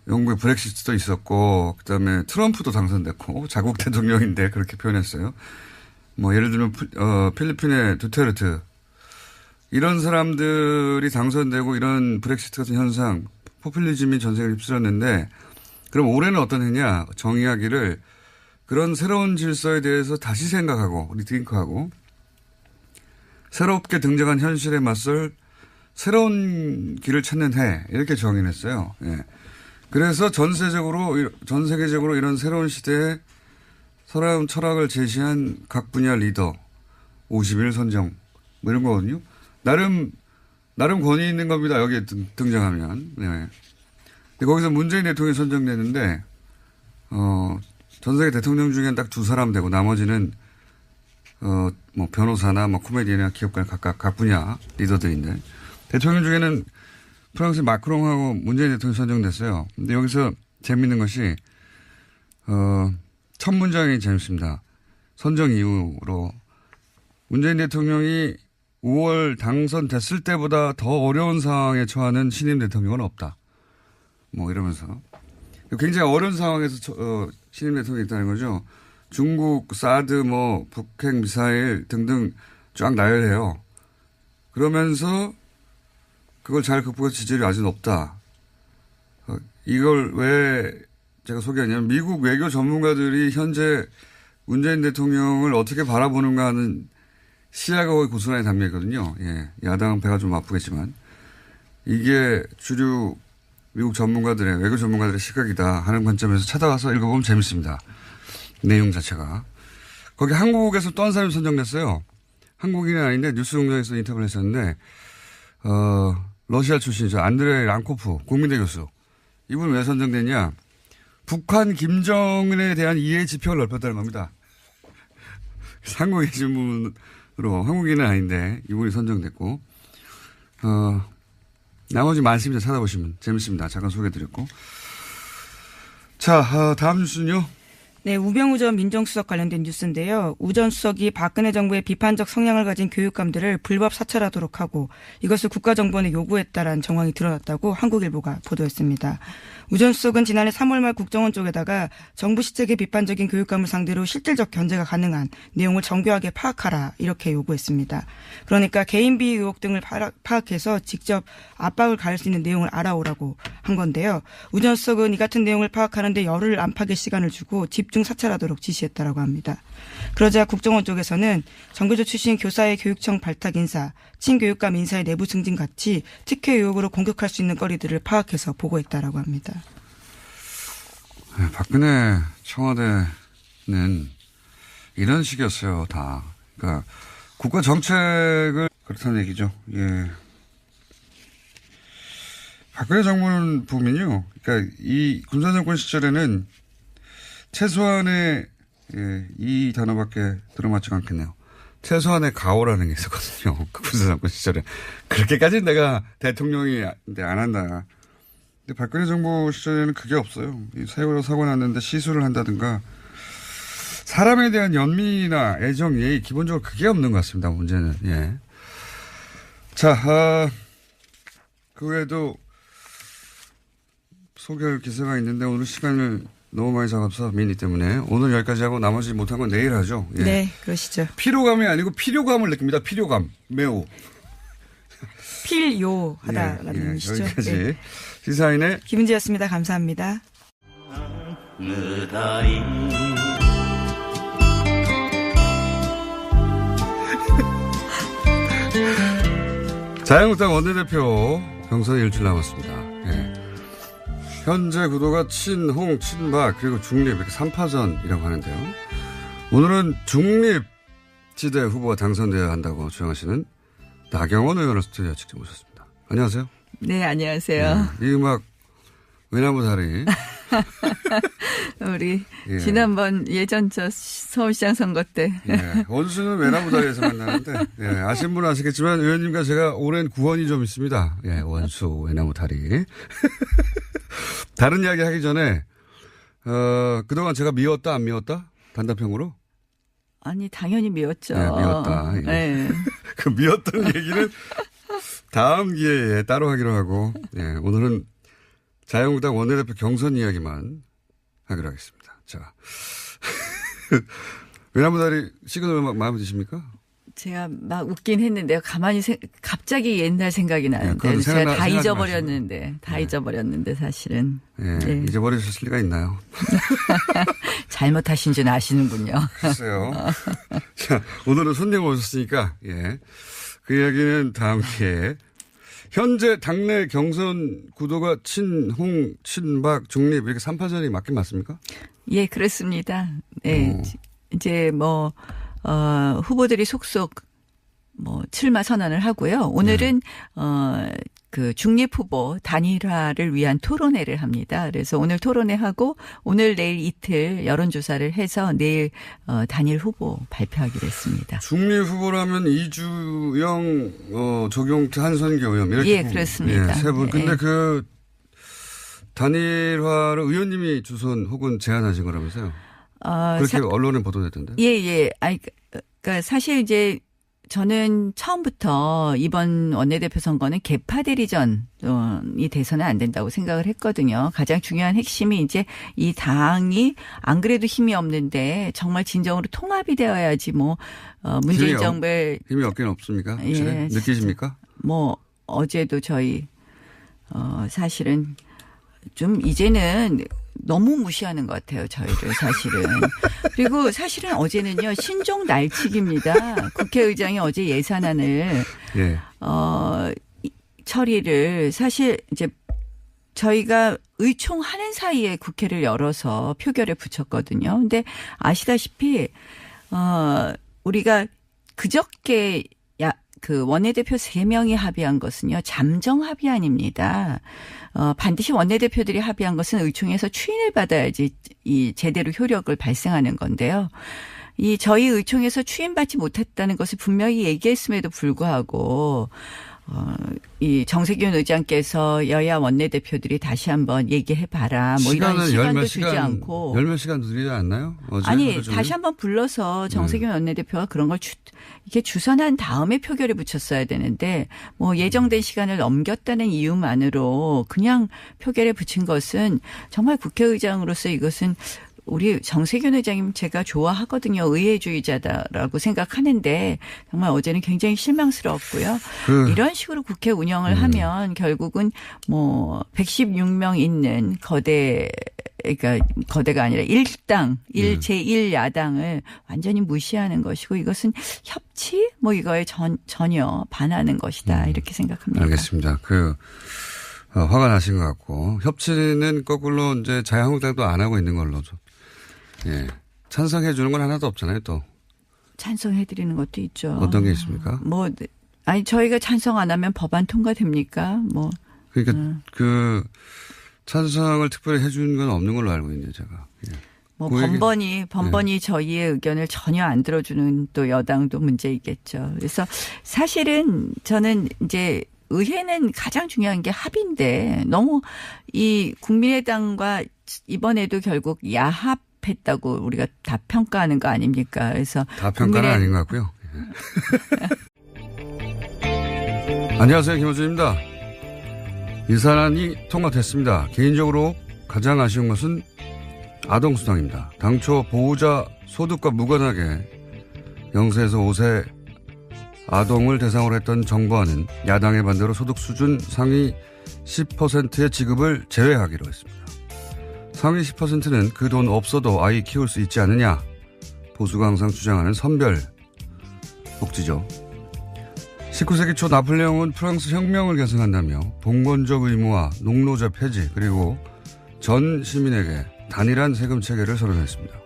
영국의 브렉시트도 있었고, 그 다음에 트럼프도 당선됐고, 자국 대통령인데 그렇게 표현했어요. 뭐, 예를 들면, 필리핀의 두테르트. 이런 사람들이 당선되고 이런 브렉시트 같은 현상, 포퓰리즘이 전 세계를 휩쓸었는데 그럼 올해는 어떤 해냐 정의하기를 그런 새로운 질서에 대해서 다시 생각하고 리팅크하고 새롭게 등장한 현실에 맞설 새로운 길을 찾는 해 이렇게 정의했어요. 예. 그래서 전 세계적으로 이런 새로운 시대에 새로운 철학을 제시한 각 분야 리더 50일 선정 뭐 이런 거거든요. 나름 권위 있는 겁니다. 여기에 등장하면. 네. 근데 거기서 문재인 대통령이 선정됐는데, 전 세계 대통령 중에는 딱 2사람 되고 나머지는, 뭐 변호사나 뭐 코미디언이나 기업가 각 분야 리더들인데, 대통령 중에는 프랑스 마크롱하고 문재인 대통령이 선정됐어요. 근데 여기서 재밌는 것이, 첫 문장이 재밌습니다. 선정 이후로 문재인 대통령이 5월 당선됐을 때보다 더 어려운 상황에 처하는 신임 대통령은 없다. 뭐 이러면서. 굉장히 어려운 상황에서 신임 대통령이 있다는 거죠. 중국, 사드, 뭐 북핵 미사일 등등 쫙 나열해요. 그러면서 그걸 잘 극복해서 지지율이 아주 높다. 이걸 왜 제가 소개하냐면 미국 외교 전문가들이 현재 문재인 대통령을 어떻게 바라보는가 하는 시야가 거의 고스란히 담겨 있거든요. 예. 야당은 배가 좀 아프겠지만. 이게 주류 미국 전문가들의, 외교 전문가들의 시각이다 하는 관점에서 찾아와서 읽어보면 재밌습니다. 내용 자체가. 거기 한국에서 또 한 사람이 선정됐어요. 한국인은 아닌데 뉴스공장에서 인터뷰를 했었는데, 러시아 출신이죠. 안드레이 랑코프, 국민대 교수. 이분 왜 선정됐냐? 북한 김정은에 대한 이해 지평을 넓혔다는 겁니다. 한국에 계신 분으로, 한국인은 아닌데 이분이 선정됐고, 나머지 많습니다. 찾아보시면 재밌습니다. 잠깐 소개해드렸고. 자, 다음 뉴스는요. 네, 우병우 전 민정수석 관련된 뉴스인데요. 우 전 수석이 박근혜 정부의 비판적 성향을 가진 교육감들을 불법 사찰하도록 하고 이것을 국가정보원에 요구했다라는 정황이 드러났다고 한국일보가 보도했습니다. 우 전 수석은 지난해 3월 말 국정원 쪽에다가 정부 시책에 비판적인 교육감을 상대로 실질적 견제가 가능한 내용을 정교하게 파악하라 이렇게 요구했습니다. 그러니까 개인 비위 의혹 등을 파악해서 직접 압박을 가할 수 있는 내용을 알아오라고 한 건데요. 우 전 수석은 이 같은 내용을 파악하는데 열흘 안팎의 시간을 주고 집중 사찰하도록 지시했다라고 합니다. 그러자 국정원 쪽에서는 정교조 출신 교사의 교육청 발탁 인사, 친교육감 인사의 내부 승진 같이 특혜 의혹으로 공격할 수 있는 거리들을 파악해서 보고했다라고 합니다. 네, 박근혜 청와대는 이런 식이었어요, 다. 그러니까 국가 정책을 그렇다는 얘기죠. 예. 박근혜 정부는 보면요, 그러니까 이 군사정권 시절에는 최소한의 이 단어밖에 들어맞지가 않겠네요. 최소한의 가오라는 게 있었거든요. 그 군사정권 시절에. 그렇게까지는 내가 대통령이 안 한다. 근데 박근혜 정부 시절에는 그게 없어요. 이 세월호 사고 났는데 시술을 한다든가 사람에 대한 연민이나 애정, 예의 기본적으로 그게 없는 것 같습니다. 문제는. 예. 자, 그 외에도 소개할 기사가 있는데 오늘 시간을 너무 많이 잡아서 미니 때문에 오늘 여기까지 하고 나머지 못한 건 내일 하죠. 예. 네, 그러시죠. 피로감이 아니고 필요감을 느낍니다. 필요감. 매우. 필요하다라는 예, 의미시죠. 여기까지. 네. 시사인의 김은지였습니다. 감사합니다. 자유한국당 원내대표 경선이 일주일 남았습니다. 예. 현재 구도가 친홍, 친박 그리고 중립 이렇게 3파전이라고 하는데요. 오늘은 중립지대 후보가 당선되어야 한다고 주장하시는 나경원 의원을 스튜디오에 직접 모셨습니다. 안녕하세요. 네, 안녕하세요. 이 음악 외나무 다리. 우리 예. 지난번 예전 저 서울시장 선거 때 예. 원수는 외나무 다리에서 만나는데 예. 아시는 분은 아시겠지만 의원님과 제가 오랜 구원이 좀 있습니다. 예. 원수 외나무 다리. 다른 이야기 하기 전에 그동안 제가 미웠다 안 미웠다? 단답형으로? 아니 당연히 미웠죠. 네, 미웠다. 예. 네. 그 미웠던 얘기는 다음 기회에 따로 하기로 하고 예. 오늘은 자유한국당 원내대표 경선 이야기만 하기로 하겠습니다. 자, 외나무 다리 시그널 음악 마음에 드십니까? 제가 막 웃긴 했는데요. 가만히 갑자기 옛날 생각이 나는데 네, 제가 다 생각나지 잊어버렸는데 잊어버렸는데 사실은 예, 네. 잊어버리셨을 리가 있나요? 잘못하신 줄 아시는군요. 글쎄요. 자, 오늘은 손님 오셨으니까 예, 그 이야기는 다음 기회에. 현재 당내 경선 구도가 친홍, 친박, 중립 이렇게 3파전이 맞긴 맞습니까? 예, 그렇습니다. 네. 이제 뭐 후보들이 속속 뭐 출마 선언을 하고요. 오늘은 그 중립 후보 단일화를 위한 토론회를 합니다. 그래서 오늘 토론회하고 오늘 내일 이틀 여론조사를 해서 내일 단일 후보 발표하기로 했습니다. 중립 후보라면 이주영, 조경태, 한선교 의원 이렇게 예, 그렇습니다. 예, 세 분. 근데 예. 그 단일화를 의원님이 주선 혹은 제안하신 거라면서요? 그렇게 언론에 보도됐던데. 예. 아니 그러니까 사실 이제 저는 처음부터 이번 원내대표 선거는 개파 대리전이 돼서는 안 된다고 생각을 했거든요. 가장 중요한 핵심이 이제 이 당이 안 그래도 힘이 없는데 정말 진정으로 통합이 되어야지 뭐 문재인 정부의 힘이 없긴 없습니까? 예, 느끼십니까? 뭐 어제도 저희 사실은 좀 이제는 너무 무시하는 것 같아요. 저희를 사실은. 그리고 사실은 어제는요. 신종 날치기입니다. 국회의장이 어제 예산안을 예. 처리를 사실 이제 저희가 의총하는 사이에 국회를 열어서 표결에 붙였거든요. 근데 아시다시피 우리가 그저께 그 원내대표 3명이 합의한 것은요. 잠정 합의안입니다. 반드시 원내대표들이 합의한 것은 의총에서 추인을 받아야지 이 제대로 효력을 발생하는 건데요. 이 저희 의총에서 추인받지 못했다는 것을 분명히 얘기했음에도 불구하고 이 정세균 의장께서 여야 원내대표들이 다시 한번 얘기해봐라. 뭐 이런 시간도 주지 않고. 열몇 시간 드리지 않나요? 어제 아니 다시 한번 불러서 정세균 원내대표가 그런 걸 이렇게 주선한 다음에 표결에 붙였어야 되는데 뭐 예정된 시간을 넘겼다는 이유만으로 그냥 표결에 붙인 것은 정말 국회의장으로서 이것은 우리 정세균 의장님 제가 좋아하거든요. 의회주의자다라고 생각하는데 정말 어제는 굉장히 실망스러웠고요. 이런 식으로 국회 운영을 하면 결국은 뭐 116명 있는 그러니까 거대가 아니라 일당, 제1야당을 완전히 무시하는 것이고 이것은 협치? 뭐 이거에 전혀 반하는 것이다. 이렇게 생각합니다. 알겠습니다. 화가 나신 것 같고 협치는 거꾸로 이제 자유한국당도 안 하고 있는 걸로 좀. 예. 찬성해 주는 건 하나도 없잖아요, 또. 찬성해 드리는 것도 있죠. 어떤 게 있습니까? 뭐 아니 저희가 찬성 안 하면 법안 통과됩니까? 뭐 그러니까 찬성을 특별히 해 주는 건 없는 걸로 알고 있는데 제가. 예. 뭐 그 얘기- 번번이 저희의 의견을 전혀 안 들어주는 또 여당도 문제이겠죠. 그래서 사실은 저는 이제 의회는 가장 중요한 게 합의인데 너무 이 국민의당과 이번에도 결국 야합했다고 우리가 다 평가하는 거 아닙니까? 그래서 다 평가는 아닌 것 같고요. 안녕하세요. 김호준입니다. 이 사안이 통과됐습니다. 개인적으로 가장 아쉬운 것은 아동수당입니다. 당초 보호자 소득과 무관하게 0세에서 5세 아동을 대상으로 했던 정부안은 야당의 반대로 소득 수준 상위 10%의 지급을 제외하기로 했습니다. 상위 10%는 그 돈 없어도 아이 키울 수 있지 않느냐. 보수가 항상 주장하는 선별 복지죠. 19세기 초 나폴레옹은 프랑스 혁명을 계승한다며 봉건적 의무와 농노제 폐지 그리고 전 시민에게 단일한 세금 체계를 선언했습니다.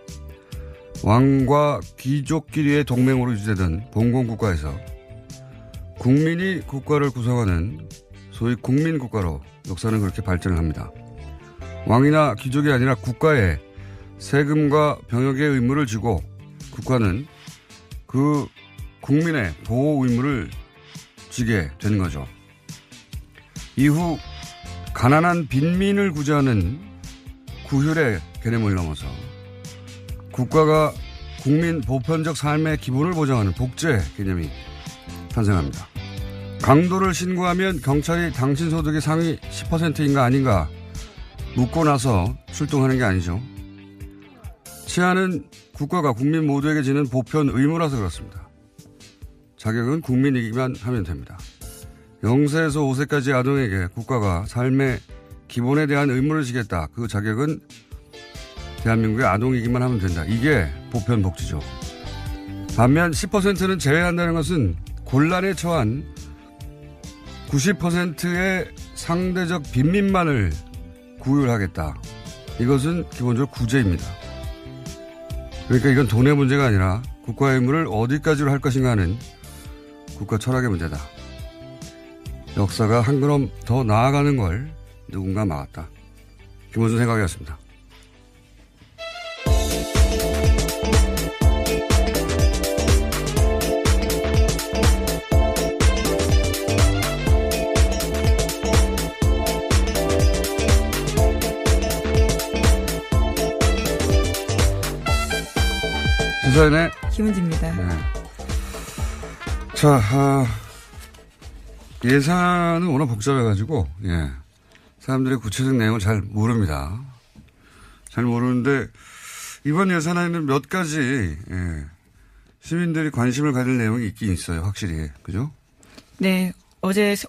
왕과 귀족끼리의 동맹으로 유지되던 봉건국가에서 국민이 국가를 구성하는 소위 국민국가로 역사는 그렇게 발전을 합니다. 왕이나 귀족이 아니라 국가에 세금과 병역의 의무를 지고 국가는 그 국민의 보호 의무를 지게 된 거죠. 이후 가난한 빈민을 구제하는 구휼의 개념을 넘어서 국가가 국민 보편적 삶의 기본을 보장하는 복제 개념이 탄생합니다. 강도를 신고하면 경찰이 당신 소득의 상위 10%인가 아닌가 묻고 나서 출동하는 게 아니죠. 치안은 국가가 국민 모두에게 지는 보편 의무라서 그렇습니다. 자격은 국민이기만 하면 됩니다. 0세에서 5세까지 아동에게 국가가 삶의 기본에 대한 의무를 지겠다. 그 자격은 대한민국의 아동이기만 하면 된다. 이게 보편 복지죠. 반면 10%는 제외한다는 것은 곤란에 처한 90%의 상대적 빈민만을 구휼하겠다. 이것은 기본적으로 구제입니다. 그러니까 이건 돈의 문제가 아니라 국가의 의무를 어디까지로 할 것인가 하는 국가 철학의 문제다. 역사가 한 걸음 더 나아가는 걸 누군가 막았다. 김호준 생각이었습니다. 시사인의 김은지입니다. 네. 자, 예산은 워낙 복잡해가지고, 예. 사람들이 구체적 내용을 잘 모릅니다. 잘 모르는데, 이번 예산안에는 몇 가지, 예. 시민들이 관심을 가질 내용이 있긴 있어요. 확실히. 그죠? 네.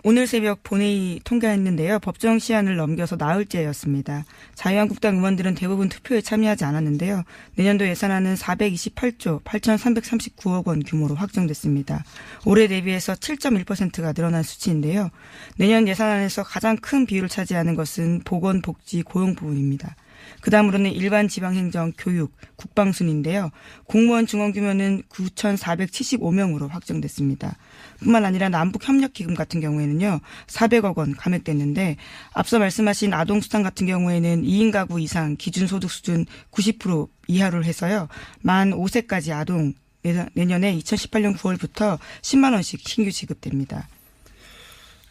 오늘 새벽 본회의 통과했는데요. 법정 시한을 넘겨서 나흘째였습니다. 자유한국당 의원들은 대부분 투표에 참여하지 않았는데요. 내년도 예산안은 428조 8,339억 원 규모로 확정됐습니다. 올해 대비해서 7.1%가 늘어난 수치인데요. 내년 예산안에서 가장 큰 비율을 차지하는 것은 보건, 복지, 고용 부분입니다. 그다음으로는 일반 지방행정, 교육, 국방 순인데요. 공무원 중원 규모는 9,475명으로 확정됐습니다. 뿐만 아니라 남북협력기금 같은 경우에는요. 400억 원 감액됐는데 앞서 말씀하신 아동수당 같은 경우에는 2인 가구 이상 기준소득 수준 90% 이하로 해서요. 만 5세까지 아동 내년에 2018년 9월부터 10만 원씩 신규 지급됩니다.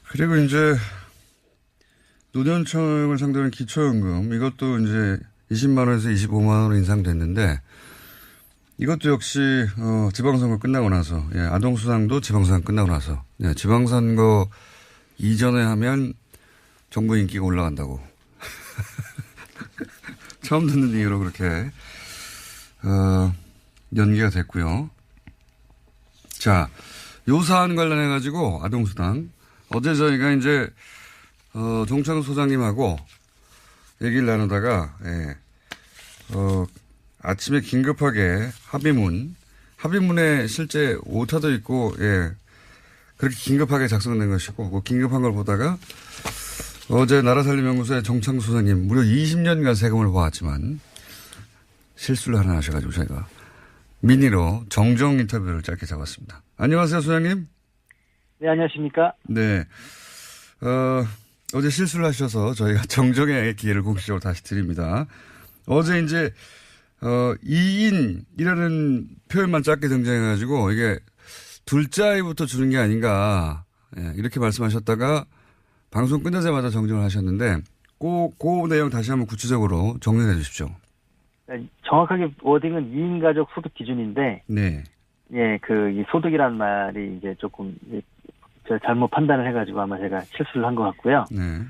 그리고 이제 노년층을 상대로 기초연금 이것도 이제 20만 원에서 25만 원으로 인상됐는데 이것도 역시 지방선거 끝나고 나서 예, 아동수당도 지방선거 끝나고 나서 예, 지방선거 이전에 하면 정부 인기가 올라간다고 처음 듣는 얘기로 그렇게 연기가 됐고요. 자, 요 사안 관련해 가지고 아동수당 어제 저희가 이제 종창 소장님하고 얘기를 나누다가, 예, 아침에 긴급하게 합의문에 실제 오타도 있고, 예, 그렇게 긴급하게 작성된 것이고, 그 긴급한 걸 보다가 어제 나라살림연구소의 종창 소장님 무려 20년간 세금을 보았지만 실수를 하나 하셔가지고 저희가 미니로 정정 인터뷰를 짧게 잡았습니다. 안녕하세요, 소장님. 네, 안녕하십니까? 네. 어제 실수를 하셔서 저희가 정정의 기회를 공식적으로 다시 드립니다. 어제 이제, 2인이라는 표현만 짧게 등장해가지고 이게 둘째 아이부터 주는 게 아닌가, 예, 이렇게 말씀하셨다가 방송 끝나자마자 정정을 하셨는데, 그 내용 다시 한번 구체적으로 정리해 주십시오. 정확하게 워딩은 2인 가족 소득 기준인데, 네. 예, 이 소득이란 말이 이제 조금, 제가 잘못 판단을 해가지고 아마 제가 실수를 한 것 같고요. 네.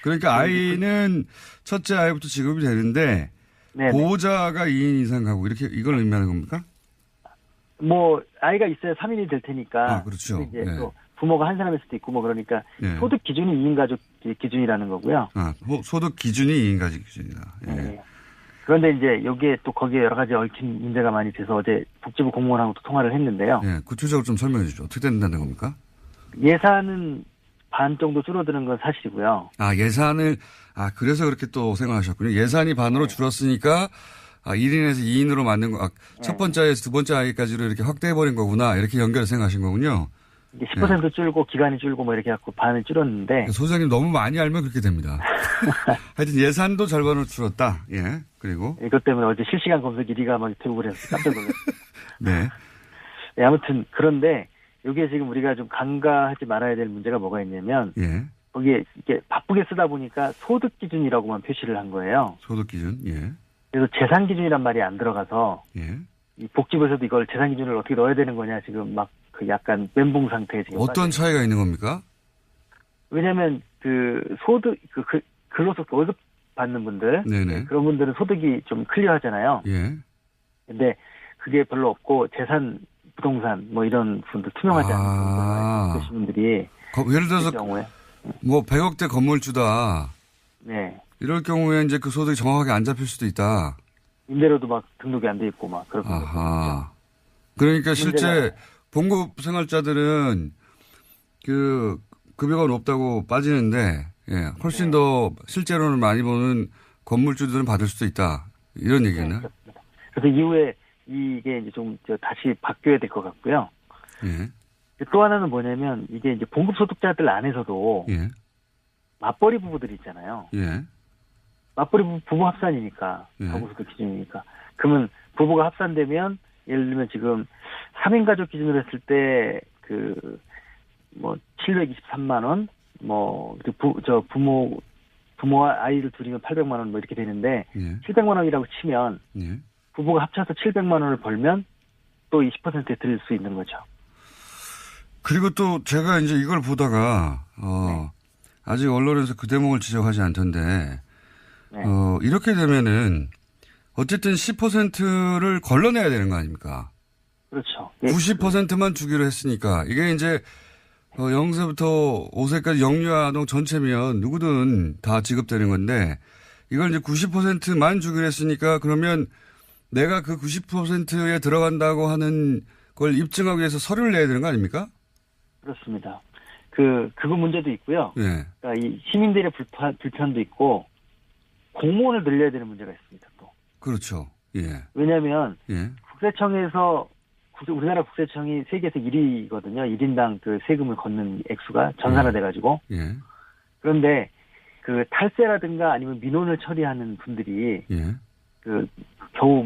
그러니까 아이는 첫째 아이부터 지급이 되는데, 네네. 보호자가 2인 이상 가고 이걸 의미하는 겁니까? 뭐, 아이가 있어야 3인이 될 테니까. 아, 그렇죠. 이제 네. 또 부모가 한 사람일 수도 있고 뭐 그러니까 네. 소득 기준이 2인 가족 기준이라는 거고요. 아, 소득 기준이 2인 가족 기준이다. 예. 네. 그런데 이제 여기에 또 거기에 여러 가지 얽힌 문제가 많이 돼서 어제 복지부 공무원하고도 통화를 했는데요. 예, 구체적으로 좀 설명해 주십시오. 어떻게 된다는 겁니까? 예산은 반 정도 줄어드는 건 사실이고요. 아, 그래서 그렇게 또 생각하셨군요. 예산이 반으로 줄었으니까, 1인에서 2인으로 만든 거, 첫 번째 아이에서 두 번째 아이까지로 이렇게 확대해버린 거구나. 이렇게 연결해서 생각하신 거군요. 이게 10% 줄고 기간이 줄고 뭐 이렇게 갖고 반을 줄었는데. 소장님 너무 많이 알면 그렇게 됩니다. 하여튼 예산도 절반으로 줄었다. 예. 그리고. 이것 때문에 어제 실시간 검색 1위가 막 유튜브 그래서 깜짝 놀랐어요. 네. 네, 아무튼 그런데 이게 지금 우리가 좀 간과하지 말아야 될 문제가 뭐가 있냐면. 예. 거기에 이렇게 바쁘게 쓰다 보니까 소득 기준이라고만 표시를 한 거예요. 소득 기준. 예. 그래서 재산 기준이란 말이 안 들어가서. 예. 이 복지부에서도 이걸 재산 기준을 어떻게 넣어야 되는 거냐 지금 막 약간 멘붕 상태에 지금. 어떤 차이가 있는 겁니까? 왜냐하면 소득 근로소 월급 받는 분들, 네네. 그런 분들은 소득이 좀 클리어하잖아요. 예. 근데 그게 별로 없고 재산, 부동산 뭐 이런 분들 투명하지 않은 그런 분들이 예를 들어서 경우에 뭐 100억대 건물주다. 네. 이럴 경우에 이제 그 소득이 정확하게 안 잡힐 수도 있다. 임대료도 막 등록이 안 돼 있고 막 그런 거. 아하. 그러니까 실제 봉급 생활자들은 급여가 높다고 빠지는데, 예, 훨씬 더 실제로는 많이 버는 건물주들은 받을 수도 있다. 이런 얘기겠네. 네, 그래서 이후에 이게 이제 좀 다시 바뀌어야 될 것 같고요. 예. 또 하나는 뭐냐면 이게 이제 봉급 소득자들 안에서도 예. 맞벌이 부부들이 있잖아요. 예. 맞벌이 부부 합산이니까, 예. 가구소득 기준이니까. 그러면 부부가 합산되면 예를 들면 지금 3인 가족 기준으로 했을 때 723만 원, 부모와 아이를 둘이면 800만 원 뭐 이렇게 되는데, 예. 700만 원이라고 치면, 예. 부부가 합쳐서 700만 원을 벌면 또 20%에 드릴 수 있는 거죠. 그리고 또 제가 이제 이걸 보다가, 아직 언론에서 그 대목을 지적하지 않던데, 네. 이렇게 되면은, 어쨌든 10%를 걸러내야 되는 거 아닙니까? 그렇죠. 90%만 주기로 했으니까, 이게 이제, 0세부터 5세까지 영유아동 전체면 누구든 다 지급되는 건데, 이걸 이제 90%만 주기로 했으니까, 그러면 내가 그 90%에 들어간다고 하는 걸 입증하기 위해서 서류를 내야 되는 거 아닙니까? 그렇습니다. 그거 문제도 있고요. 예. 그러니까 이 시민들의 불편도 있고, 공무원을 늘려야 되는 문제가 있습니다, 또. 그렇죠. 예. 왜냐면, 예. 우리나라 국세청이 세계에서 1위거든요. 1인당 그 세금을 걷는 액수가 전산화돼가지고. 예. 그런데 그 탈세라든가 아니면 민원을 처리하는 분들이 예. 겨우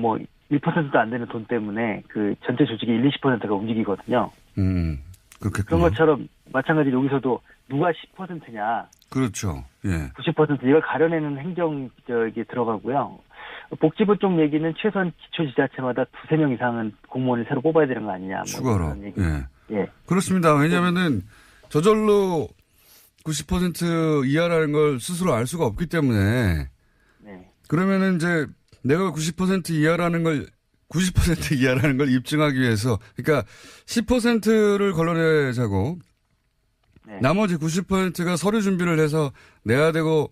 1%도 안 되는 돈 때문에 그 전체 조직의 1-20%가 움직이거든요. 그렇겠군요. 그런 것처럼 마찬가지로 여기서도 누가 10%냐. 그렇죠. 예. 90% 이걸 가려내는 행정 들어가고요. 복지부 쪽 얘기는 최소한 기초지자체마다 2-3명 이상은 공무원을 새로 뽑아야 되는 거 아니냐. 추가로. 예. 예. 그렇습니다. 왜냐면은 저절로 90% 이하라는 걸 스스로 알 수가 없기 때문에. 네. 그러면은 이제 내가 90% 이하라는 걸 90% 이하라는 걸 입증하기 위해서, 그러니까 10%를 걸러내자고, 네. 나머지 90%가 서류 준비를 해서 내야 되고,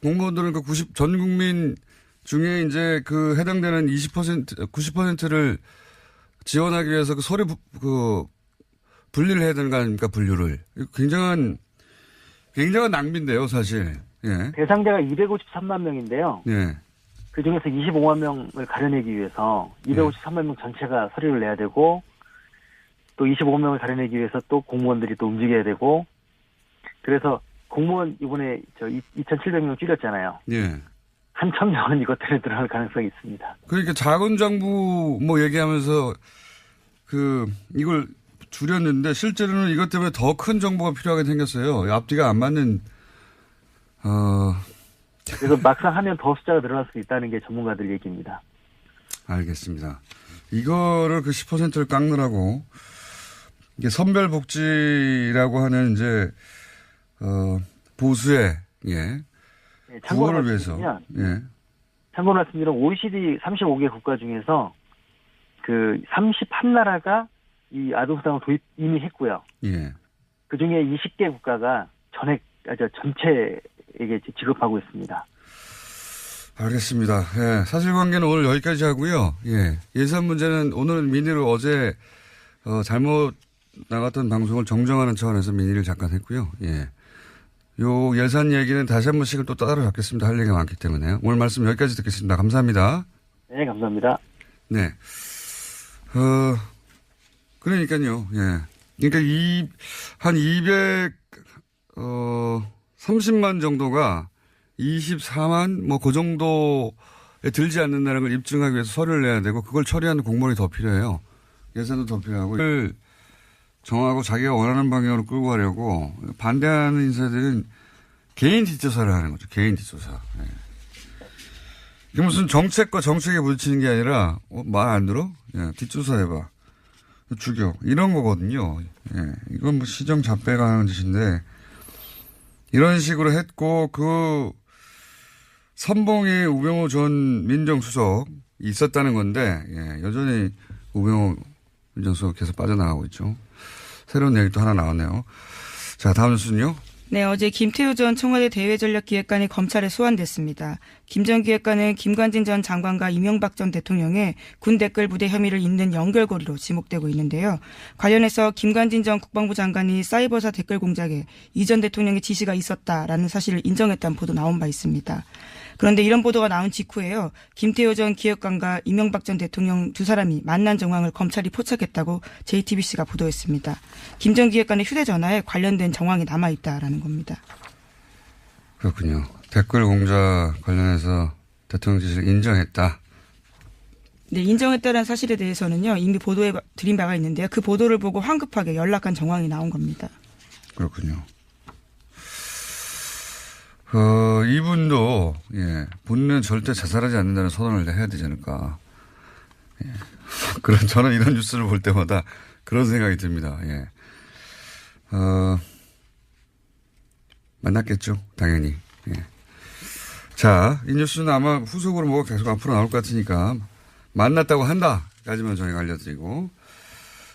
공무원들은 전 국민 중에 이제 해당되는 90%를 지원하기 위해서 서류 분리를 해야 되는 거 아닙니까, 분류를. 굉장한 낭비인데요, 사실. 예. 대상자가 253만 명인데요. 예. 그 중에서 25만 명을 가려내기 위해서 253만 명 전체가 서류를 내야 되고, 또 25명을 가려내기 위해서 또 공무원들이 또 움직여야 되고, 그래서 공무원 이번에 2,700명 줄였잖아요. 예. 한 1,000명은 이것 때문에 들어갈 가능성이 있습니다. 그러니까 작은 정부 뭐 얘기하면서 이걸 줄였는데 실제로는 이것 때문에 더 큰 정부가 필요하게 생겼어요. 앞뒤가 안 맞는 그래서 막상 하면 더 숫자가 늘어날 수 있다는 게 전문가들 얘기입니다. 알겠습니다. 이거를 10%를 깎느라고 이게 선별복지라고 하는 이제 보수의 구호를 위해서 참고로 말씀드리면 OECD 35개 국가 중에서 31나라가 이 아동수당을 이미 했고요. 예. 그 중에 20개 국가가 전체에게 지급하고 있습니다. 알겠습니다. 예. 사실관계는 오늘 여기까지 하고요. 예. 예산 문제는 오늘 민의로 어제 잘못 나갔던 방송을 정정하는 차원에서 민의를 잠깐 했고요. 예. 요 예산 얘기는 다시 한 번씩은 또 따로 잡겠습니다. 할 얘기가 많기 때문에요. 오늘 말씀 여기까지 듣겠습니다. 감사합니다. 네, 감사합니다. 네. 그러니까요. 예. 그러니까 한 30만 정도가 24만 뭐 그 정도에 들지 않는다는 걸 입증하기 위해서 서류를 내야 되고 그걸 처리하는 공무원이 더 필요해요. 예산도 더 필요하고 이걸 정하고 자기가 원하는 방향으로 끌고 가려고 반대하는 인사들은 개인 뒷조사를 하는 거죠. 개인 뒷조사. 예. 이게 무슨 정책과 정책에 부딪히는 게 아니라 말 안 들어? 예, 뒷조사 해봐. 죽여. 이런 거거든요. 예, 이건 뭐 시정 잡배가 하는 짓인데 이런 식으로 했고 선봉에 우병우 전 민정수석이 있었다는 건데 여전히 우병우 민정수석 계속 빠져나가고 있죠. 새로운 얘기 또 하나 나왔네요. 자, 다음 뉴스는요. 네, 어제 김태우 전 청와대 대외전략기획관이 검찰에 소환됐습니다. 김 전 기획관은 김관진 전 장관과 이명박 전 대통령의 군 댓글 부대 혐의를 잇는 연결고리로 지목되고 있는데요. 관련해서 김관진 전 국방부 장관이 사이버사 댓글 공작에 이 전 대통령의 지시가 있었다라는 사실을 인정했다는 보도 나온 바 있습니다. 그런데 이런 보도가 나온 직후에요. 김태호 전 기획관과 이명박 전 대통령 두 사람이 만난 정황을 검찰이 포착했다고 JTBC가 보도했습니다. 김 전 기획관의 휴대전화에 관련된 정황이 남아있다라는 겁니다. 그렇군요. 댓글 공작 관련해서 대통령 지시를 인정했다. 네, 인정했다는 사실에 대해서는요. 이미 보도해 드린 바가 있는데요. 그 보도를 보고 황급하게 연락한 정황이 나온 겁니다. 그렇군요. 이분도, 본인은 절대 자살하지 않는다는 선언을 해야 되지 않을까. 저는 이런 뉴스를 볼 때마다 그런 생각이 듭니다. 만났겠죠. 당연히. 자, 이 뉴스는 아마 후속으로 뭐가 계속 앞으로 나올 것 같으니까 만났다고 한다까지만 저희가 알려드리고.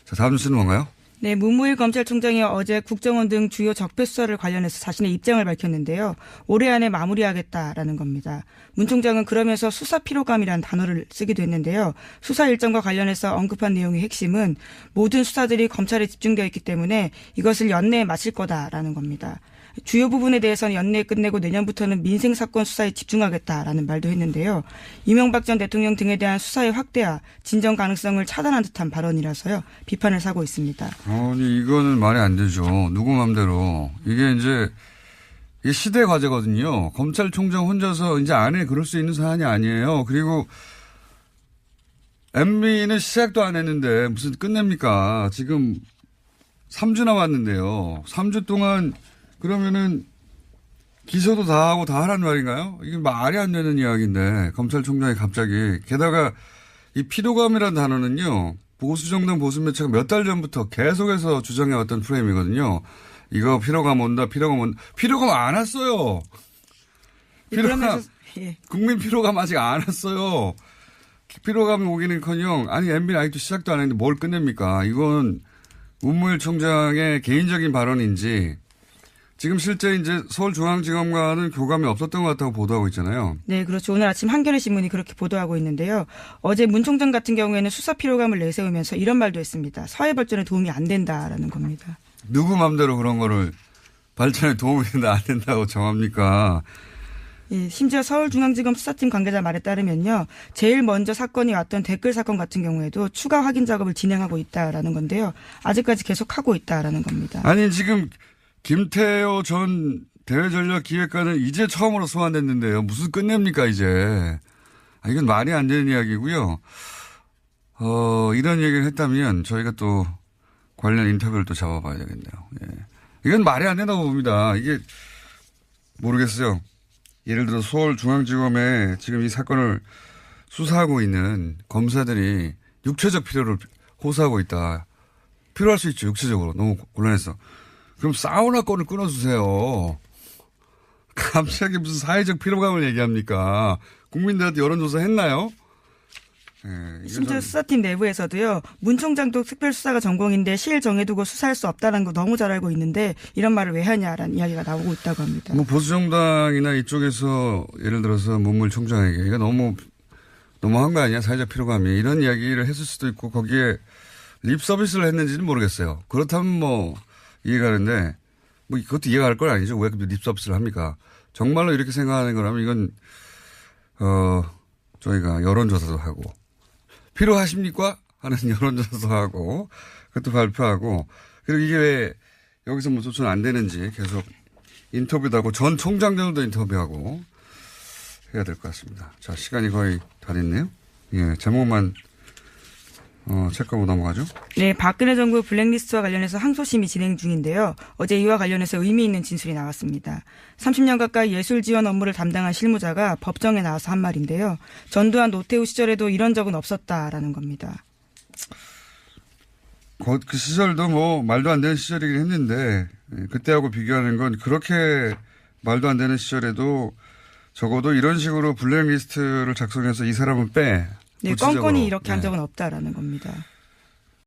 자, 다음 뉴스는 뭔가요? 네, 문무일 검찰총장이 어제 국정원 등 주요 적폐 수사를 관련해서 자신의 입장을 밝혔는데요. 올해 안에 마무리하겠다라는 겁니다. 문 총장은 그러면서 수사 피로감이라는 단어를 쓰기도 했는데요. 수사 일정과 관련해서 언급한 내용의 핵심은 모든 수사들이 검찰에 집중되어 있기 때문에 이것을 연내에 마칠 거다라는 겁니다. 주요 부분에 대해서는 연내에 끝내고 내년부터는 민생사건 수사에 집중하겠다라는 말도 했는데요. 이명박 전 대통령 등에 대한 수사의 확대와 진정 가능성을 차단한 듯한 발언이라서요. 비판을 사고 있습니다. 아니 이거는 말이 안 되죠. 누구 맘대로. 이게 시대 과제거든요. 검찰총장 혼자서 이제 안에 그럴 수 있는 사안이 아니에요. 그리고 MB는 시작도 안 했는데 무슨 끝냅니까? 지금 3주 남았는데요. 3주 동안 그러면은 기소도 다 하고 다 하란 말인가요? 이게 말이 안 되는 이야기인데 검찰총장이 갑자기 게다가 이 피로감이라는 단어는요. 보수정당 보수매체가 몇 달 전부터 계속해서 주장해왔던 프레임이거든요. 이거 피로감 온다. 피로감 안 왔어요. 국민 피로감 아직 안 왔어요. 피로감이 오기는커녕 아니 MB는 아직도 시작도 안 했는데 뭘 끝냅니까? 이건 문무일 총장의 개인적인 발언인지 지금 실제 이제 서울중앙지검과는 교감이 없었던 것 같다고 보도하고 있잖아요. 네, 그렇죠. 오늘 아침 한겨레 신문이 그렇게 보도하고 있는데요. 어제 문 총장 같은 경우에는 수사 피로감을 내세우면서 이런 말도 했습니다. 사회 발전에 도움이 안 된다라는 겁니다. 누구 맘대로 그런 거를 발전에 도움이 된다 안 된다고 정합니까? 예, 심지어 서울중앙지검 수사팀 관계자 말에 따르면요. 제일 먼저 사건이 왔던 댓글 사건 같은 경우에도 추가 확인 작업을 진행하고 있다라는 건데요. 아직까지 계속하고 있다라는 겁니다. 아니 지금 김태호 전 대외전략기획관은 이제 처음으로 소환됐는데요. 무슨 끝냅니까 이제. 이건 말이 안 되는 이야기고요. 이런 얘기를 했다면 저희가 또 관련 인터뷰를 또 잡아봐야 되겠네요. 예. 이건 말이 안 된다고 봅니다. 이게 모르겠어요. 예를 들어 서울중앙지검에 지금 이 사건을 수사하고 있는 검사들이 육체적 필요를 호소하고 있다. 필요할 수 있죠. 육체적으로. 너무 곤란해서. 그럼 사우나 건을 끊어주세요. 갑자기 무슨 사회적 피로감을 얘기합니까? 국민들한테 여론조사 했나요? 네, 심지어 수사팀 내부에서도요. 문 총장도 특별수사가 전공인데 시일 정해두고 수사할 수 없다는 거 너무 잘 알고 있는데 이런 말을 왜 하냐라는 이야기가 나오고 있다고 합니다. 뭐 보수정당이나 이쪽에서 예를 들어서 문물 총장에게 이거 너무한 거 아니야? 사회적 피로감이. 이런 이야기를 했을 수도 있고 거기에 립 서비스를 했는지는 모르겠어요. 그렇다면 뭐 이해가 가는데 뭐 그것도 이해가 갈 건 아니죠. 왜 립 서비스를 합니까? 정말로 이렇게 생각하는 거라면 이건 저희가 여론조사도 하고 필요하십니까? 하는 여론조사도 하고 그것도 발표하고 그리고 이게 왜 여기서 뭐 조천 안 되는지 계속 인터뷰도 하고 전 총장들도 인터뷰하고 해야 될 것 같습니다. 자, 시간이 거의 다 됐네요. 예, 제목만 체크하고 넘어가죠. 네, 박근혜 정부 블랙리스트와 관련해서 항소심이 진행 중인데요. 어제 이와 관련해서 의미 있는 진술이 나왔습니다. 30년 가까이 예술 지원 업무를 담당한 실무자가 법정에 나와서 한 말인데요. 전두환 노태우 시절에도 이런 적은 없었다라는 겁니다. 그 시절도 뭐 말도 안 되는 시절이긴 했는데 그때하고 비교하는 건 그렇게 말도 안 되는 시절에도 적어도 이런 식으로 블랙리스트를 작성해서 이 사람은 빼. 네, 껌껌이 이렇게 한 적은 없다라는 겁니다.